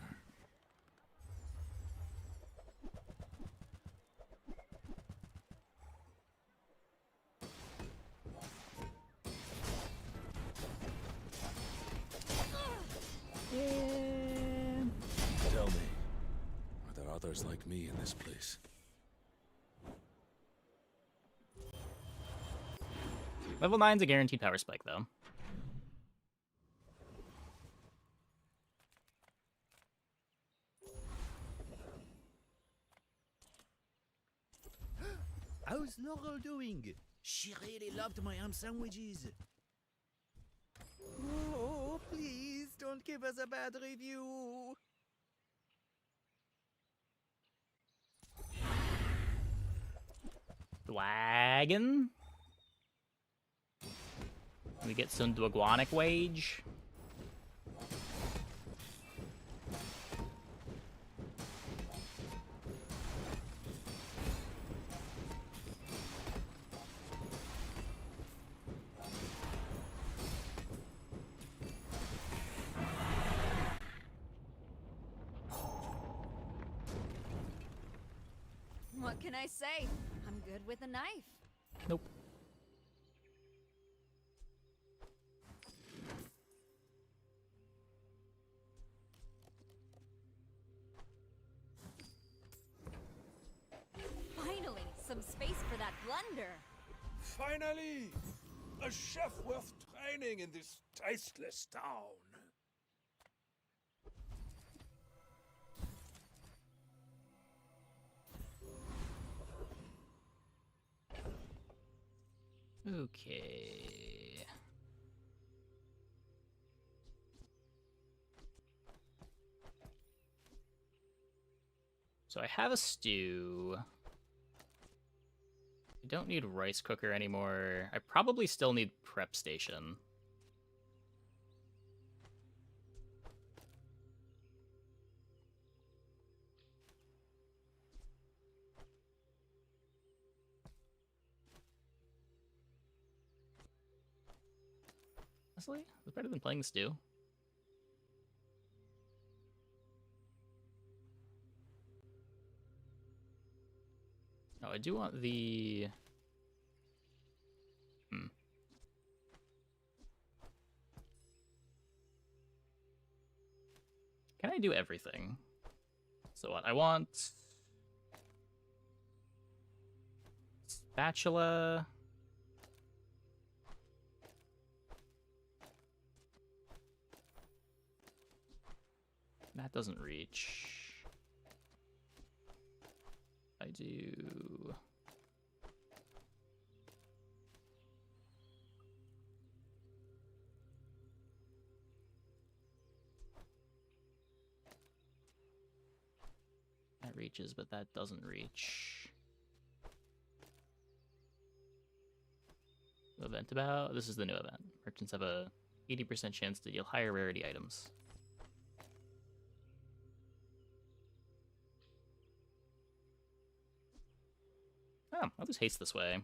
Tell me, are there others like me in this place? Level 9's a guaranteed power spike, though. How's Laurel doing? She really loved my ham sandwiches. Oh, please don't give us a bad review. Dragon. We get some Dwagonic wage. What can I say? I'm good with a knife. Nope. Finally, some space for that blunder. Finally! A chef worth training in this tasteless town. Okay. So I have a stew. I don't need rice cooker anymore. I probably still need prep station. Honestly, it's better than playing the stew. Oh, I do want the... Can I do everything? So what? I want... Spatula... That doesn't reach. I do... That reaches, but that doesn't reach. New event about? This is the new event. Merchants have a 80% chance to deal higher rarity items. Oh, I'll just haste this way.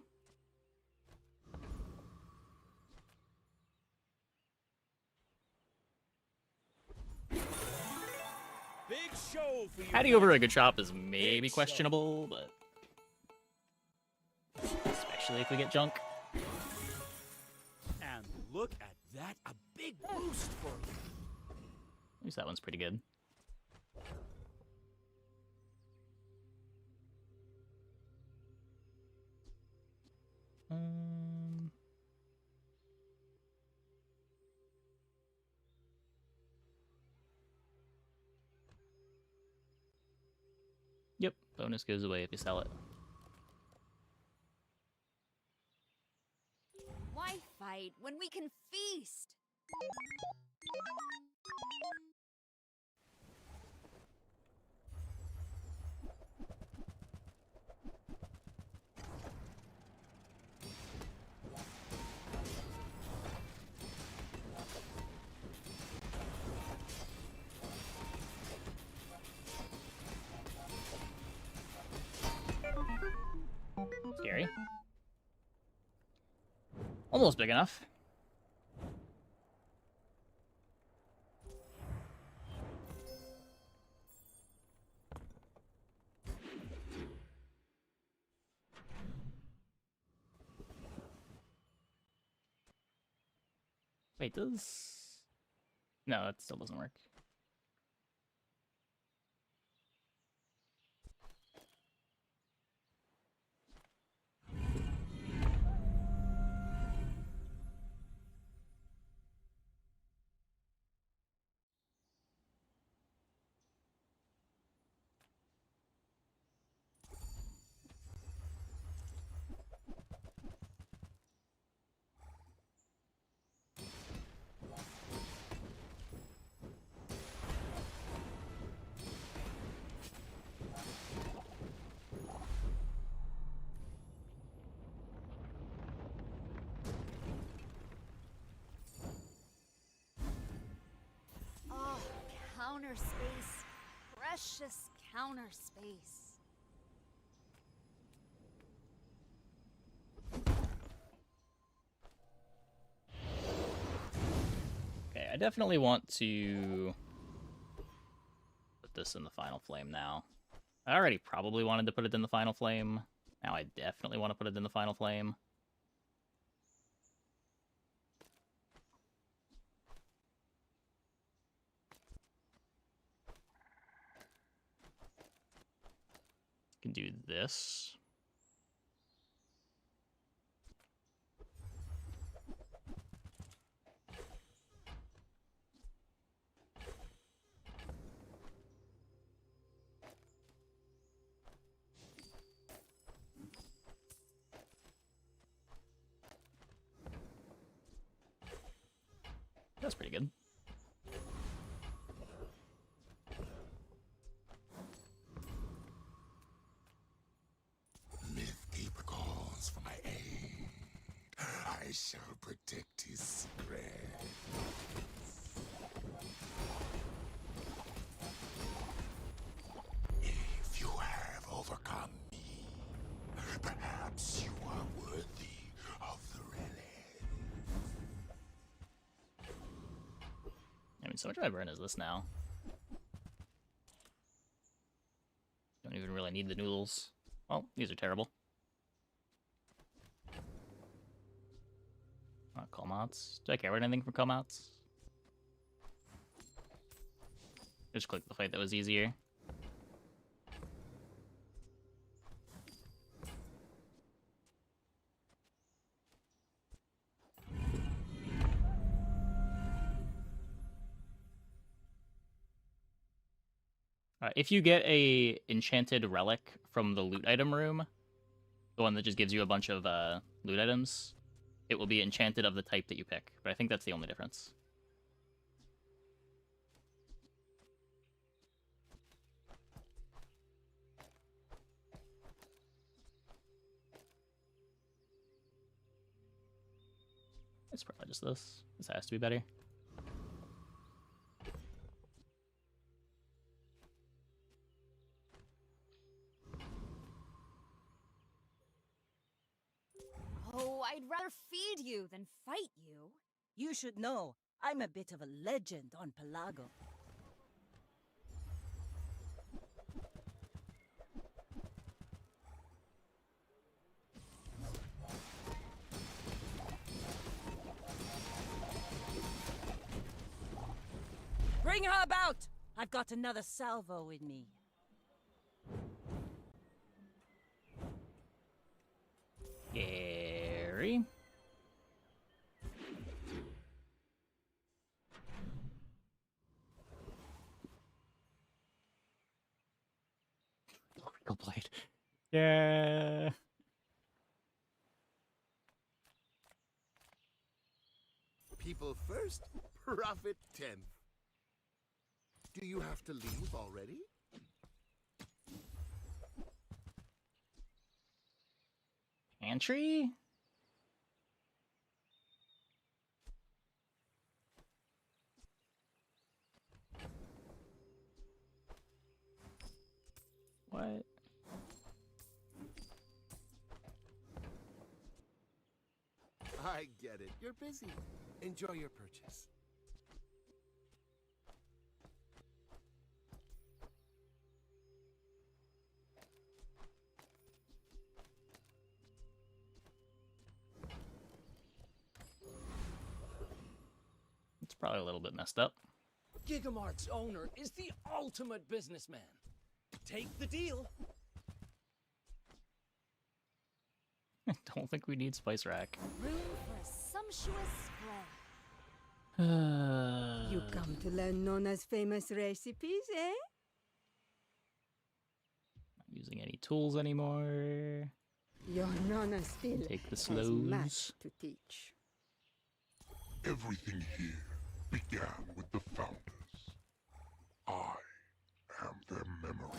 Big show for you. Adding over a good shop is maybe questionable, but... Especially if we get junk. And look at that, a big boost for you. At least that one's pretty good. Yep, bonus goes away if you sell it. Why fight when we can feast? Scary. Almost big enough. Wait, does... No, that still doesn't work. Oh, counter space. Precious counter space. Okay, I definitely want to put this in the final flame now. I already probably wanted to put it in the final flame. Now I definitely want to put it in the final flame. Can do this. That's pretty good. Mythkeeper calls for my aid. I shall protect his secret. If you have overcome me, perhaps you are worthy of the relic. I mean, so much of my burn is this now. Don't even really need the noodles. Well, these are terrible. Comats. Do I care about anything from comats? Just click the fight that was easier. If you get a enchanted relic from the loot item room, the one that just gives you a bunch of loot items, it will be enchanted of the type that you pick. But I think that's the only difference. It's probably just this. This has to be better. Oh, I'd rather feed you than fight you. You should know, I'm a bit of a legend on Pelago. Bring her about! I've got another salvo in me. Gary. Oracle Blade. Yeah. People first, profit 10th. Do you have to leave already? Pantry? What? I get it. You're busy. Enjoy your purchase. It's probably a little bit messed up. Gigamart's owner is the ultimate businessman. Take the deal. I don't think we need Spice Rack. Room for a sumptuous spread. You come to learn Nona's famous recipes, eh? Not using any tools anymore. Your Nona still Take the has slows. much to teach. Everything here began with the founders. I am their memory.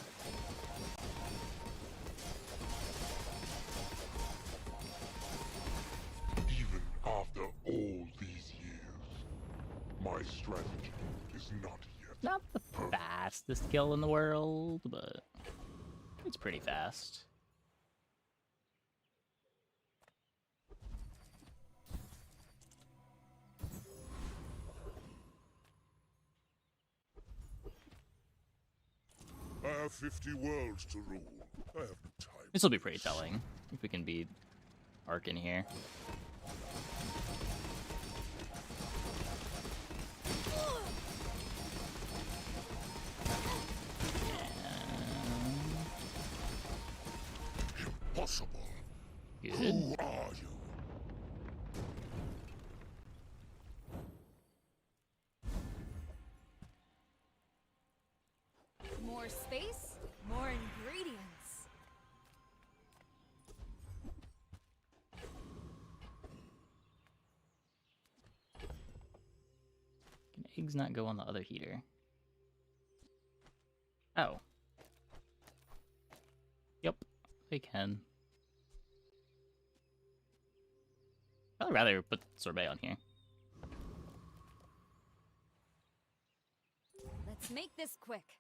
Even after all these years, my strategy is not yet Not the fastest kill in the world, but it's pretty fast. I have 50 worlds to rule. I have no time. This will be pretty telling if we can beat Ark in here. Impossible. Good. Who are you? More space, more ingredients. Can eggs not go on the other heater? Oh. Yep, they can. I'd rather put sorbet on here. Let's make this quick.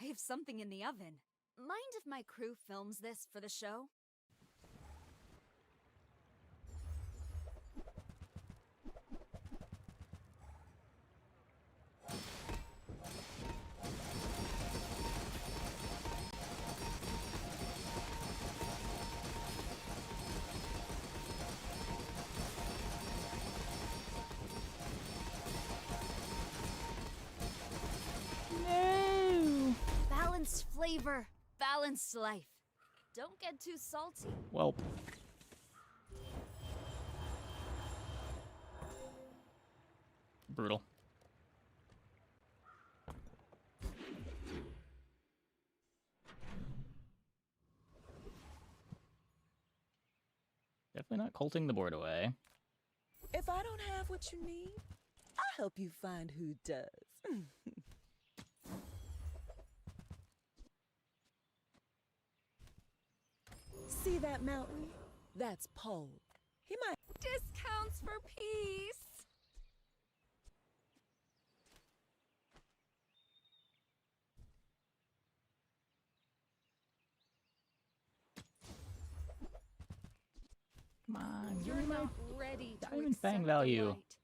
I have something in the oven. Mind if my crew films this for the show? Balanced flavor, balanced life. Don't get too salty. Well. Brutal. Definitely not colting the board away. If I don't have what you need, I'll help you find who does. See that mountain? That's Pole. He might. Discounts for peace. Come on, You're not ready to Diamond accept Fang the value. light.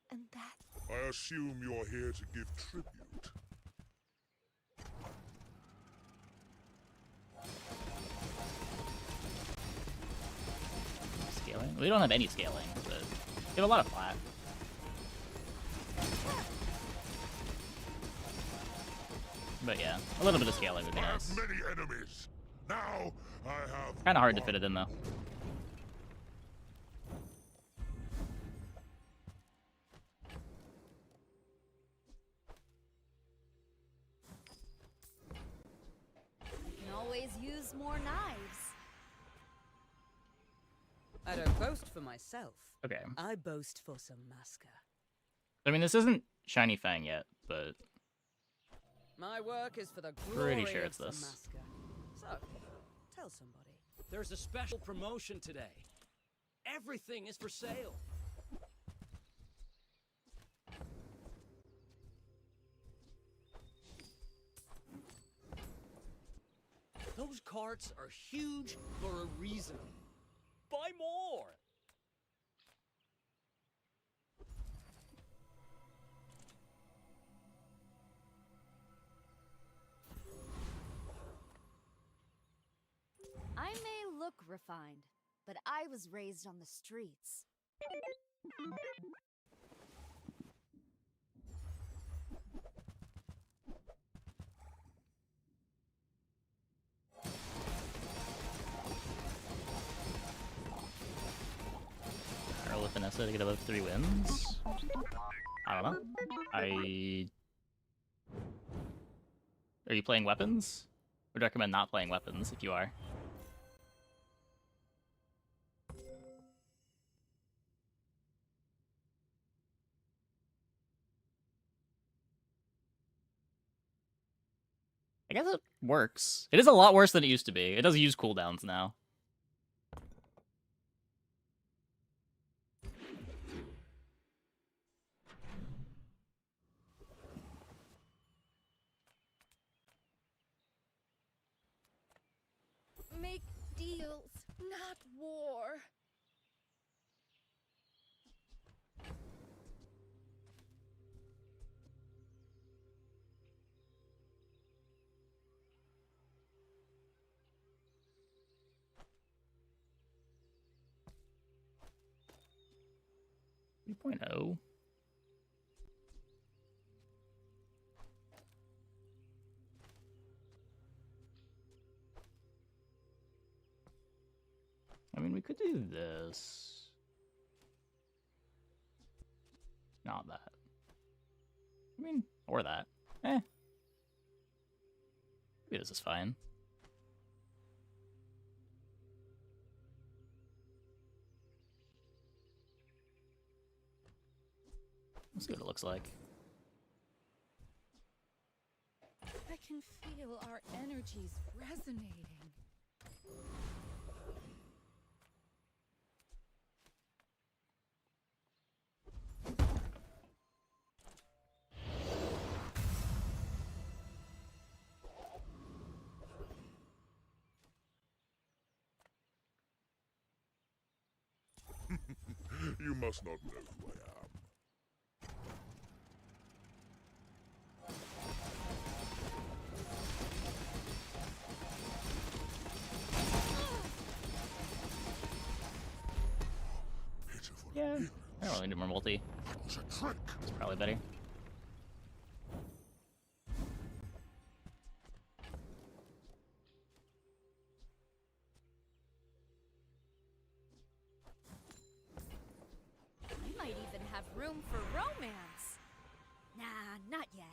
And that I assume you're here to give tribute. Scaling? We don't have any scaling, but we have a lot of flat. But yeah, a little bit of scaling would be nice. Many enemies. Now I have. Kind of hard to fit it in though. You can always use more knives. I don't boast for myself. Okay. I boast for some Masker. I mean, this isn't Shiny Fang yet, but My work is for the glory pretty sure of it's some this. Masker. So, tell somebody. There's a special promotion today. Everything is for sale. Those carts are huge for a reason. Buy more! I may look refined, but I was raised on the streets. Roll with Vanessa to get above 3 wins. I don't know. Are you playing weapons? Would recommend not playing weapons if you are. I guess it works. It is a lot worse than it used to be. It does use cooldowns now. make deals, not war. .0. I mean, we could do this. Not that. I mean, or that. Eh. Maybe this is fine. Let's see what it looks like. I can feel our energies resonating. You must not know who I am. Yeah, I don't really need more multi. It's a trick. It's probably better. room for romance. Nah, not yet.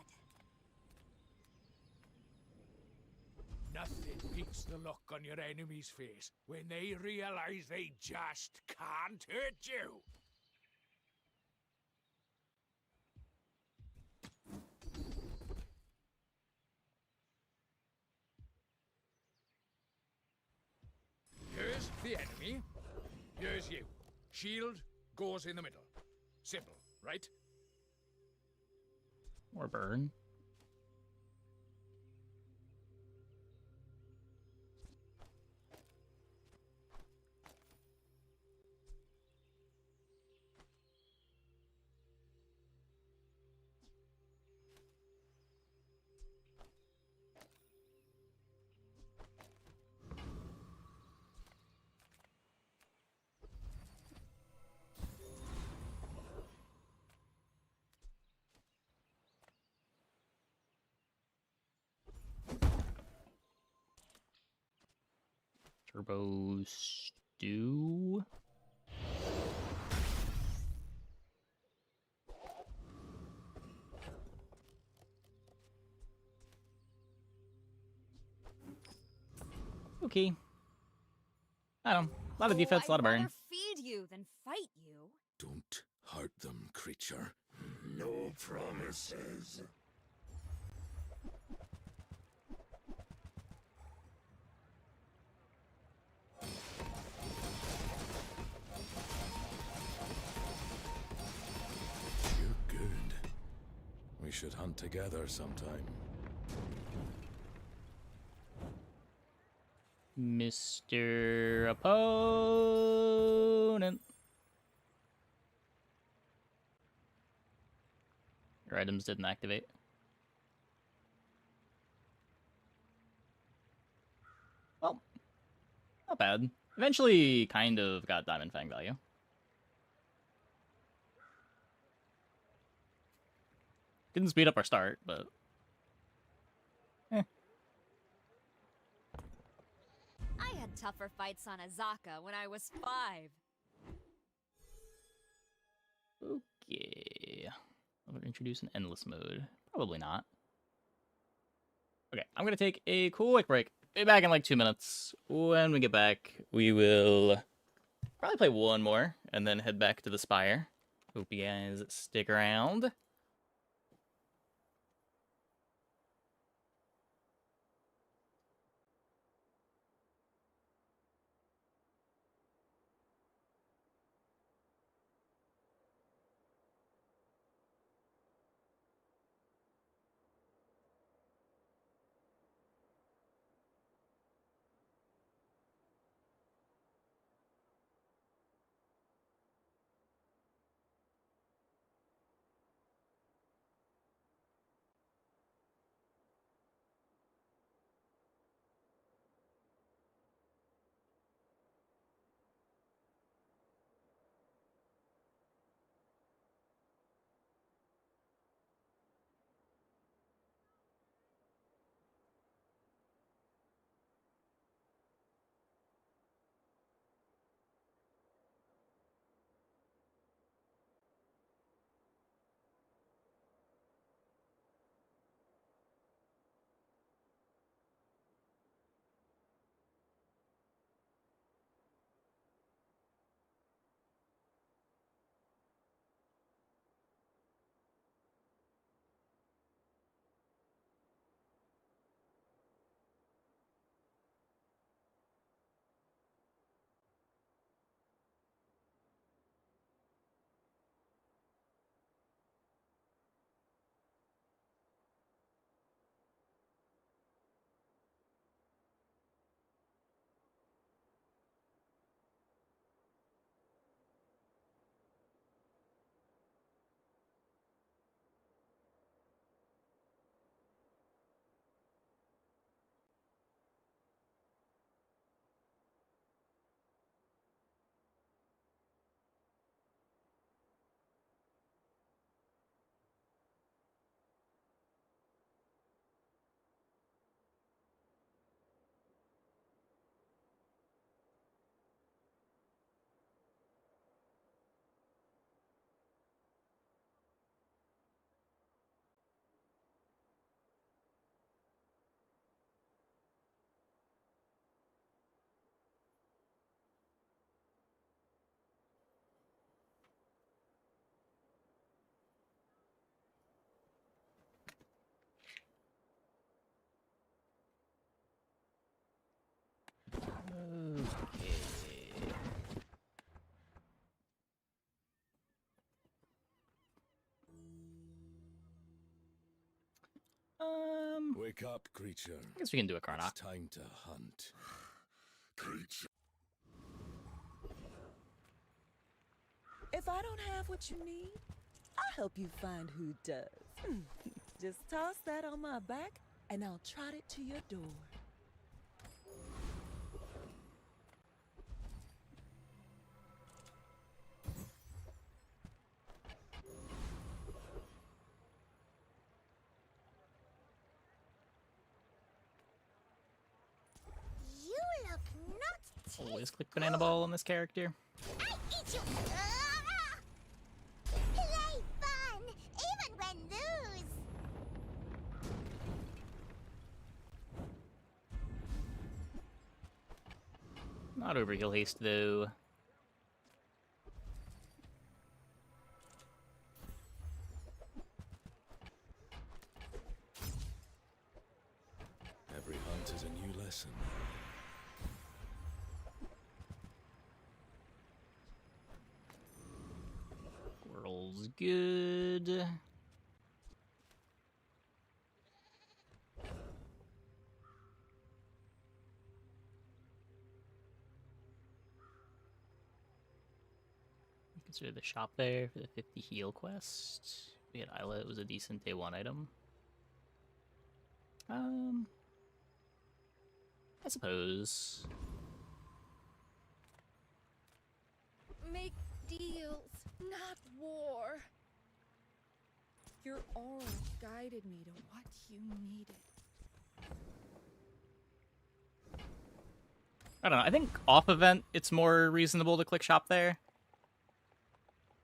Nothing beats the look on your enemy's face when they realize they just can't hurt you. Here's the enemy. Here's you. Shield goes in the middle. Simple, right? Or burn. Turbo stew. Okay. I don't know. A lot of defense, a lot of I'd burn. rather feed you than fight you. Don't hurt them, creature. No promises. You're good. We should hunt together sometime. Mr. Opponent. Your items didn't activate. Well, not bad. Eventually kind of got Diamond Fang value. Didn't speed up our start, but... I had tougher fights on Azaka when I was 5. Okay. I'm going to introduce an endless mode. Probably not. Okay, I'm going to take a quick break. Be back in like 2 minutes. When we get back, we will probably play one more and then head back to the Spire. Hope you guys stick around. Wake up, creature. I guess we can do a Karnak. It's time to hunt. Creature. If I don't have what you need, I'll help you find who does. Just toss that on my back, and I'll trot it to your door. You look not Always click banana ball on this character. I eat you. Play fun, even when lose. Not overheal haste though. Every hunt is a new lesson. Squirrel's good. Consider the shop there for the 50 heal quest. We had Isla, it was a decent day 1 item. I suppose. Make deals, not war. Your aura guided me to what you needed. I don't know, I think off event it's more reasonable to click shop there.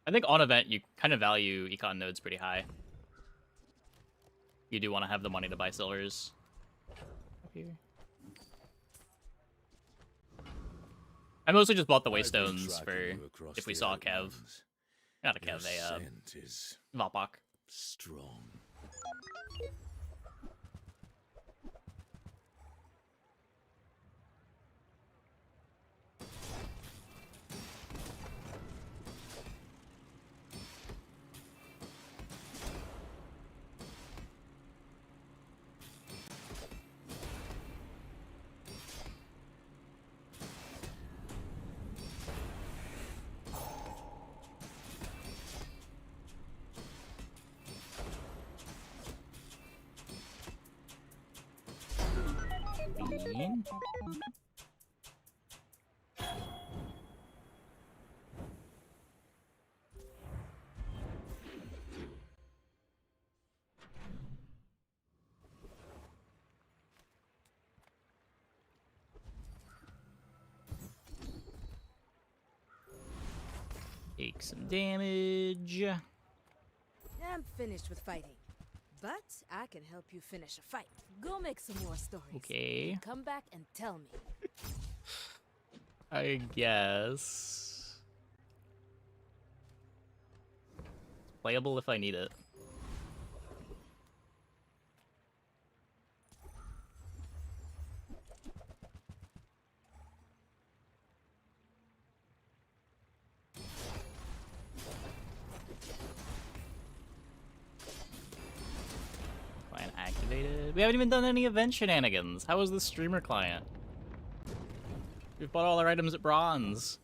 I think on event you kind of value econ nodes pretty high. You do want to have the money to buy silvers. Up here. I mostly just bought the waystones for if we saw a Kev. Not a Kev, a Valpak. Strong. Bean. Take some damage. I'm finished with fighting. But I can help you finish a fight. Go make some more stories. Okay. Come back and tell me. I guess. It's playable if I need it. Client activated. We haven't even done any event shenanigans. How is this streamer client? We've bought all our items at bronze.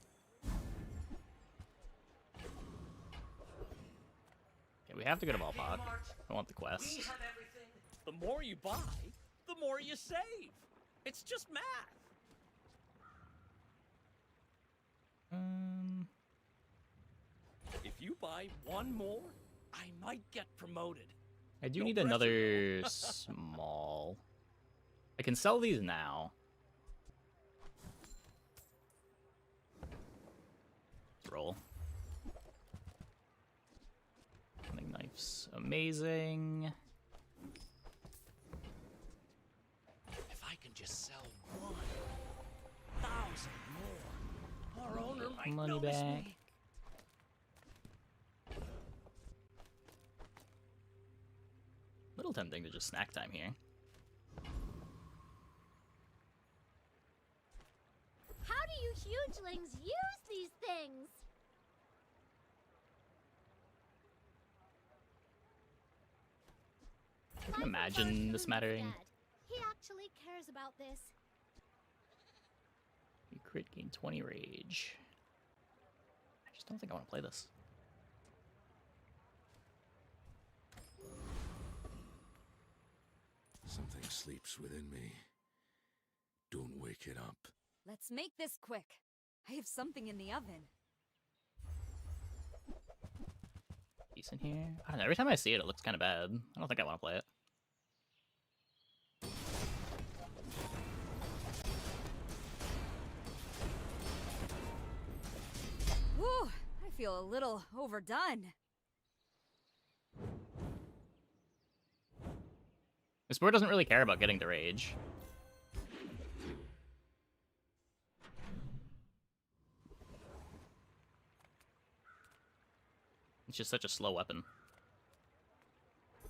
Okay, we have to go to Valpak. I want the quest. We have everything. The more you buy, the more you save. It's just math. If you buy one more, I might get promoted. I do No need pressure, another though. small. I can sell these now. Roll. Hunting knife's amazing. If I can just sell 1,000 more, our owner might Money notice back. me. Little tempting to just snack time here. How do you hugelings use these things? from Imagine this mattering. Dad. He actually cares about this. You crit gain 20 rage. I just don't think I want to play this. Something sleeps within me. Don't wake it up. Let's make this quick. I have something in the oven. Decent here. I don't know. Every time I see it, it looks kind of bad. I don't think I want to play it. Whew, I feel a little overdone. This board doesn't really care about getting to rage. It's just such a slow weapon.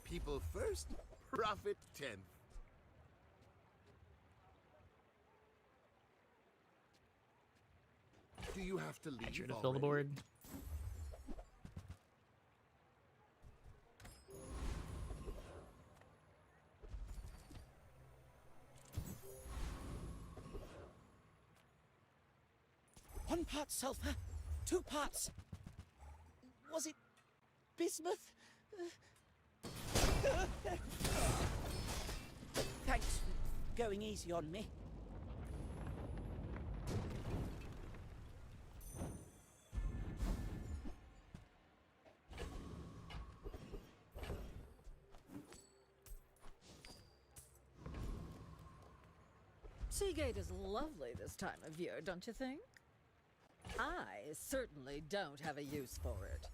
People first, profit 10th. Do you have to leave Sure to fill the already? board. One part sulfur, 2 parts. Was it bismuth? Thanks for going easy on me. Seagate is lovely this time of year, don't you think? I certainly don't have a use for it.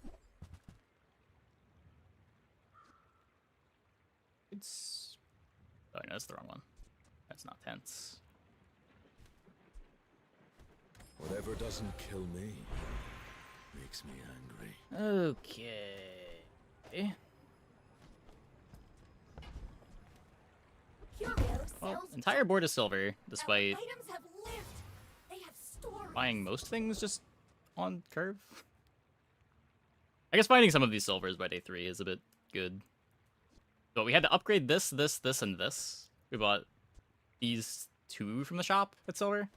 It's... Oh, no, that's the wrong one. That's not tense. Whatever doesn't kill me makes me angry. Okay. Well, entire board is silver, despite Items have lived. They have stories. buying most things just on curve. I guess finding some of these silvers by day 3 is a bit good. But we had to upgrade this, and this. We bought these 2 from the shop at silver.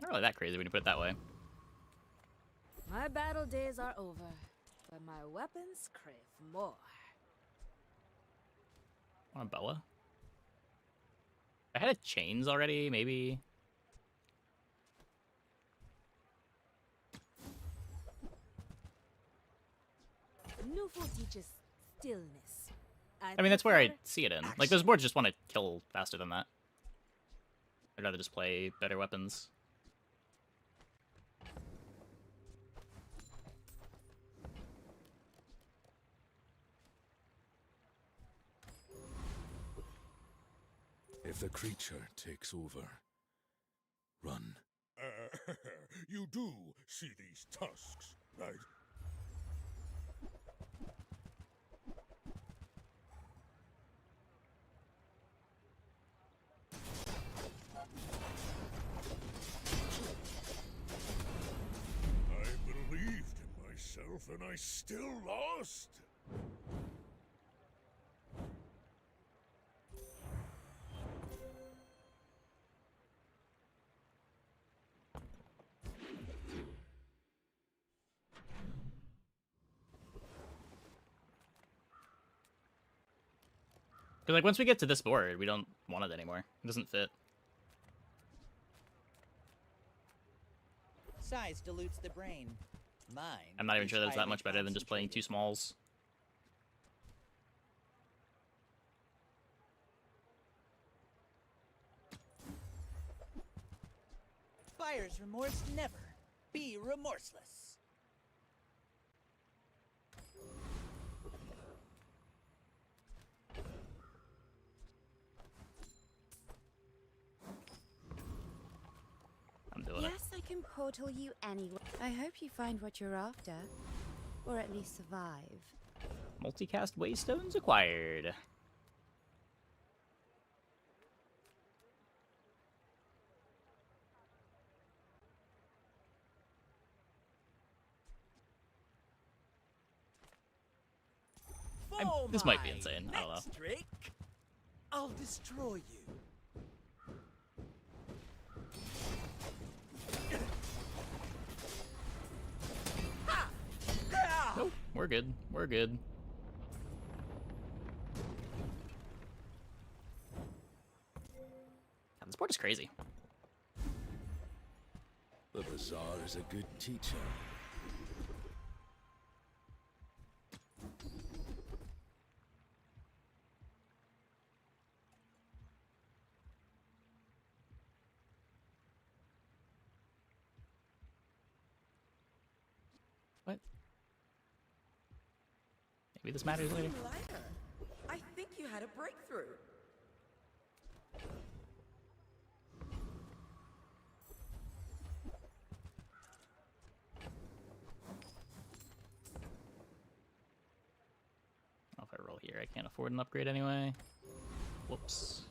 Not really that crazy when you put it that way. My battle days are over, but my weapons crave more. Want a boa? I had a chains already, maybe. Newful teaches stillness. I mean, that's where I see it in. Like, those boards just want to kill faster than that. I'd rather just play better weapons. If the creature takes over, run. You do see these tusks, right? I believed in myself, and I still lost. Because, like, once we get to this board, we don't want it anymore. It doesn't fit. Size dilutes the brain. Mine. I'm not even is sure that's that highly much better than just playing 2 smalls. Buyer's remorse never. Be remorseless. I'm doing it. Yes, I can portal you anywhere. I hope you find what you're after. Or at least survive. Multicast waystones acquired. This might be insane. I don't know. Next trick, I'll destroy you. Nope, we're good. We're good. God, this board is crazy. The bazaar is a good teacher. What? Maybe this matters later. Lighter. I think you had a breakthrough. Oh, if I roll here, I can't afford an upgrade anyway. Whoops.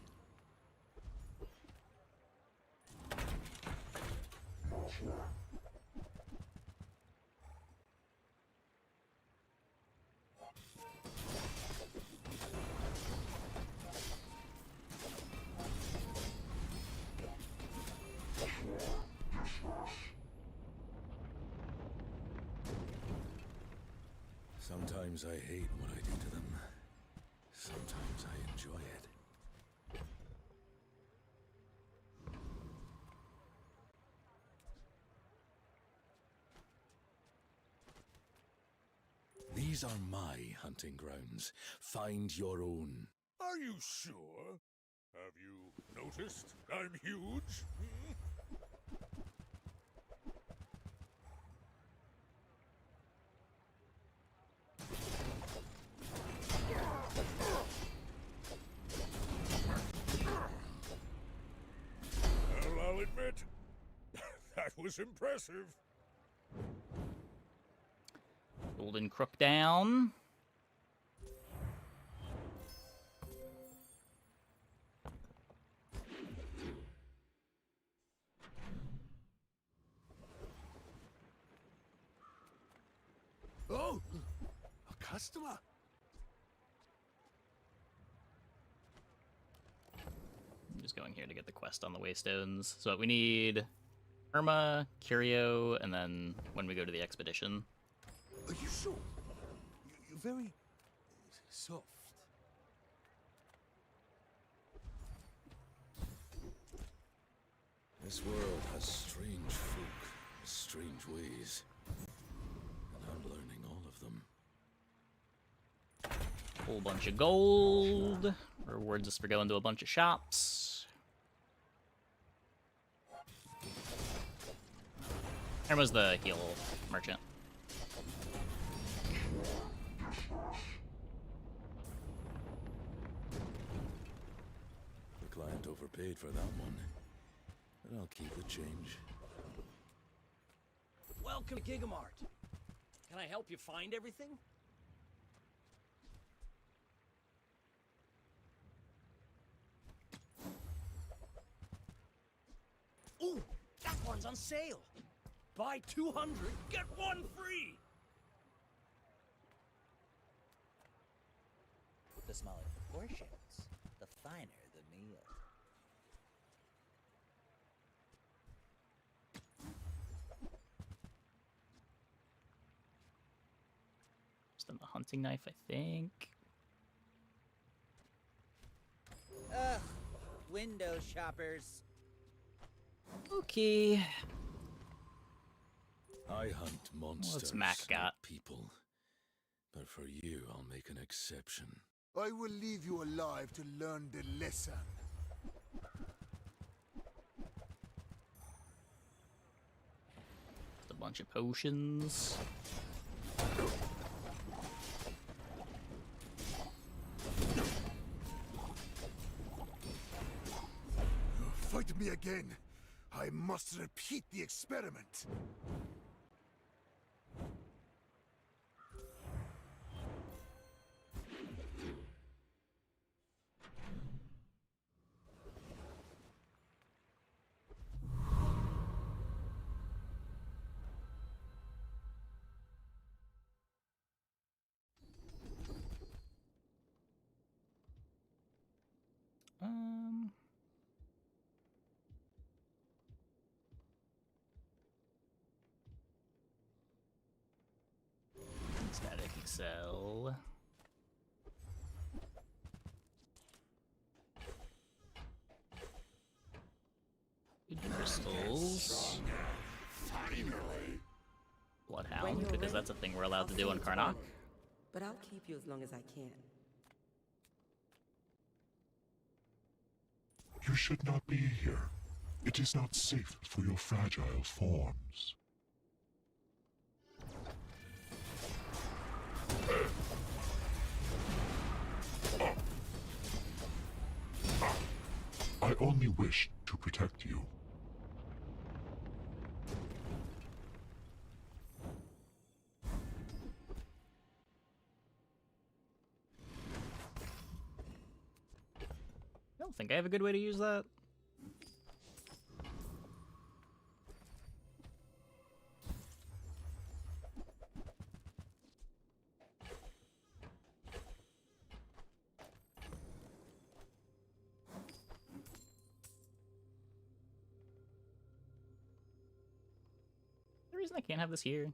Sometimes I hate what I do to them. Sometimes I enjoy it. These are my hunting grounds. Find your own. Are you sure? Have you noticed I'm huge? Hmm? Well, I'll admit, that was impressive. Golden Crook down. Oh, a customer. I'm just going here to get the quest on the Waystones. So we need Irma, Curio, and then when we go to the expedition. Are you sure? You're very soft. This world has strange folk, strange ways. And I'm learning all of them. Whole bunch of gold. Rewards us for going to a bunch of shops. Irma's the heal merchant. The client overpaid for that one. But I'll keep the change. Welcome to Gigamart. Can I help you find everything? Ooh, that one's on sale. Buy 200, get one free. The smaller the portions, the finer the meal. Just on the hunting knife, I think. Ugh, window shoppers. Okay. I hunt monsters, What's Mac got? not people. But for you, I'll make an exception. I will leave you alive to learn the lesson. Just a bunch of potions. Fight me again. I must repeat the experiment. sell. Good crystals. Finally. Bloodhound, because that's a thing we're allowed to do on Karnak. But I'll keep you as long as I can. You should not be here. It is not safe for your fragile forms. I only wish to protect you. I don't think I have a good way to use that. The reason I can't have this here.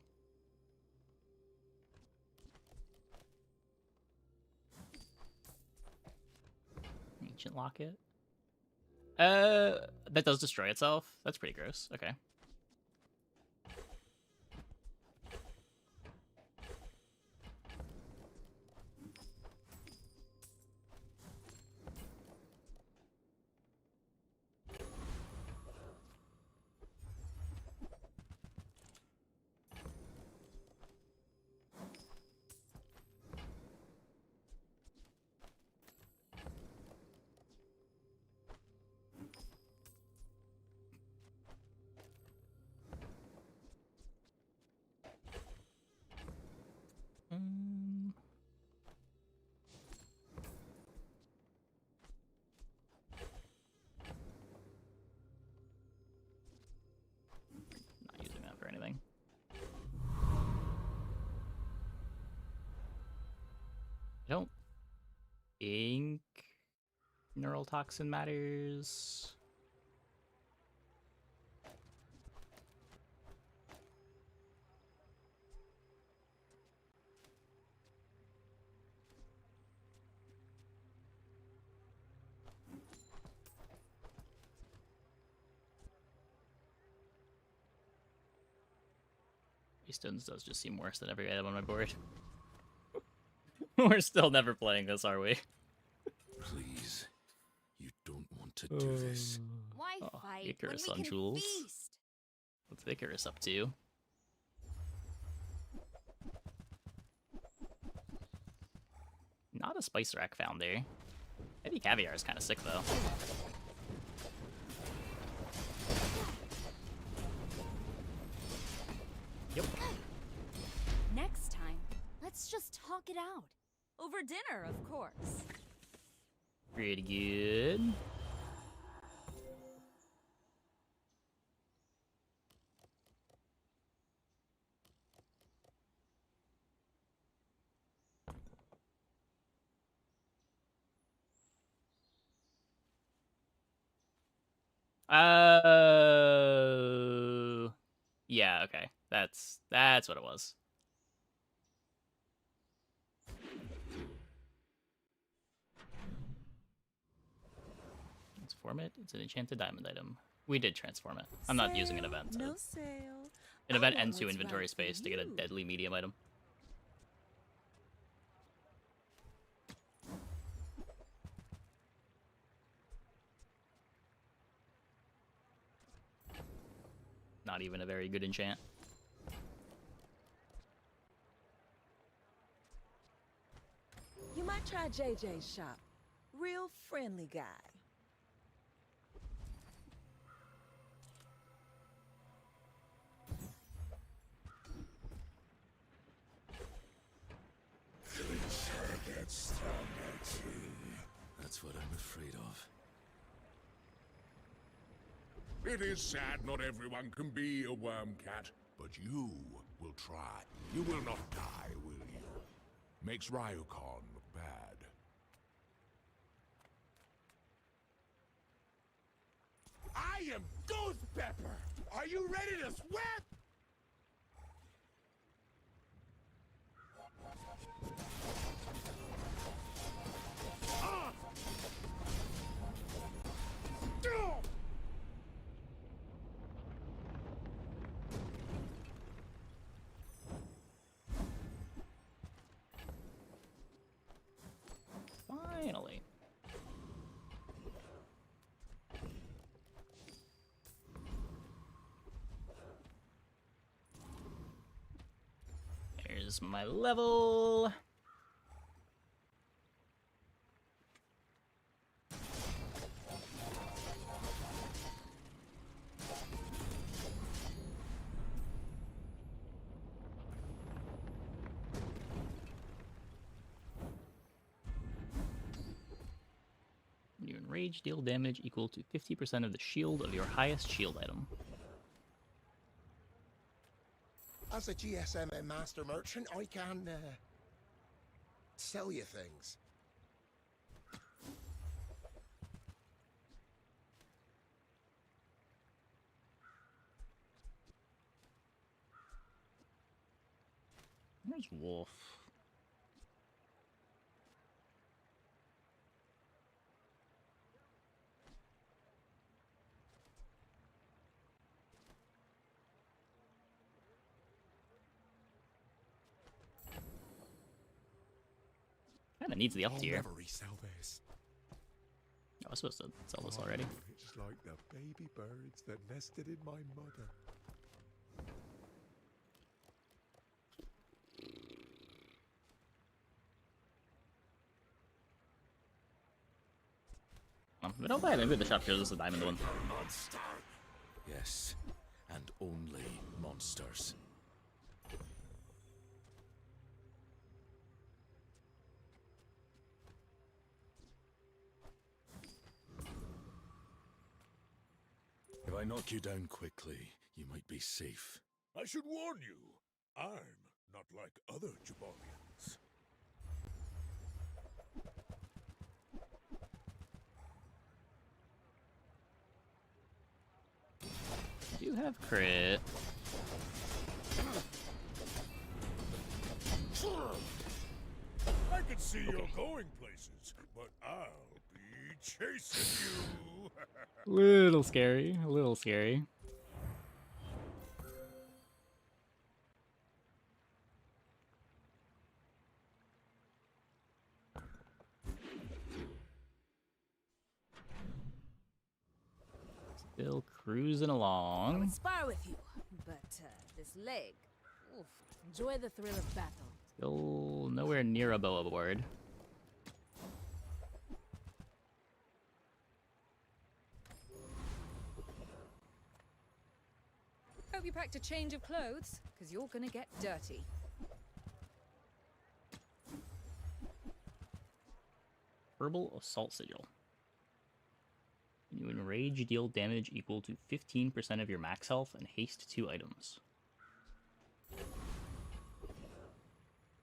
Ancient locket. That does destroy itself. That's pretty gross. Okay. Not using that for anything. I don't think neural toxin matters. Stones does just seem worse than every item on my board. We're still never playing this, are we? Please, you don't want to do this. Why fight Icarus when on we can Jules. feast? What's Icarus up to? Not a spice rack found there. Heavy caviar is kind of sick though. Yep. Next time, let's just talk it out. Over dinner, of course. Pretty good. Yeah, okay. That's what it was. Transform it. It's an enchanted diamond item. We did transform it. I'm not using an event. No sale. An I event want and 2 what's inventory right for space to get a you. deadly medium item. Not even a very good enchant. You might try JJ's shop. Real friendly guy. Things get stronger too. That's what I'm afraid of. It is sad not everyone can be a worm cat, but you will try. You will not die, will you? Makes Ryukon look bad. I am Ghost Pepper! Are you ready to sweat? Finally. There's my level. You enrage, deal damage equal to 50% of the shield of your highest shield item. As a GSM master merchant, I can sell you things. Where's Wolf? Kinda needs the up tier. I'll never resell this. Oh, I was supposed to sell this already. It's like the baby birds that nested in my mother. But don't buy it. Maybe the shop shows us a diamond one. Monster. Yes, and only monsters. If I knock you down quickly, you might be safe. I should warn you, I'm not like other Jabarians. You have crit. I can see you're going places, but I'll be chasing you. Little scary. A little scary. Still cruising I along. would spar with you, but this leg. Oof, enjoy the thrill of battle. Still nowhere near a boa board. Hope you packed a change of clothes, because you're gonna get dirty. Herbal Assault Sigil. When you enrage, deal damage equal to 15% of your max health and haste 2 items.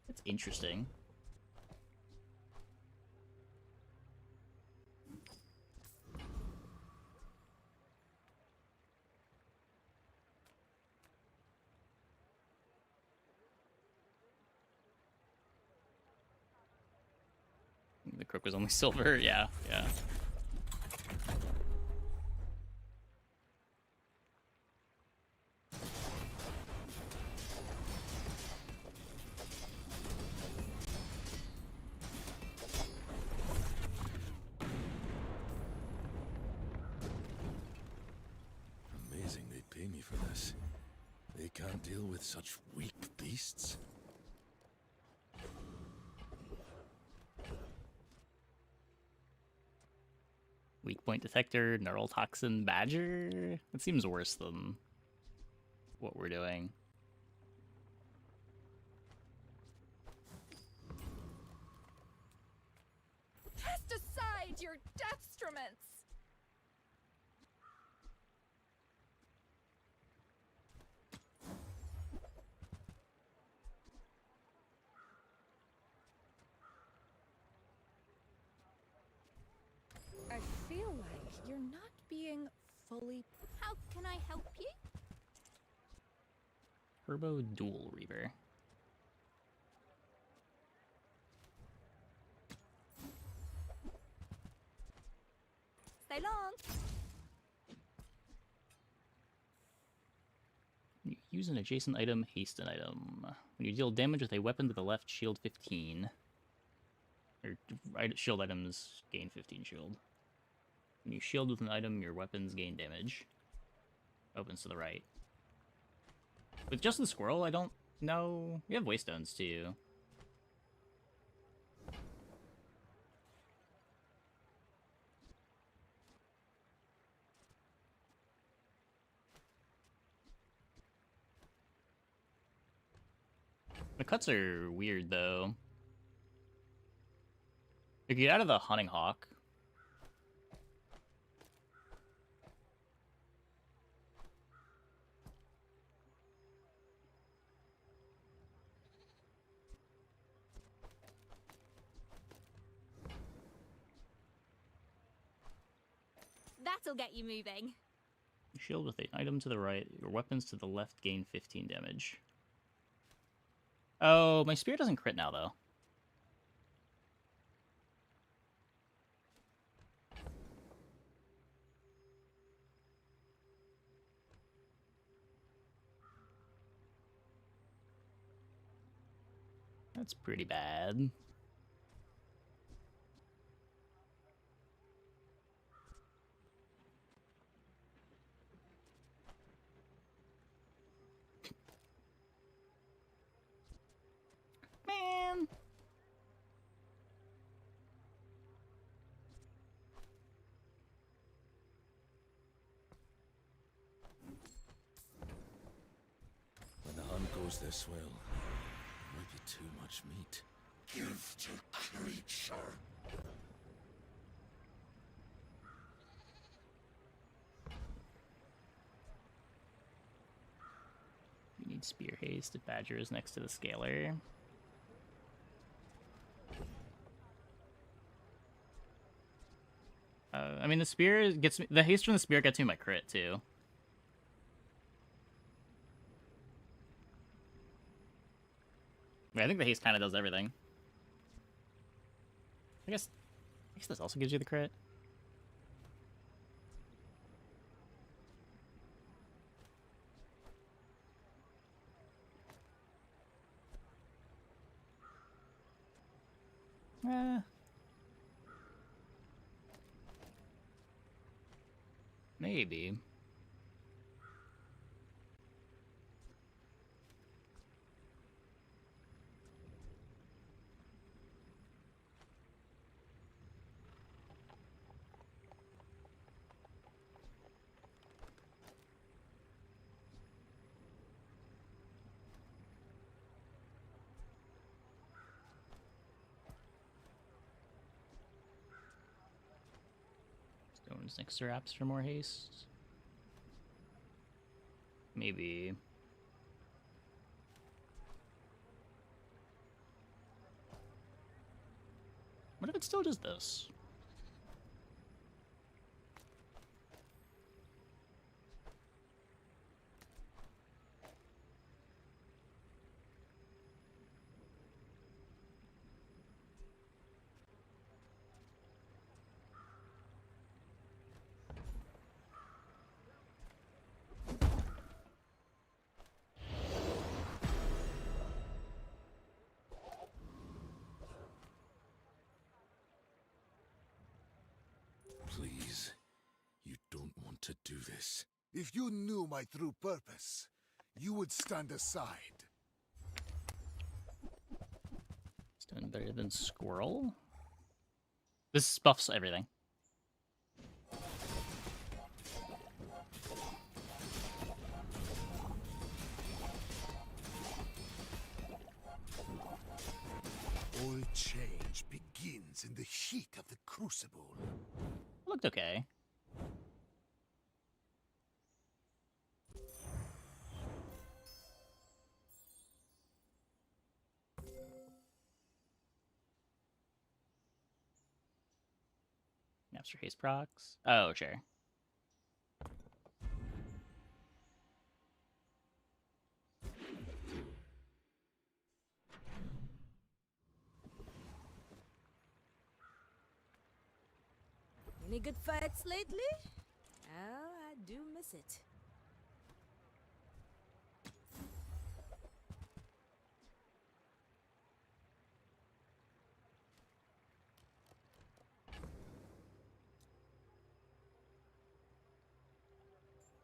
That's interesting. The crook was only silver, yeah. Amazing they'd pay me for this. They can't deal with such weak beasts. Weak point detector, neural toxin, badger. That seems worse than what we're doing. Cast aside your deathstruments! I feel like you're not being fully... How can I help you? Turbo Dual Reaver. Stay long. When you use an adjacent item, haste an item. When you deal damage with a weapon to the left, shield 15. Or shield items gain 15 shield. When you shield with an item, your weapons gain damage. Opens to the right. With just the squirrel, I don't know. You have waystones too. The cuts are weird though. If you get out of the hunting hawk. That'll get you moving. Shield with an item to the right, your weapons to the left gain 15 damage. Oh, my spear doesn't crit now, though. That's pretty bad. Man. When the hunt goes this well, it might be too much meat. Give to creature. You need spear haste if Badger is next to the scaler. I mean, the spear gets me. The haste from the spear gets me my crit too. I think the haste kind of does everything. I guess this also gives you the crit. Maybe. Stones next to wraps for more haste. Maybe. What if it still does this? Please, you don't want to do this. If you knew my true purpose, you would stand aside. Stone better than squirrel? This buffs everything. All change begins in the heat of the crucible. Looked okay. Napster haste procs. Oh, sure. Any good fights lately? Oh, I do miss it.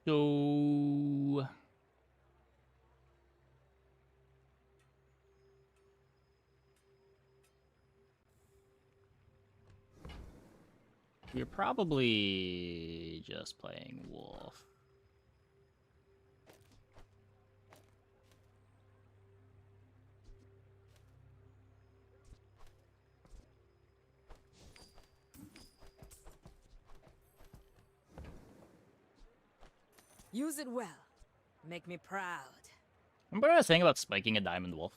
So you're probably just playing wolf. Use it well. Make me proud. Remember what I was saying about spiking a diamond wolf?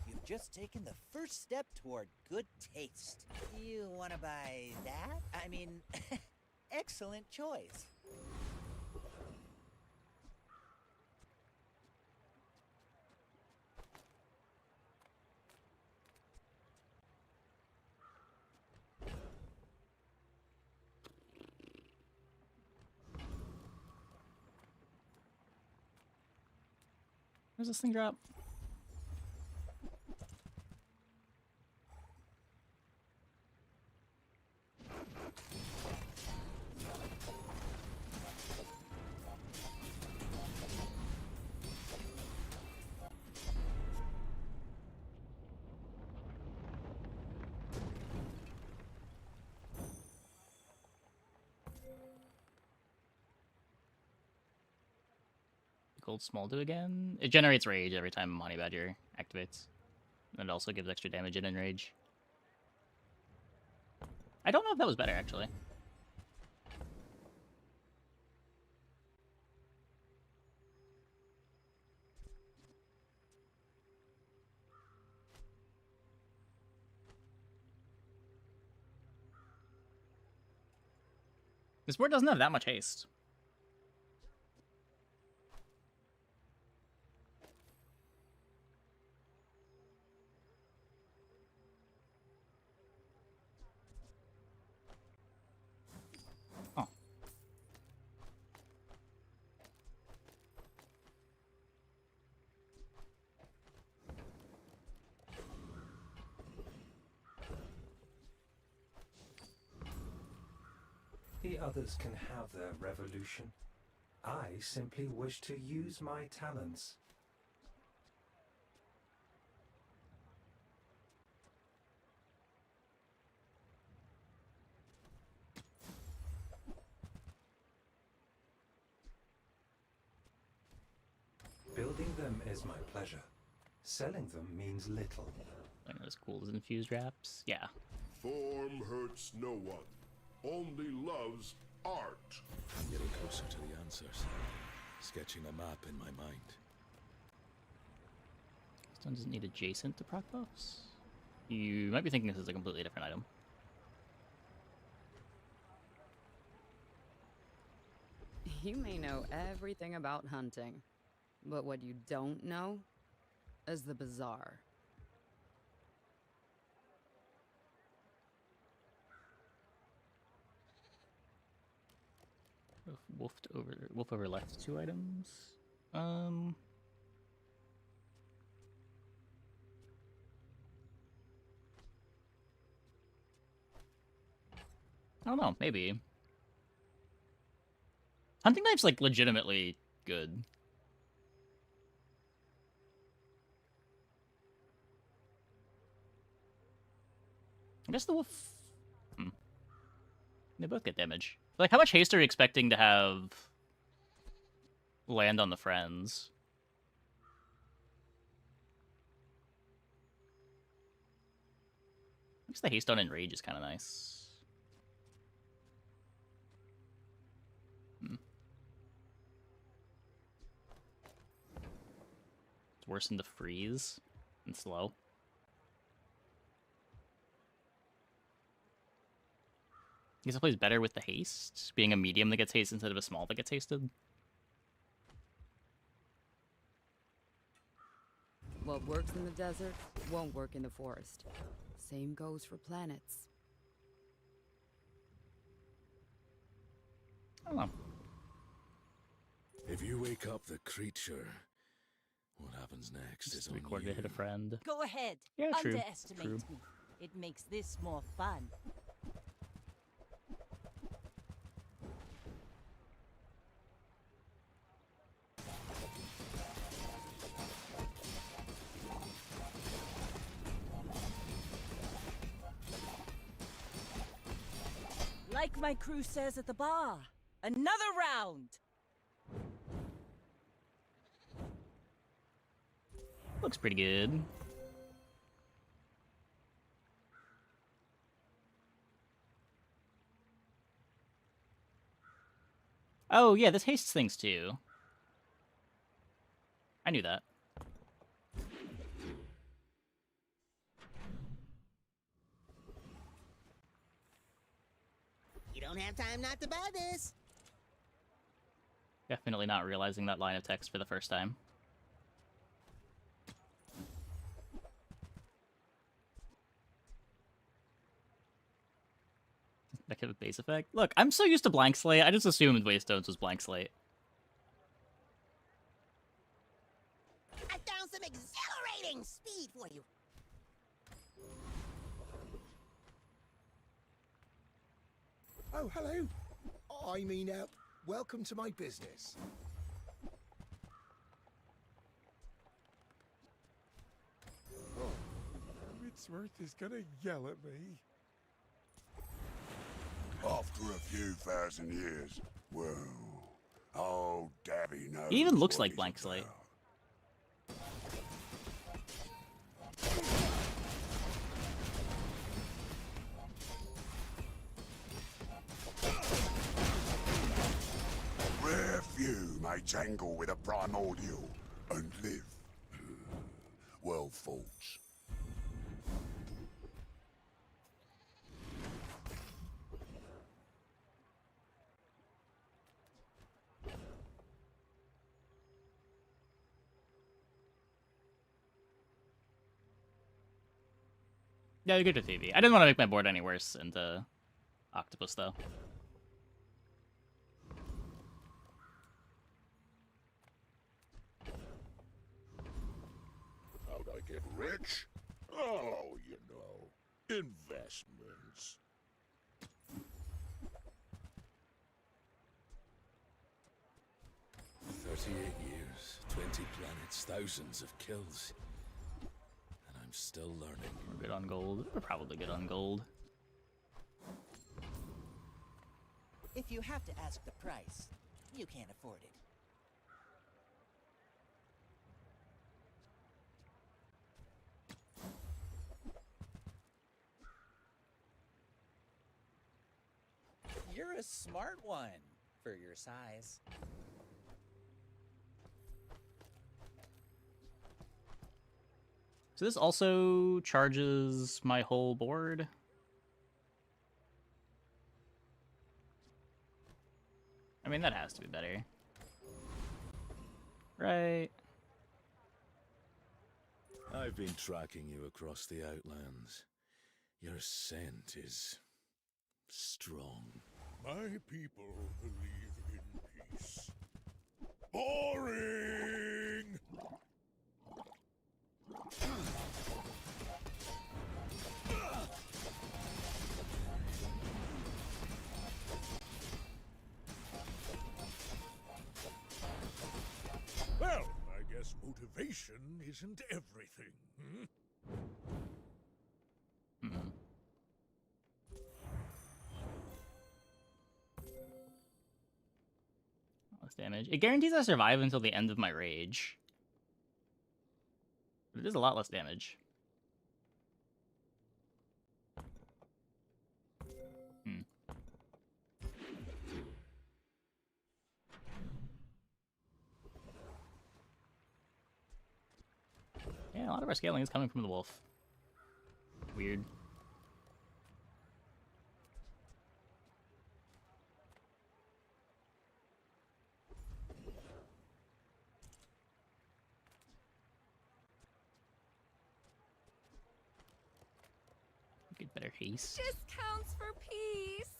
You've just taken the first step toward good taste. You want to buy that? I mean, excellent choice. Where's this thing drop? Gold small do again. It generates rage every time Honey Badger activates. And it also gives extra damage in enrage. I don't know if that was better, actually. This board doesn't have that much haste. Oh. The others can have their revolution. I simply wish to use my talents. Building them is my pleasure. Selling them means little. Like as cool as infused wraps? Yeah. Form hurts no one. Only loves art. I'm getting closer to the answers. Sketching a map in my mind. This one doesn't need adjacent to proc buffs. You might be thinking this is a completely different item. You may know everything about hunting, but what you don't know is the bazaar. Wolf over left 2 items. I don't know, maybe. Hunting knife's like legitimately good. I guess the wolf. They both get damage. Like, how much haste are you expecting to have land on the friends? I guess the haste on enrage is kind of nice. It's worse than the freeze and slow. I guess it plays better with the haste, being a medium that gets haste instead of a small that gets hasted. What works in the desert won't work in the forest. Same goes for planets. I don't know. If you wake up the creature, What happens next is Just on recorded you. to hit a friend. Go ahead. Yeah, true. Underestimate True. me. It makes this more fun. Like my crew says at the bar, another round! Looks pretty good. Oh, yeah, this hastes things too. I knew that. You don't have time not to buy this. Definitely not realizing that line of text for the first time. That kind of base effect. Look, I'm so used to blank slate. I just assumed Waystones was blank slate. I found some exhilarating speed for you. Oh, hello. I mean, welcome to my business. Oh, Ridsworth is gonna yell at me. After a few thousand years, well, oh, Dabby knows. He even looks what like he's blank slate. about. Rare few may tangle with a primordial and live. Well, folks. Yeah, you're good with Phoebe. I didn't want to make my board any worse into Octopus, though. How'd I get rich? Oh, you know, investments. Years, 20 planets, thousands of kills. And I'm still learning. We're good on gold. We're probably good on gold. If you have to ask the price, you can't afford it. You're a smart one for your size. So this also charges my whole board. I mean, that has to be better. Right. I've been tracking you across the Outlands. Your scent is strong. My people believe in peace. Boring! Well, I guess motivation isn't everything, hmm? Less damage. It guarantees I survive until the end of my rage. But it is a lot less damage. Yeah, a lot of our scaling is coming from the wolf. Weird. Get better haste. Discounts for peace.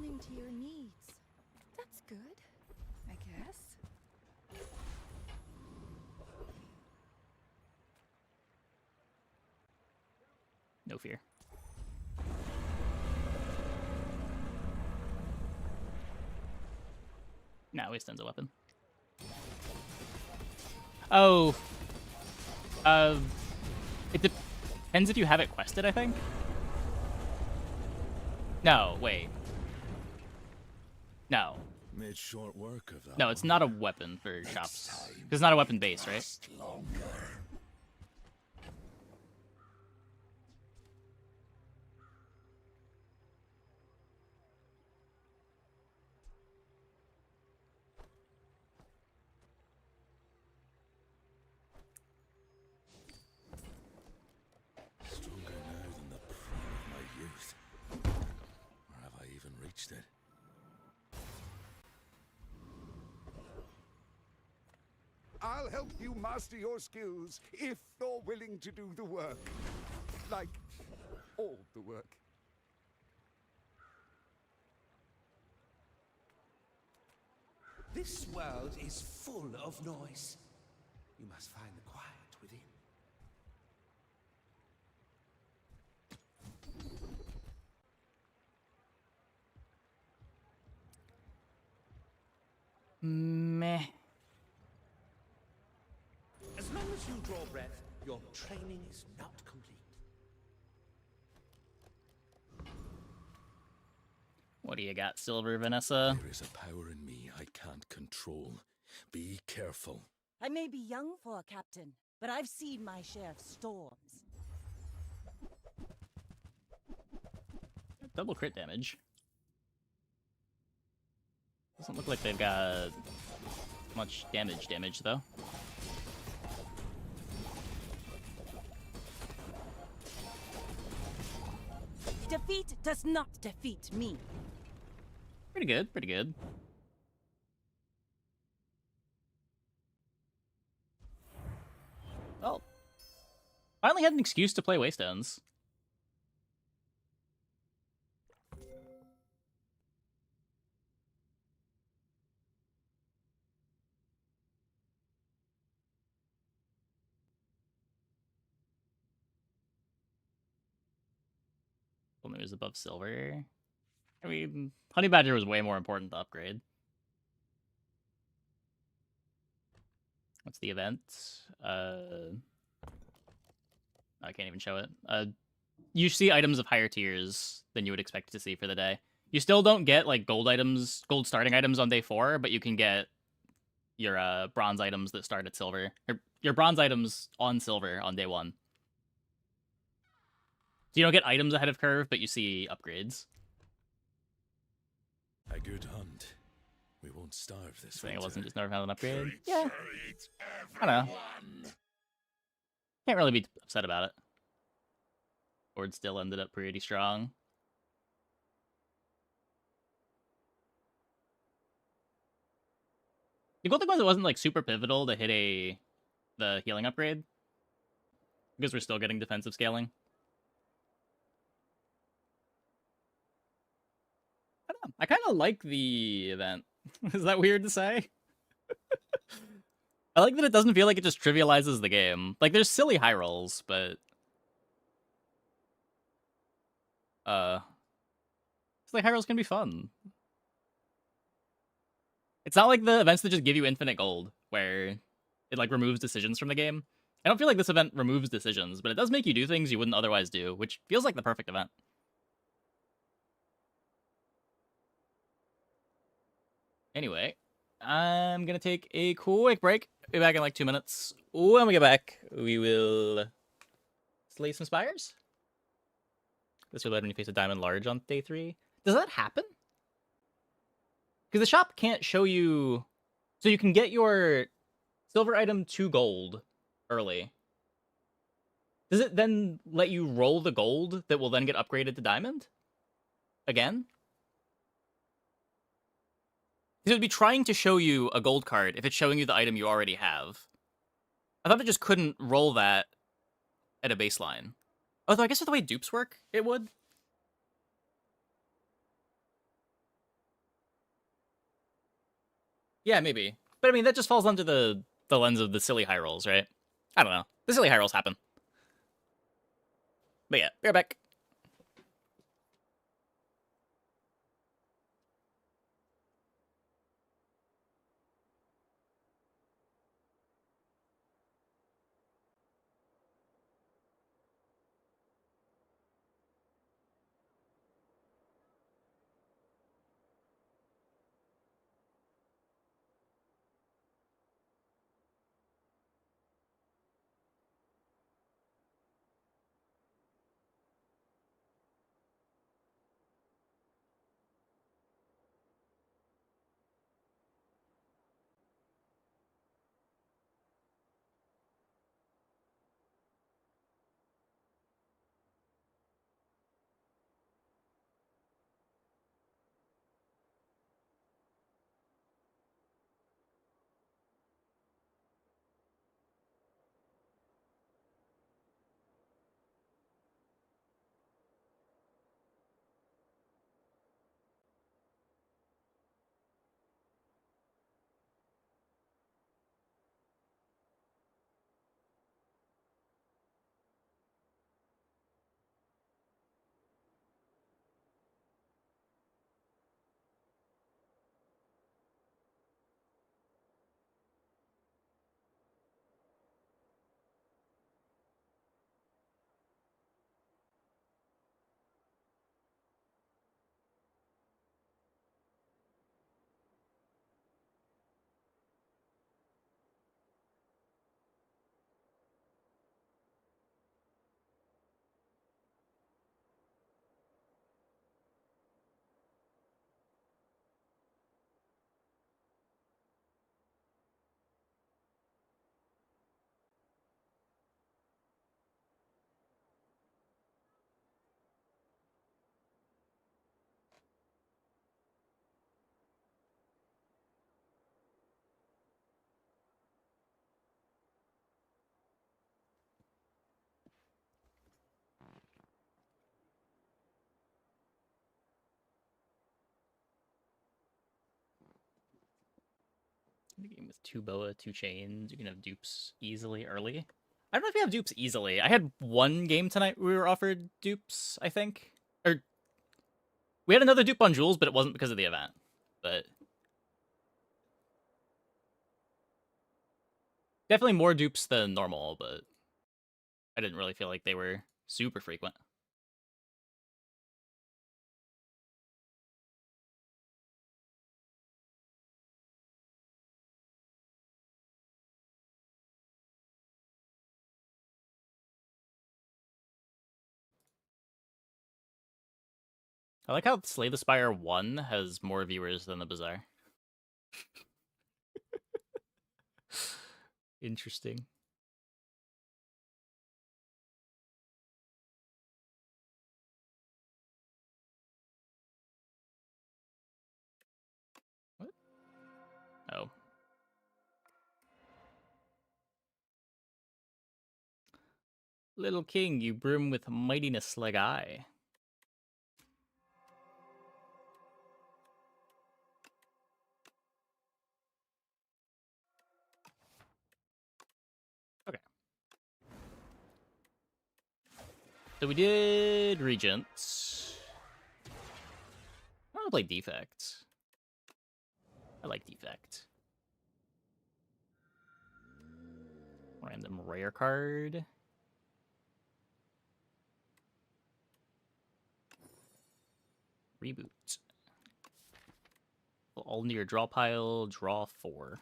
responding to your needs. That's good, I guess. No fear. Now he stands a weapon. Oh. It depends if you have it quested, I think. No, wait. No. Made short work of that. No, it's not a weapon for shops. It's not a weapon base, right? Stronger now than the prime of my youth. Or have I even reached it? I'll help you master your skills if you're willing to do the work. Like, all the work. This world is full of noise. You must find the quiet within. Meh. As long as you draw breath, your training is not complete. What do you got, Silver Vanessa? There is a power in me I can't control. Be careful. I may be young for a captain, but I've seen my share of storms. Double crit damage. Doesn't look like they've got much damage though. Defeat does not defeat me. Pretty good, pretty good. Well, finally had an excuse to play Waystones. Only was above silver. I mean, Honey Badger was way more important to upgrade. What's the event? I can't even show it. You see items of higher tiers than you would expect to see for the day. You still don't get like gold items, gold starting items on day 4, but you can get your bronze items that start at silver. Or your bronze items on silver on day 1. So you don't get items ahead of curve, but you see upgrades. A good hunt. We won't starve this Saying it winter. wasn't just never had an upgrade. Yeah. I don't know. Can't really be upset about it. Board still ended up pretty strong. The cool thing was it wasn't like super pivotal to hit the healing upgrade. Because we're still getting defensive scaling. I don't know. I kind of like the event. Is that weird to say? I like that it doesn't feel like it just trivializes the game. Like, there's silly high rolls, but... It's like high rolls can be fun. It's not like the events that just give you infinite gold, where it, like, removes decisions from the game. I don't feel like this event removes decisions, but it does make you do things you wouldn't otherwise do, which feels like the perfect event. Anyway, I'm gonna take a quick break. Be back in like 2 minutes. When we get back, we will slay some spires. This will let when you face a diamond large on day 3. Does that happen? Because the shop can't show you... So you can get your silver item to gold early. Does it then let you roll the gold that will then get upgraded to diamond? Again? Because it would be trying to show you a gold card if it's showing you the item you already have. I thought it just couldn't roll that at a baseline. Although I guess with the way dupes work, it would. Yeah, maybe. But I mean, that just falls under the lens of the silly high rolls, right? I don't know. The silly high rolls happen. But yeah, be right back. The game with 2 boa, 2 chains. You can have dupes easily early. I don't know if you have dupes easily. I had one game tonight where we were offered dupes, I think. Or we had another dupe on Jules, but it wasn't because of the event. But definitely more dupes than normal, but I didn't really feel like they were super frequent. I like how Slay the Spire 1 has more viewers than the Bazaar. Interesting. What? Oh. Little king, you brim with mightiness like I. Okay. So we did Regents. I want to play Defect. I like Defect. Random rare card. Reboot. All into your draw pile, draw 4.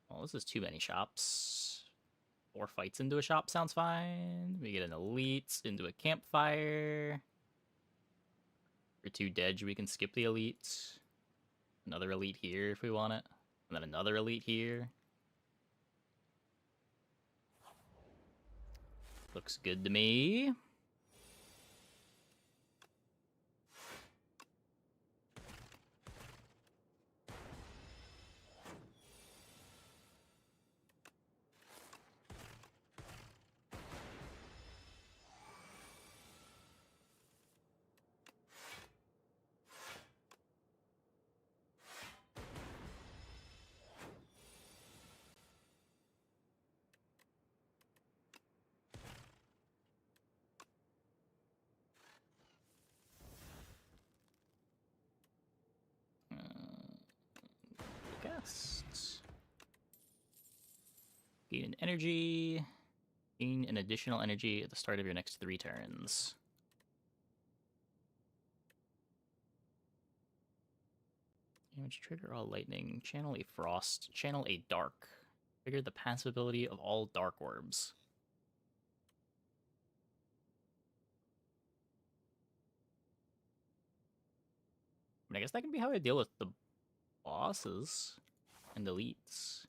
Well, this is too many shops. 4 fights into a shop sounds fine. We get an elite into a campfire. For 2 dead, we can skip the elite. Another elite here if we want it. And then another elite here. Looks good to me. cast. Gain an energy. Gain an additional energy at the start of your next 3 turns. Damage trigger all lightning. Channel a frost. Channel a dark. Trigger the passive ability of all dark orbs. I mean, I guess that can be how I deal with the bosses and elites.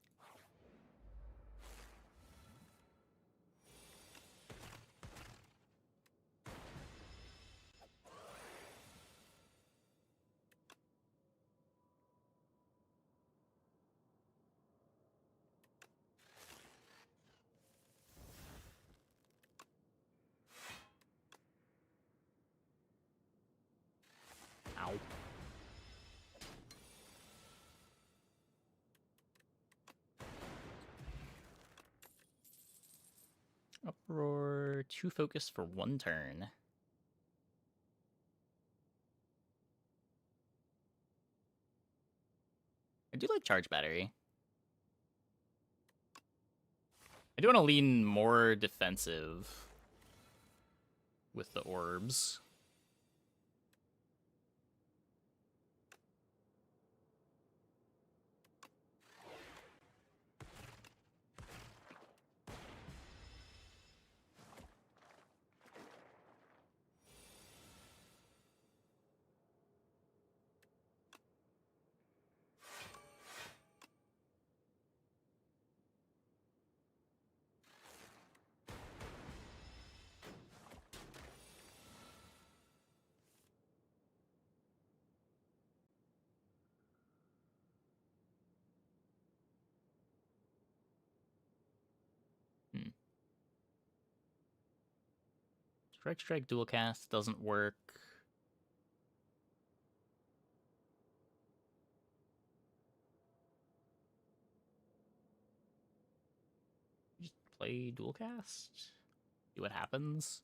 Ow. Uproar, 2 focus for 1 turn. I do like charge battery. I do want to lean more defensive with the orbs. Strike dual cast doesn't work. Just play dual cast. See what happens.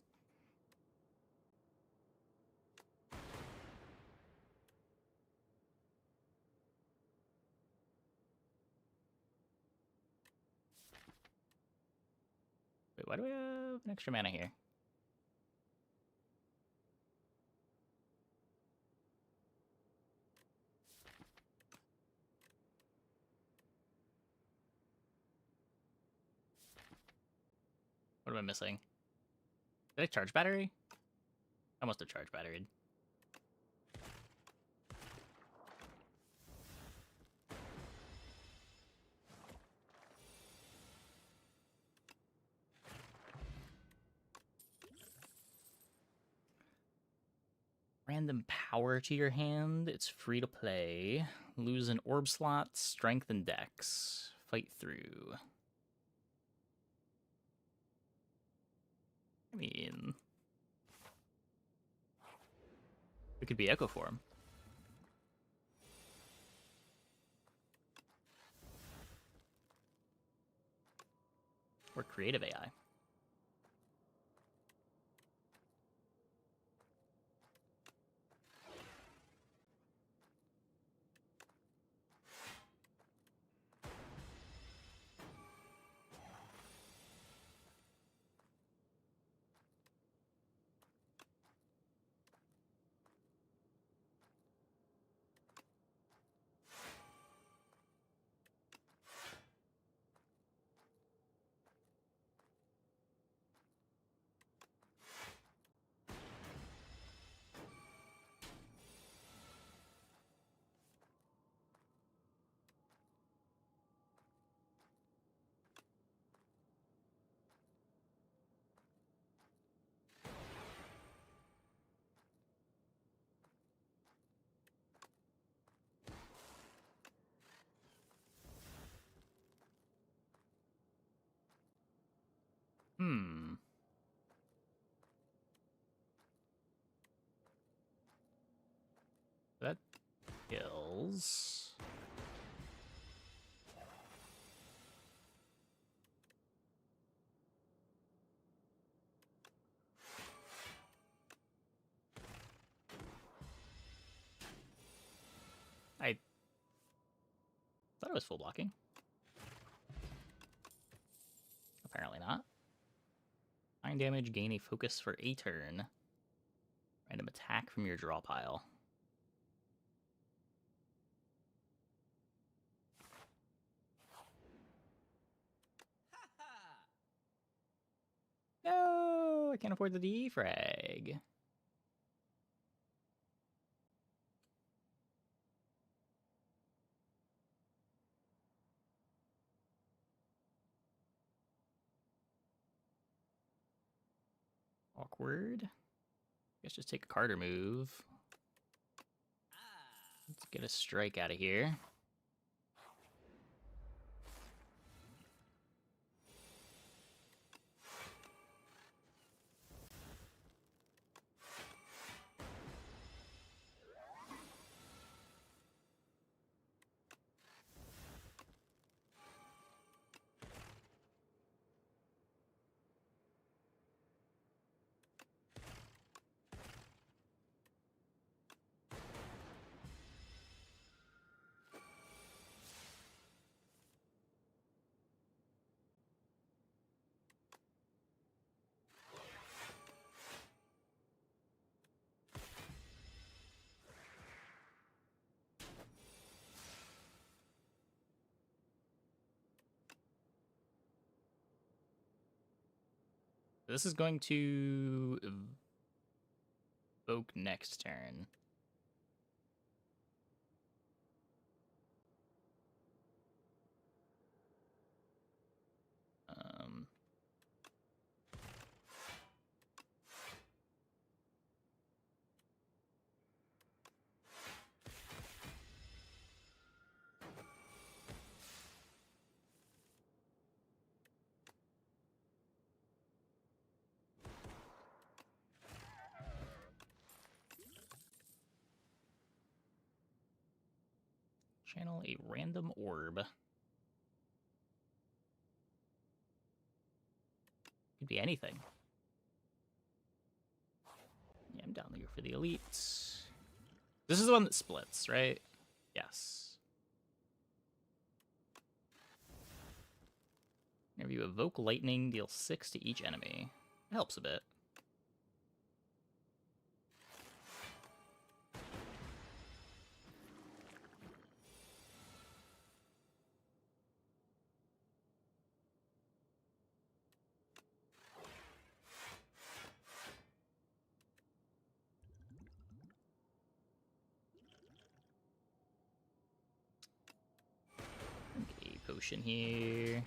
Wait, why do we have an extra mana here? What am I missing? Did I charge battery? I must have charged batteried. Random power to your hand. It's free to play. Lose an orb slot, strength, and dex. Fight through. I mean, it could be Echo Form. Or Creative AI. That kills. I thought it was full blocking. Apparently not. 9 damage, gain a focus for a turn. Random attack from your draw pile. No, I can't afford the defrag. Awkward. Guess just take a card or move. Let's get a strike out of here. This is going to evoke next turn. Channel a random orb. Could be anything. Yeah, I'm down here for the elites. This is the one that splits, right? Yes. Whenever you evoke lightning, deal 6 to each enemy. It helps a bit. Okay, potion here.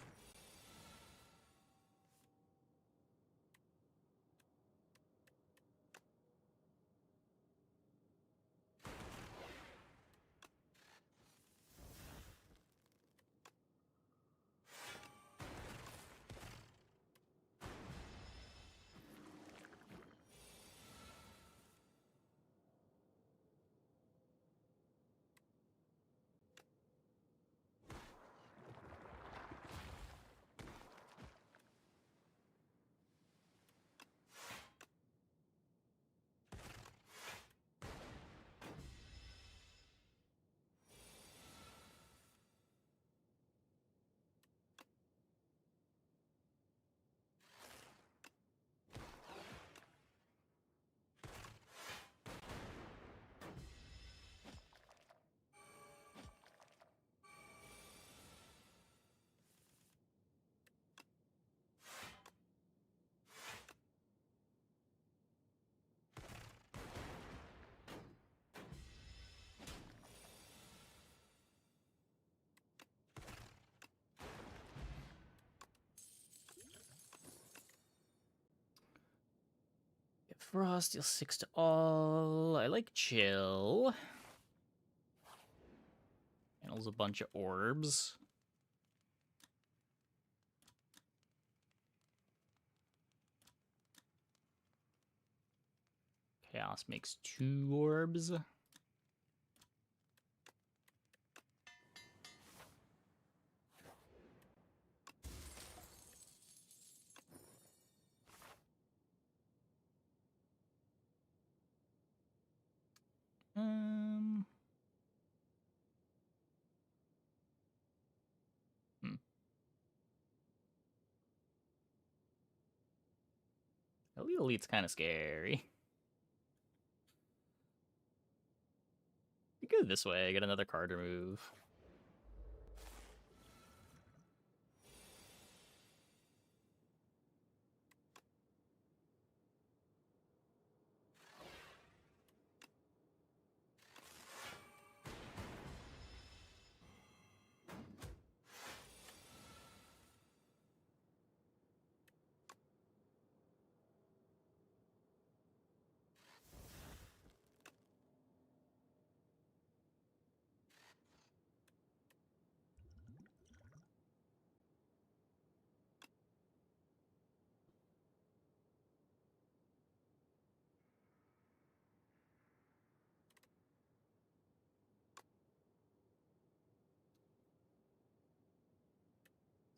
Frost deals 6 to all. I like chill. Handles a bunch of orbs. Chaos makes 2 orbs. Elite Elite's kind of scary. We go this way, get another card remove.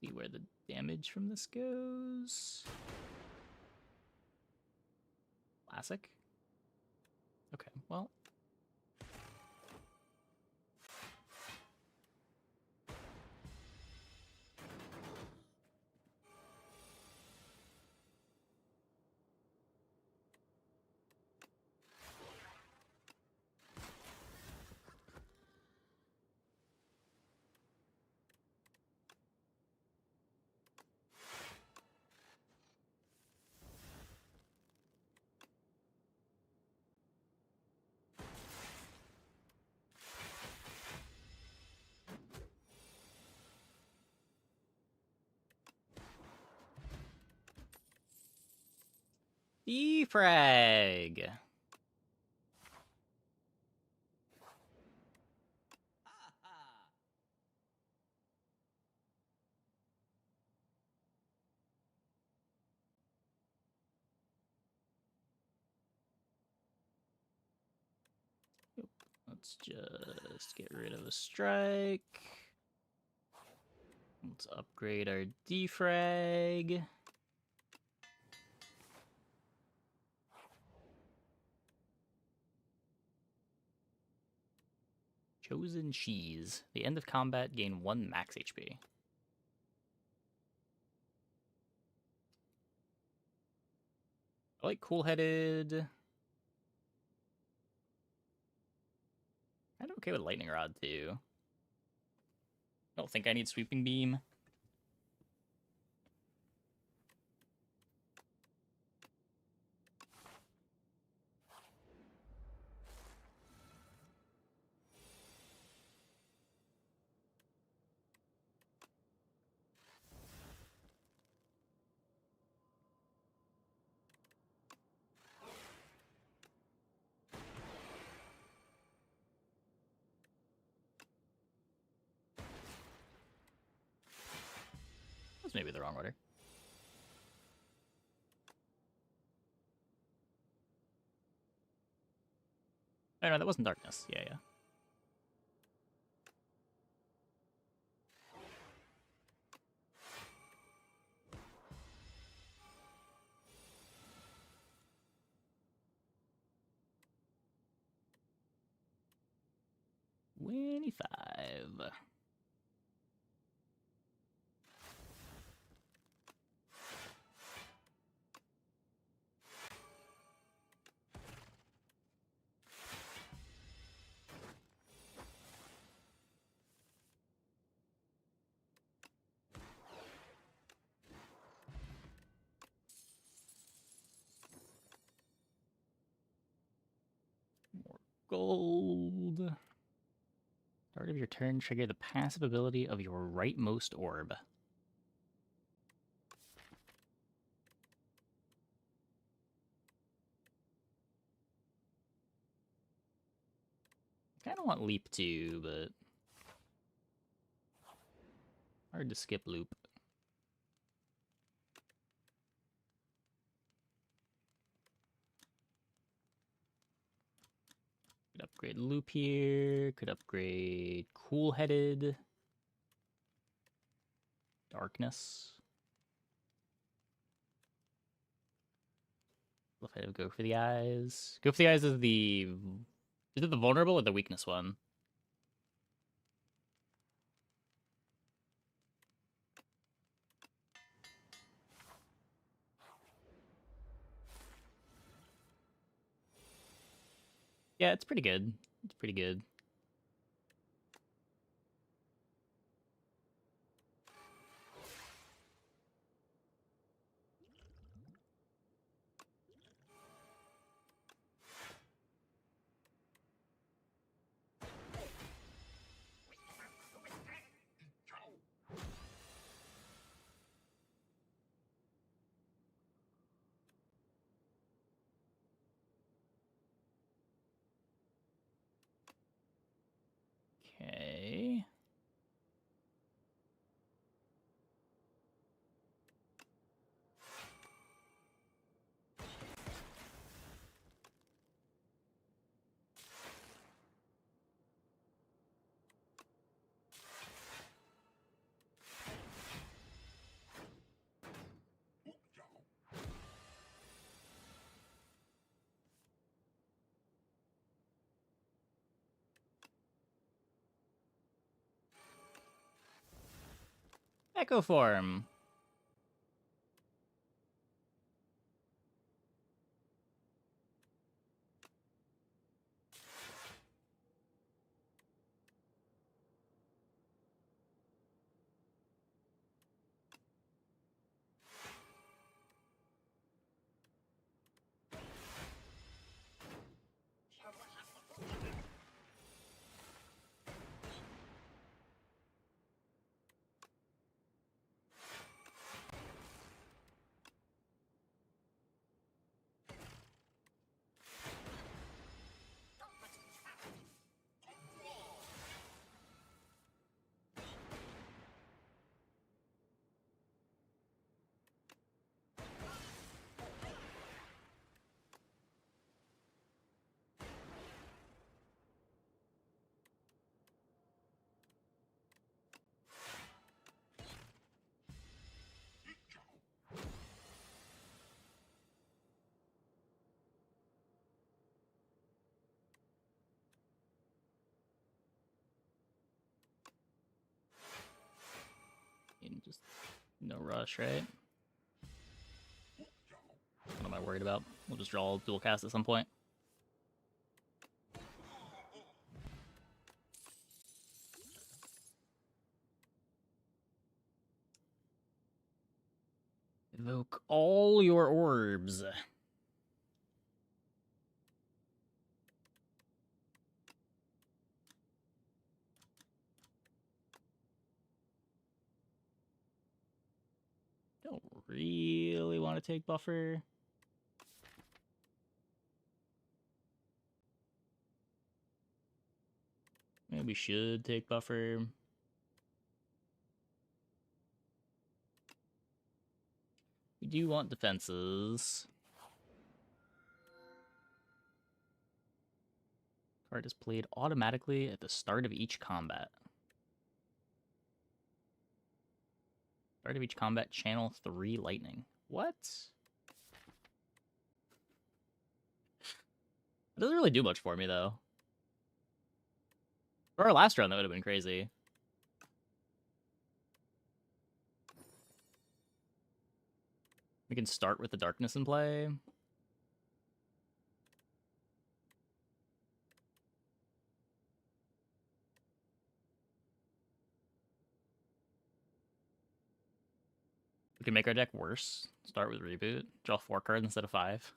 See where the damage from this goes. Classic. Okay, well. Defrag. Let's just get rid of a strike. Let's upgrade our defrag. Chosen Cheese. The end of combat, gain 1 max HP. I like Cool-Headed. I'm okay with Lightning Rod, too. I don't think I need Sweeping Beam. That's maybe the wrong order. Oh no, that wasn't Darkness. Yeah, yeah. $25. More gold. Start of your turn, trigger the passive ability of your rightmost orb. I kind of want Leap too, but hard to skip Loop. Could upgrade Loop here, could upgrade Cool-Headed. Darkness. If I go for the eyes. Go for the eyes is the... Is it the vulnerable or the weakness one? Yeah, it's pretty good. It's pretty good. Okay. Echo form. Just no rush, right? What am I worried about? We'll just draw dual cast at some point. Evoke all your orbs. Don't really want to take buffer. Maybe we should take buffer. We do want defenses. Card is played automatically at the start of each combat. Start of each combat, channel 3 lightning. What? It doesn't really do much for me, though. For our last round, that would have been crazy. We can start with the darkness in play. We can make our deck worse. Start with reboot. Draw 4 cards instead of 5.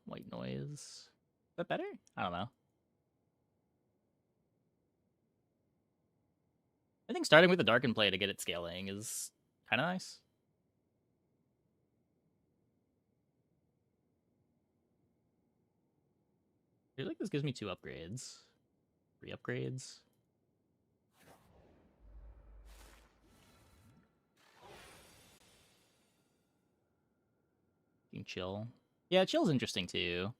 White noise. Is that better? I don't know. I think starting with the dark in play to get it scaling is kind of nice. I feel like this gives me 2 upgrades. 3 upgrades. You can chill. Yeah, chill's interesting too.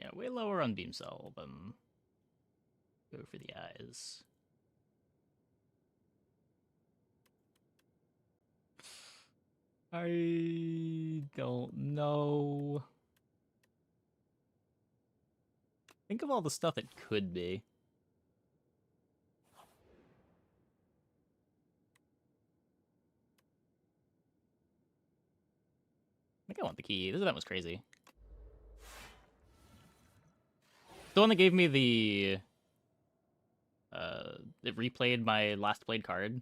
Yeah, way lower on beam cell than go for the eyes. I don't know. Think of all the stuff it could be. I think I want the key. This event was crazy. The one that gave me the... it replayed my last played card.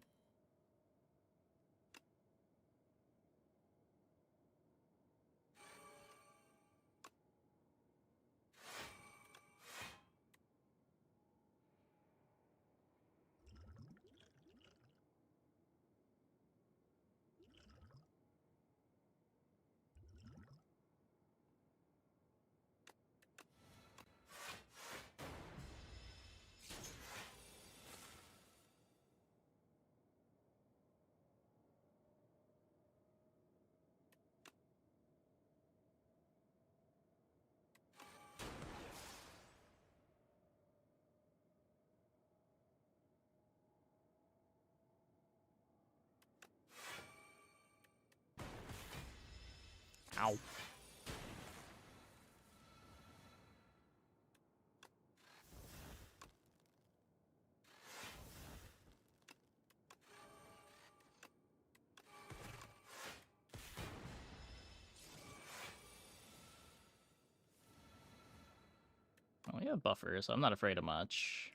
Ow. Well, we have buffer, so I'm not afraid of much.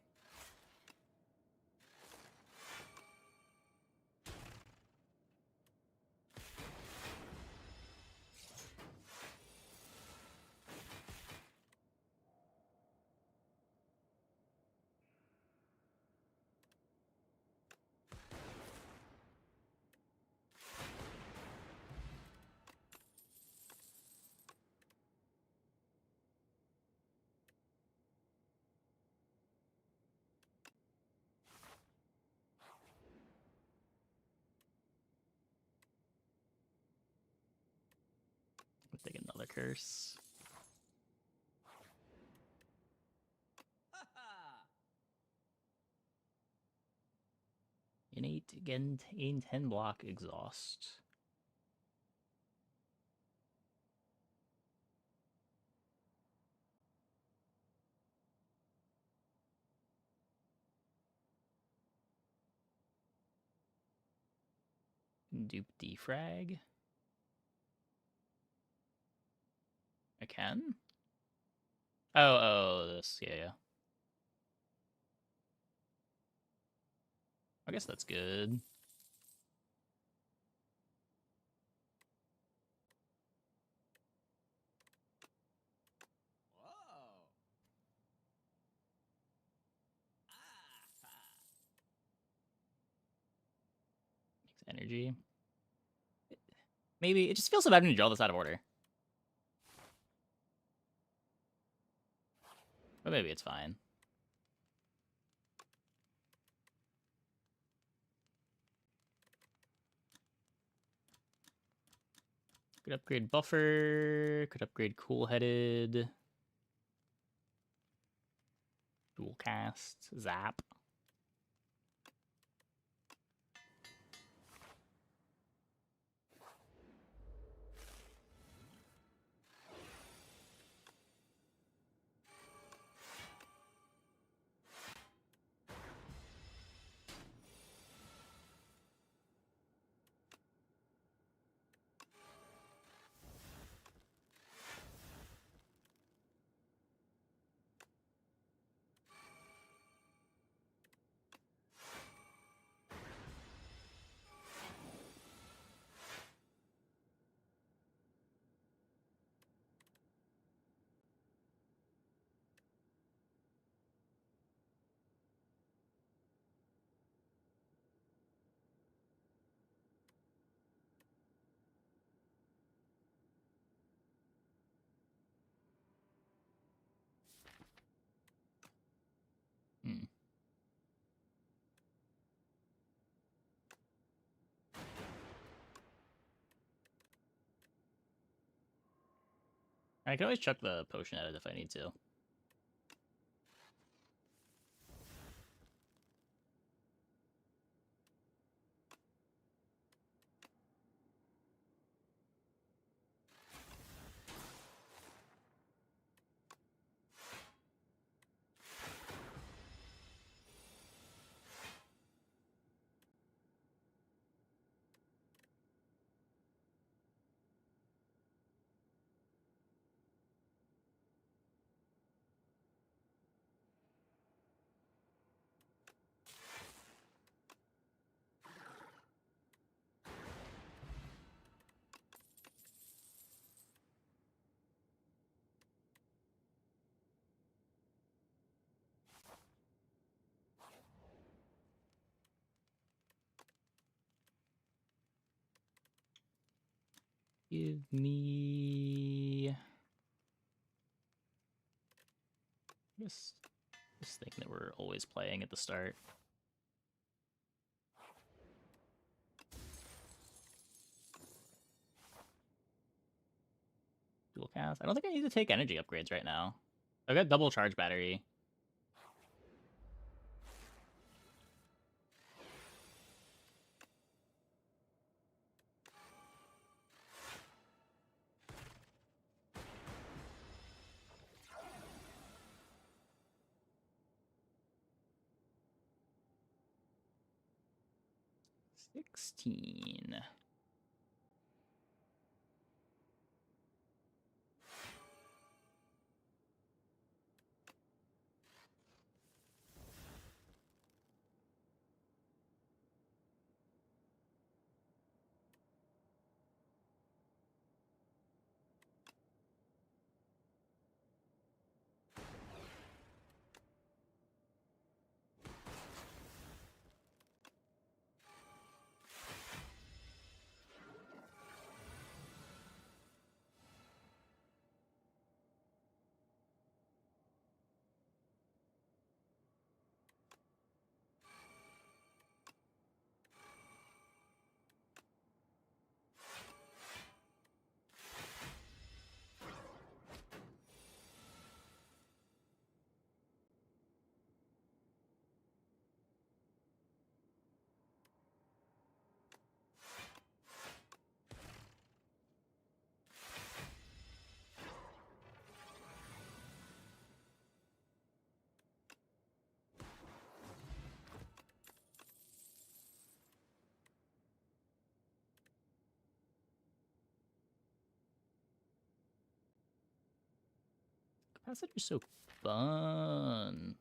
Let's take another curse. Innate, again, 10 block exhaust. Dupe defrag. I can? Oh, this, yeah. I guess that's good. Makes energy. Maybe, it just feels so bad when you draw this out of order. But maybe it's fine. Could upgrade buffer, could upgrade cool-headed. Dual cast, zap. I can always chuck the potion at it if I need to. Give me... Just thinking that we're always playing at the start. Dual cast. I don't think I need to take energy upgrades right now. I've got double charge battery. $16. Capacitor's so fun.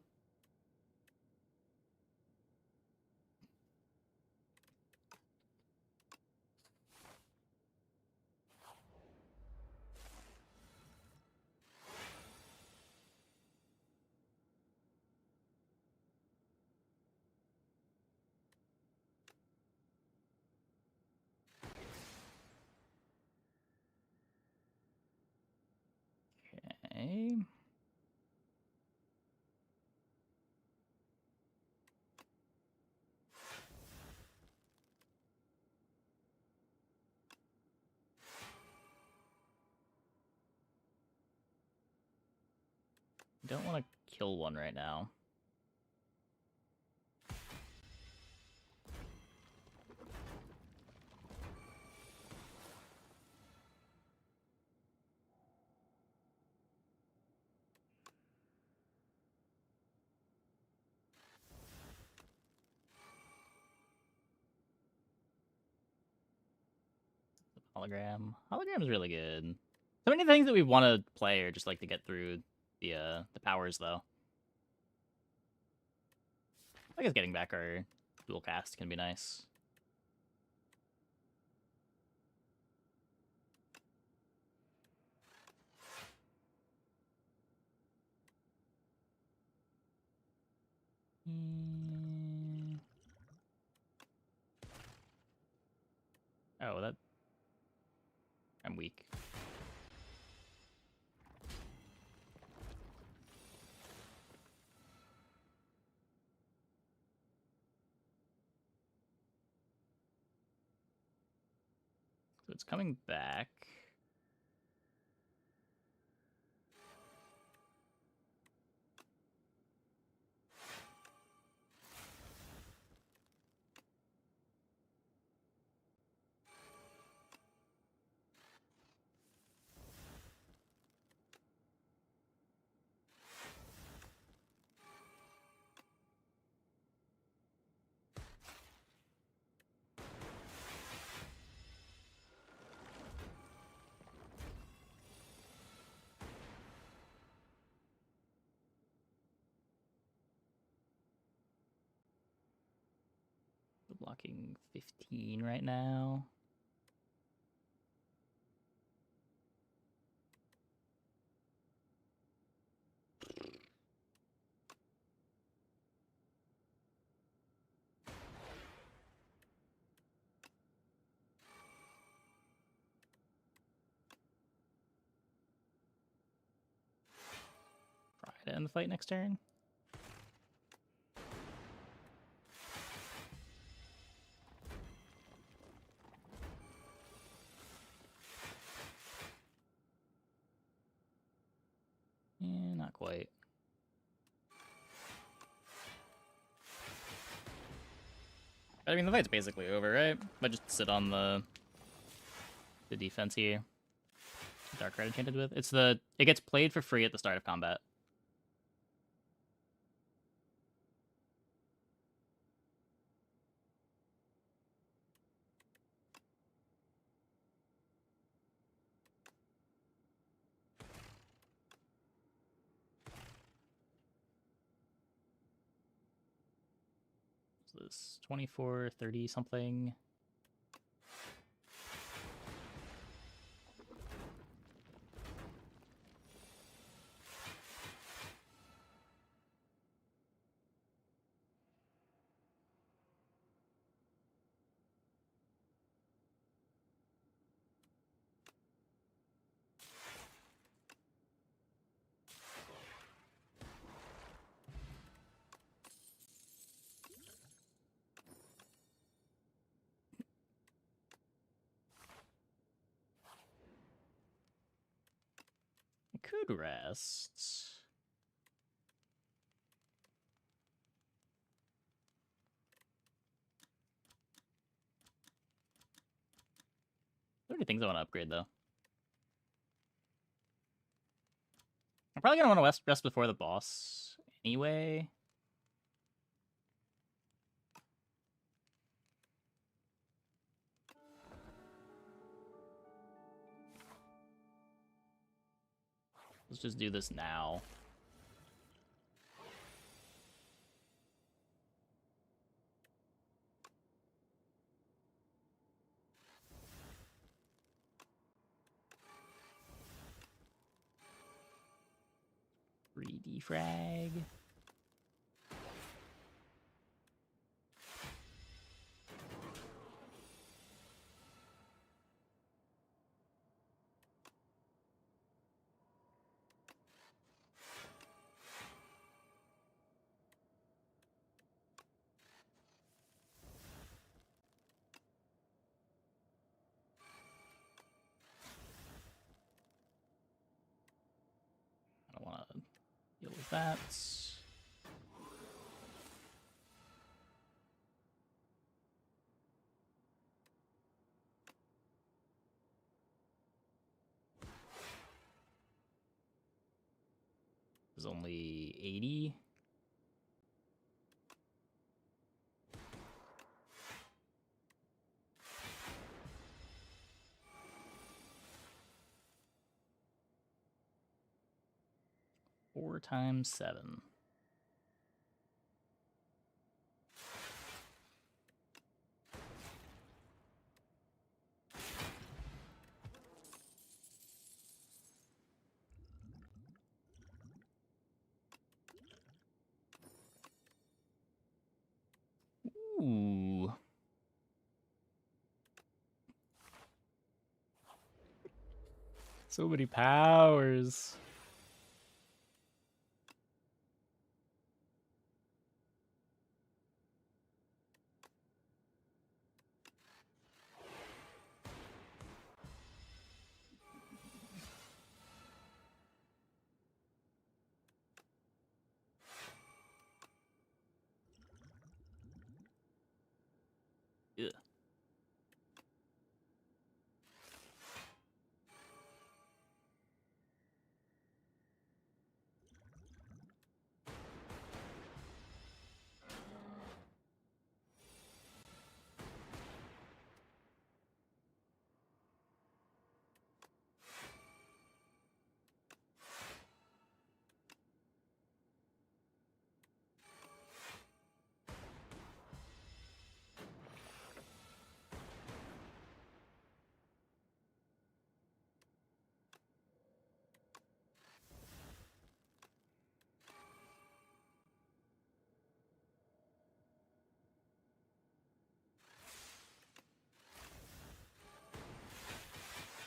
Okay. Don't want to kill one right now. Hologram. Hologram is really good. So many things that we want to play are just like to get through the powers though. I guess getting back our dual cast can be nice. Oh, that... I'm weak. So it's coming back. Blocking 15 right now. Try to end the fight next turn. Yeah, not quite. I mean, the fight's basically over, right? I just sit on the defense here. Dark Red enchanted with. It gets played for free at the start of combat. So this 24, 30 something. I could rest. There are any things I want to upgrade, though. I'm probably going to want to rest before the boss anyway. Let's just do this now. Defrag. I don't want to deal with that. There's only 80. Four times 7. Ooh. So many powers. Ugh.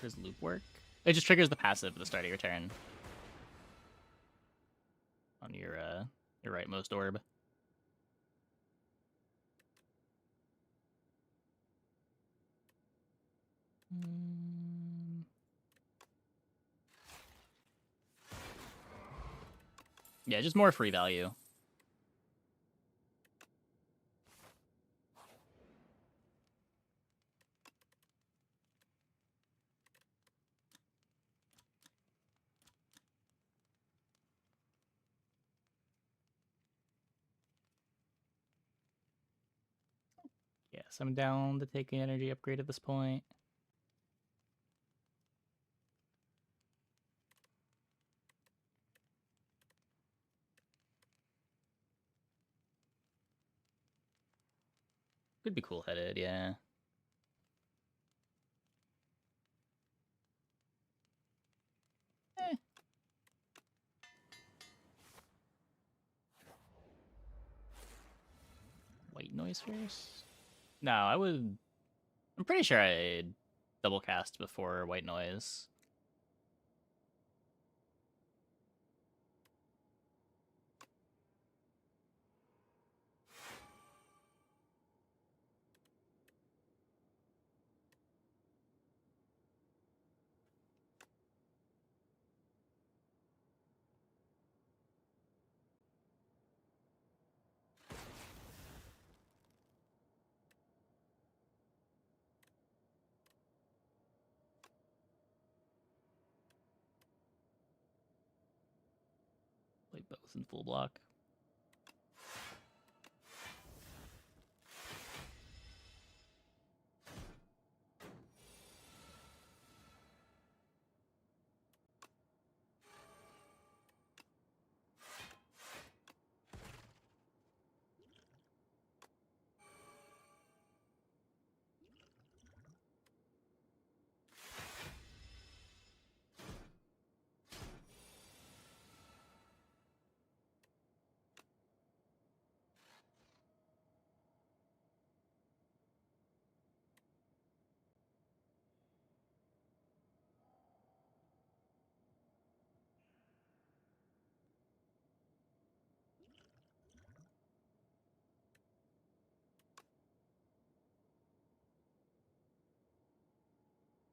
Does loop work? It just triggers the passive at the start of your turn. On your rightmost orb. Yeah, just more free value. Yes, I'm down to take an energy upgrade at this point. Could be cool-headed, yeah. White noise first? No, I would... I'm pretty sure I double cast before white noise. Play both in full block.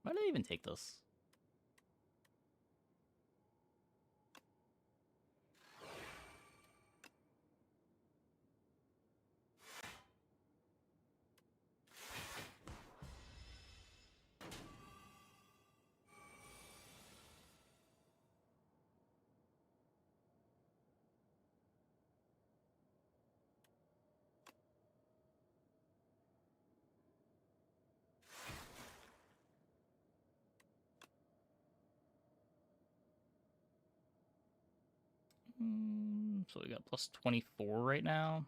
Why did I even take this? So we got plus 24 right now.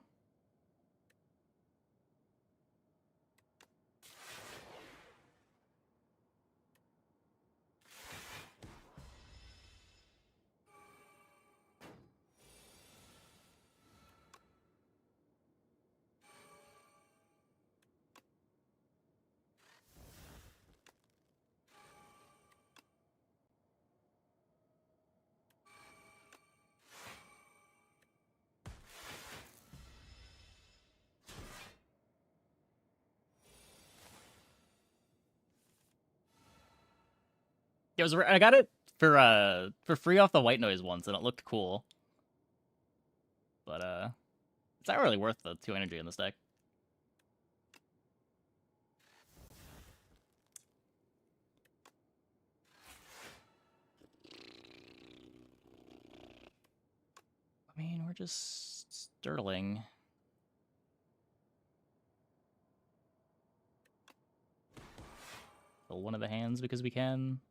Yeah, I got it for free off the white noise once, and it looked cool. But it's not really worth the 2 energy in this deck. I mean, we're just Sterling. Fill one of the hands because we can.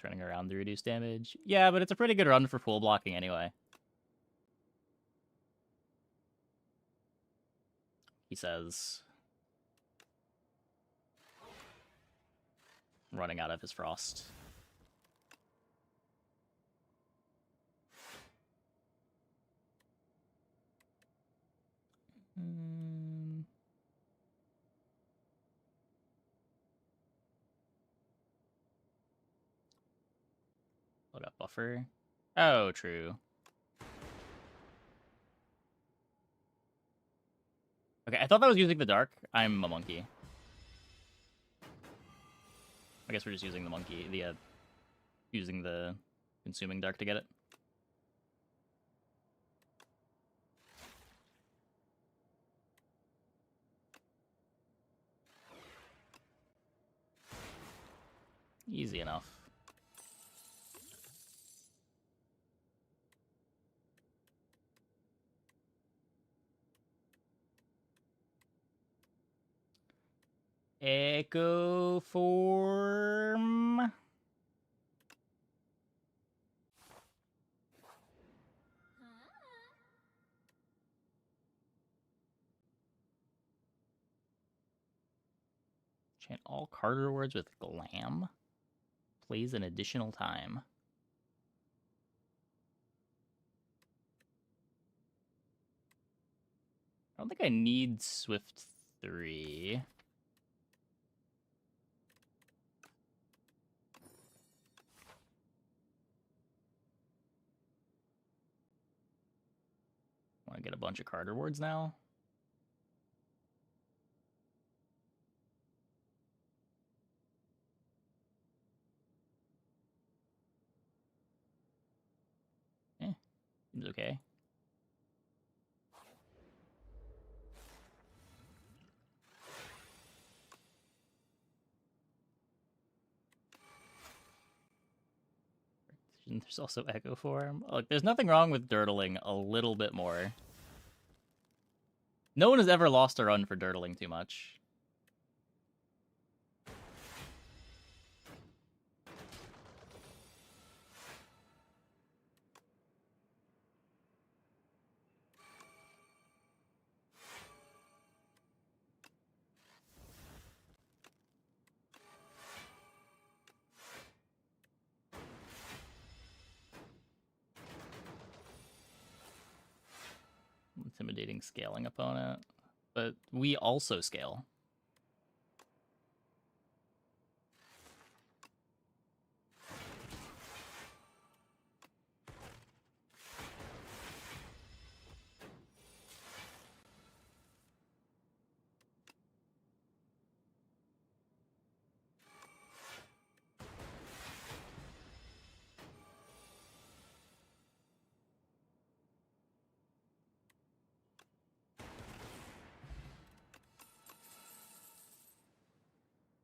turning around to reduce damage. Yeah, but it's a pretty good run for pool blocking anyway. He says, running out of his frost. Load up buffer. Oh, true. Okay, I thought that was using the dark. I'm a monkey. I guess we're just using the monkey, using the consuming dark to get it. Easy enough. Echo form. Chant all Carter words with glam. Plays an additional time. I don't think I need Swift 3. Want to get a bunch of Carter words now? Seems okay. There's also Echo Form. Look, there's nothing wrong with dirtling a little bit more. No one has ever lost a run for dirtling too much. Intimidating scaling opponent. But we also scale.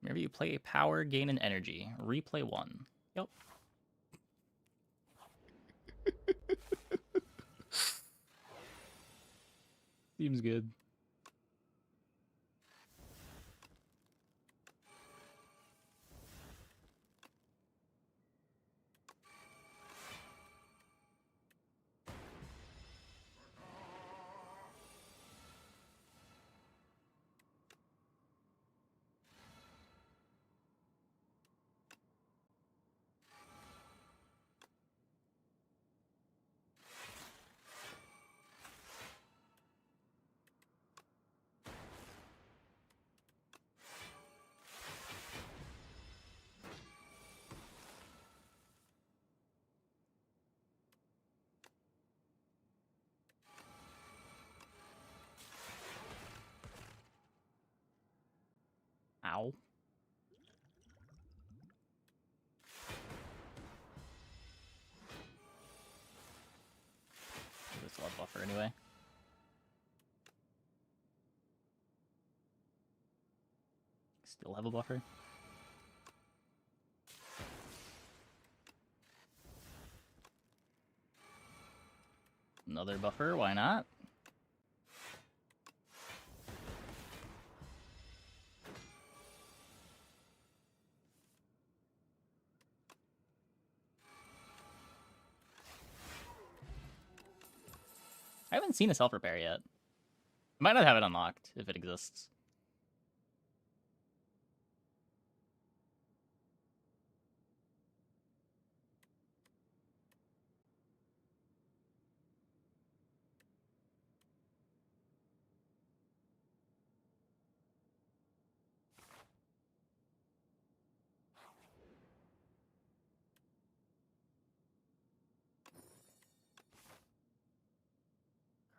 Whenever you play a power, gain an energy. Replay 1. Yep. Seems good. Ow. This love buffer anyway. Still have a buffer. Another buffer, why not? haven't seen a self repair yet. I might not have it unlocked if it exists.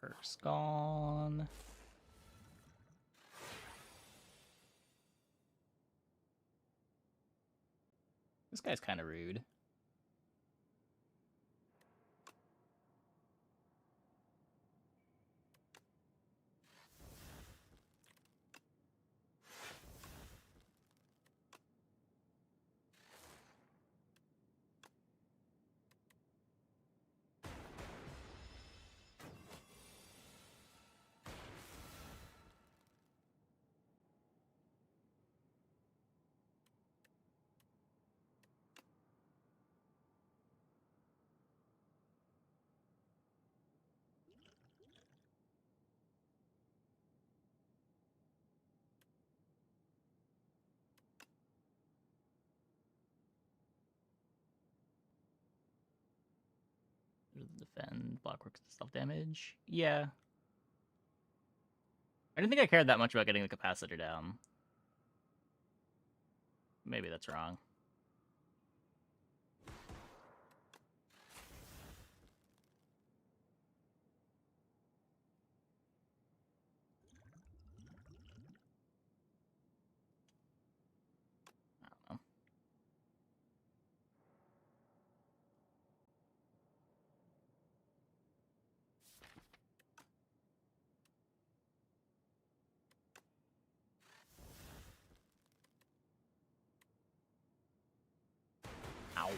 Kirk's gone. This guy's kind of rude. Defend, block works, self damage. Yeah. I didn't think I cared that much about getting the capacitor down. Maybe that's wrong. I don't know. Ow.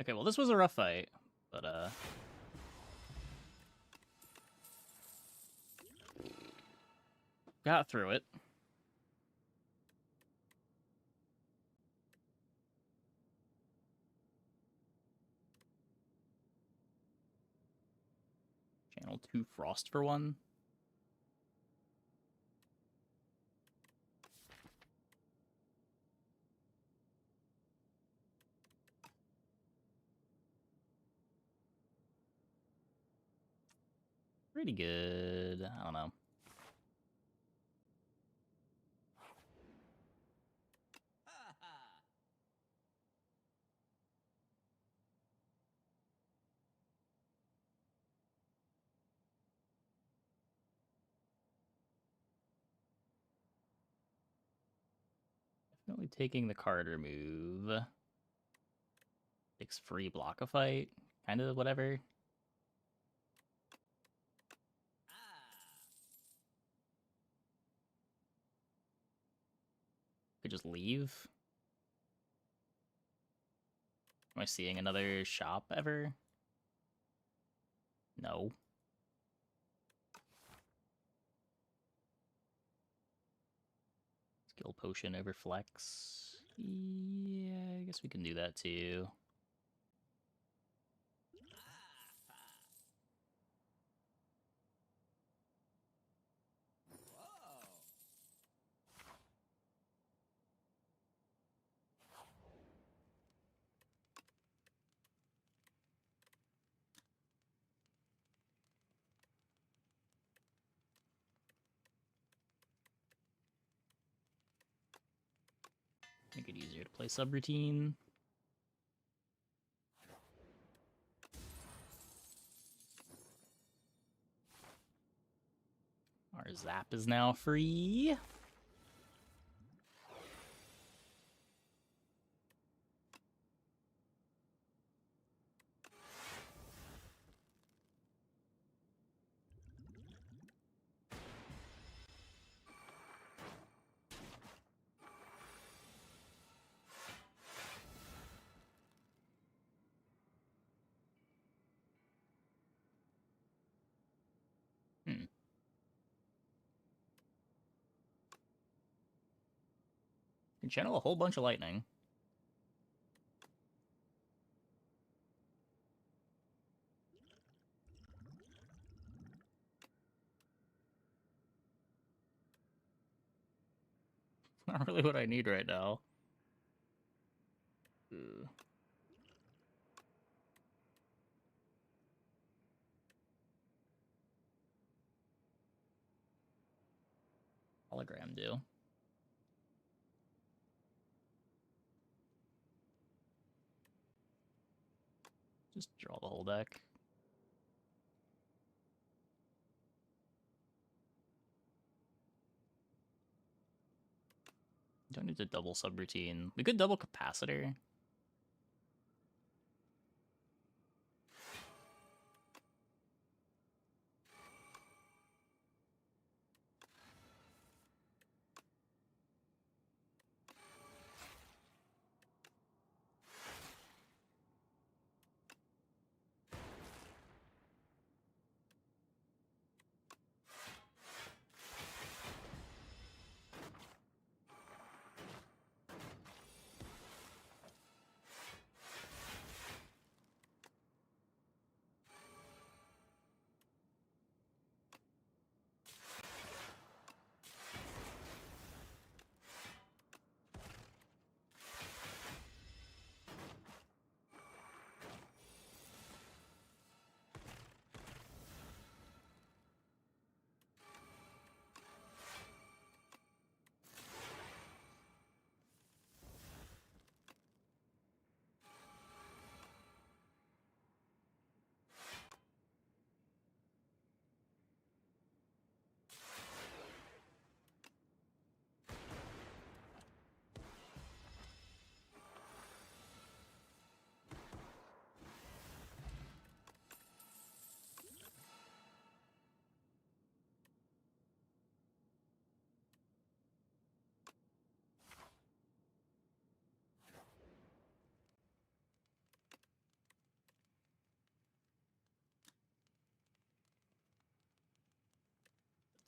Okay, well, this was a rough fight, but, got through it. Channel 2 Frost for 1. Pretty good. I don't know. Definitely taking the Carter move. Takes free block a fight. Kind of whatever. Could just leave. Am I seeing another shop ever? No. Skill potion over flex. Yeah, I guess we can do that too. Play subroutine. Our zap is now free. Can channel a whole bunch of lightning. Not really what I need right now. Ugh. Hologram do. Just draw the whole deck. Don't need to double subroutine. We could double capacitor.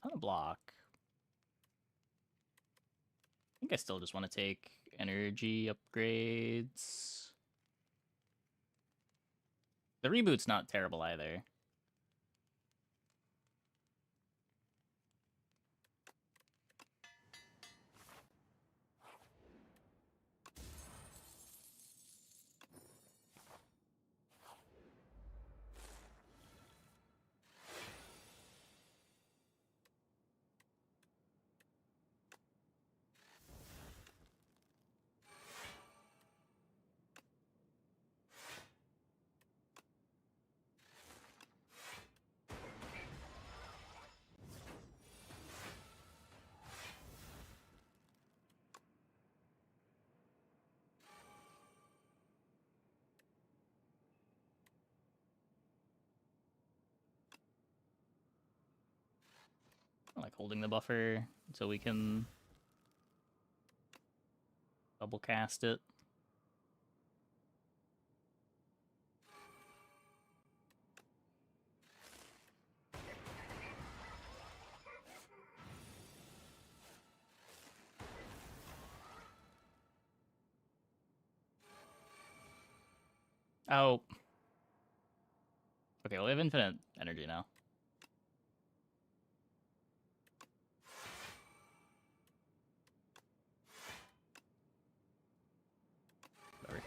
Ton of block. I think I still just want to take energy upgrades. The reboot's not terrible either. I like holding the buffer until we can double cast it. Oh. Okay, well, we have infinite energy now. Whatever.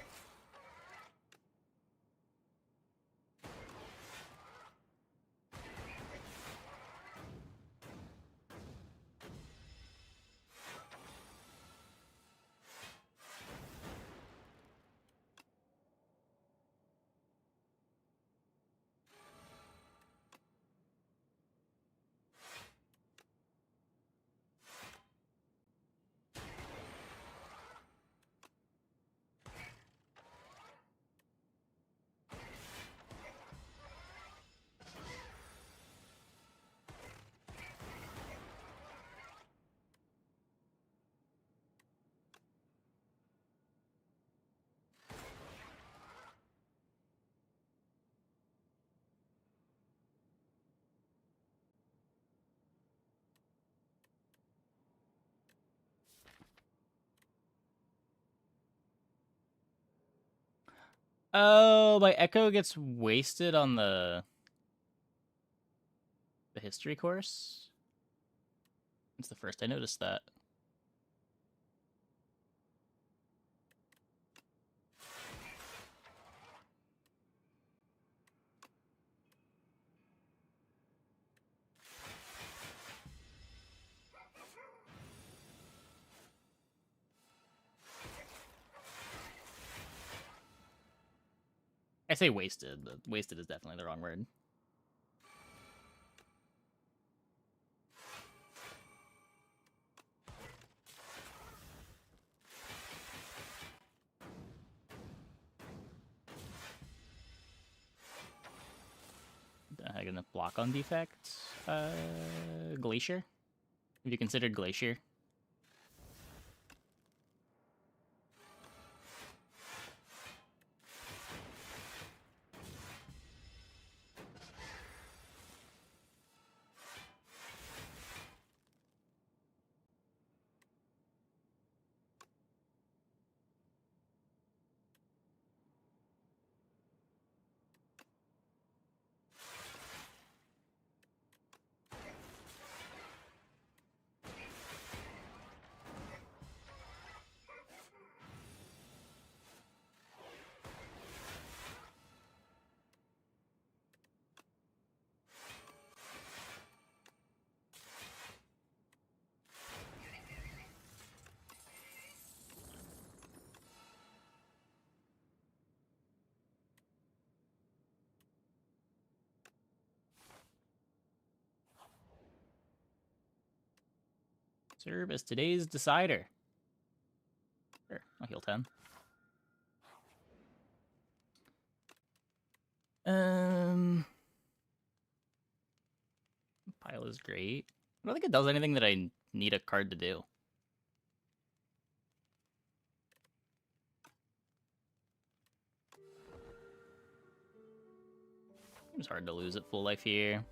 Oh, my echo gets wasted on the history course? It's the first I noticed that. I say wasted, but wasted is definitely the wrong word. I'm gonna block on defect. Glacier? Have you considered Glacier? Serve as today's decider. Sure, I'll heal 10. Pile is great. I don't think it does anything that I need a card to do. It's hard to lose at full life here.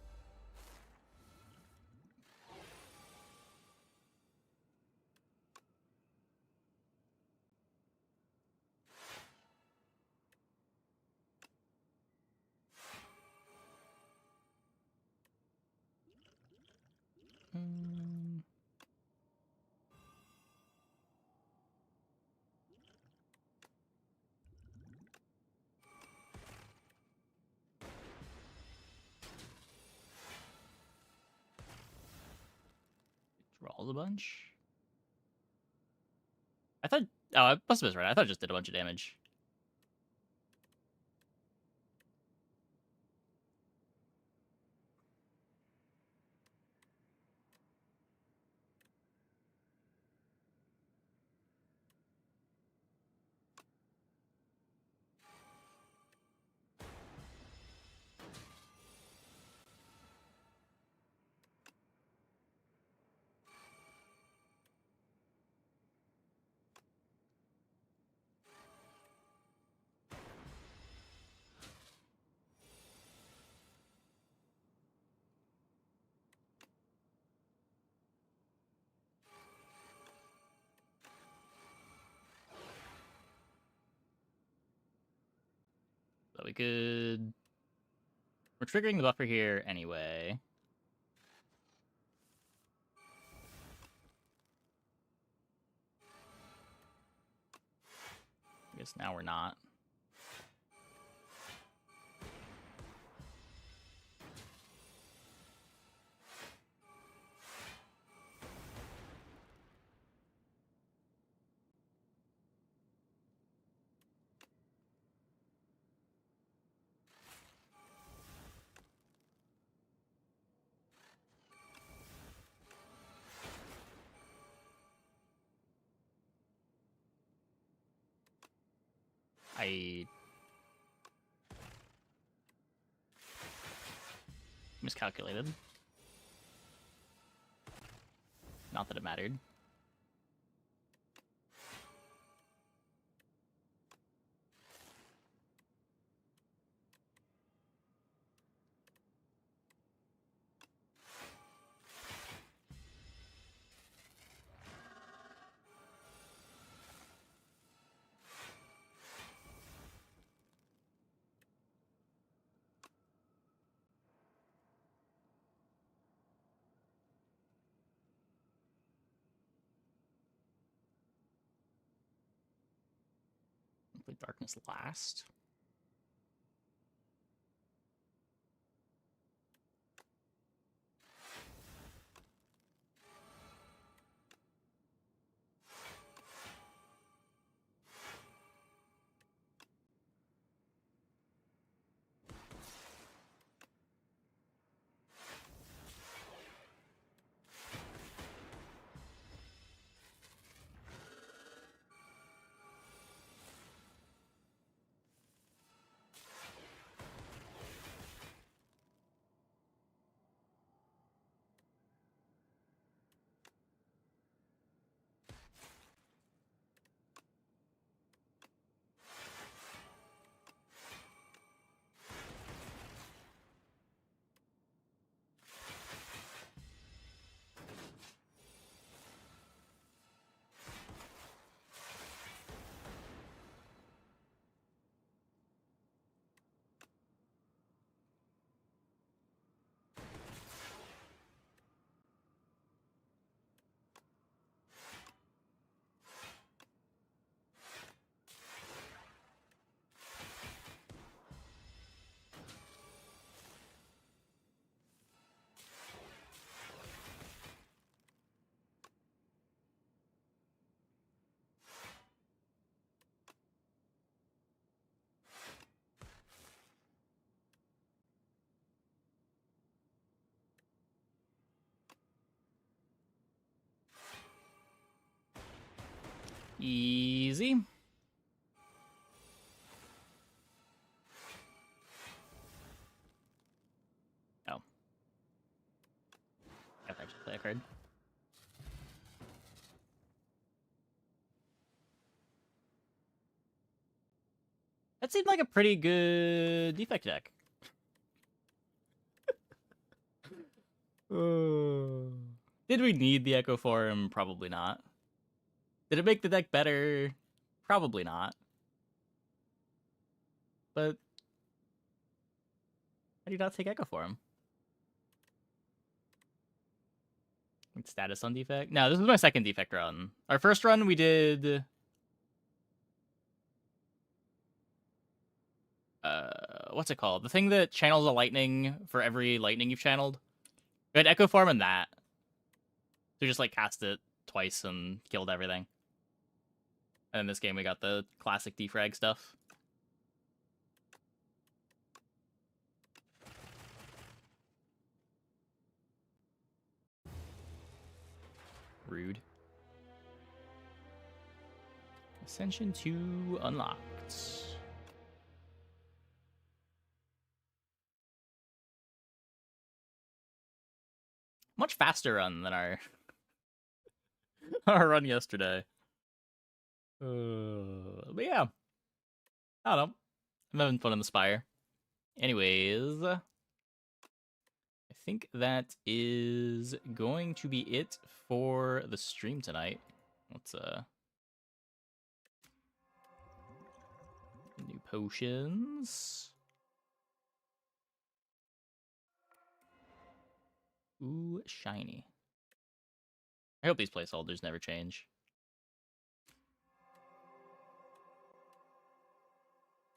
Draws a bunch. I thought... Oh, I must have been right. I thought it just did a bunch of damage. So we could... We're triggering the buffer here anyway. I guess now we're not. I miscalculated. Not that it mattered. Complete darkness last. Easy. Oh. Got to actually play a card. That seemed like a pretty good defect deck. Did we need the Echo Form? Probably not. Did it make the deck better? Probably not. But how do you not take Echo Form? Status on defect? No, this was my second defect run. Our first run we did... what's it called? The thing that channels a lightning for every lightning you've channeled? We had Echo Form and that. So just like cast it twice and killed everything. And in this game we got the classic defrag stuff. Rude. Ascension 2 unlocked. Much faster run than our our run yesterday. But yeah. I don't know. I'm having fun in the Spire. Anyways, I think that is going to be it for the stream tonight. Let's new potions. Ooh, shiny. I hope these placeholders never change.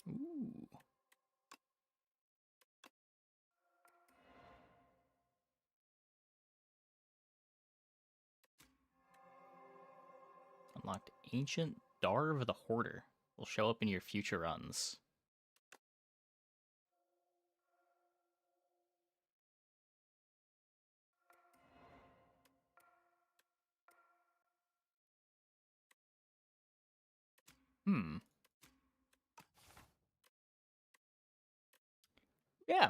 Ooh. Unlocked Ancient Darv the Hoarder. Will show up in your future runs. Yeah.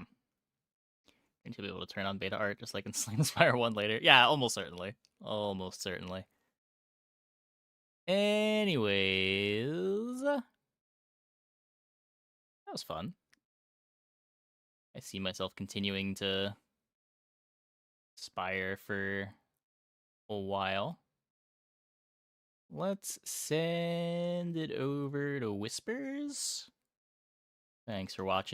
Going to be able to turn on beta art just like in Slay the Spire 1 later. Yeah, almost certainly. Almost certainly. Anyways. That was fun. I see myself continuing to Spire for a while. Let's send it over to Whispers. Thanks for watching.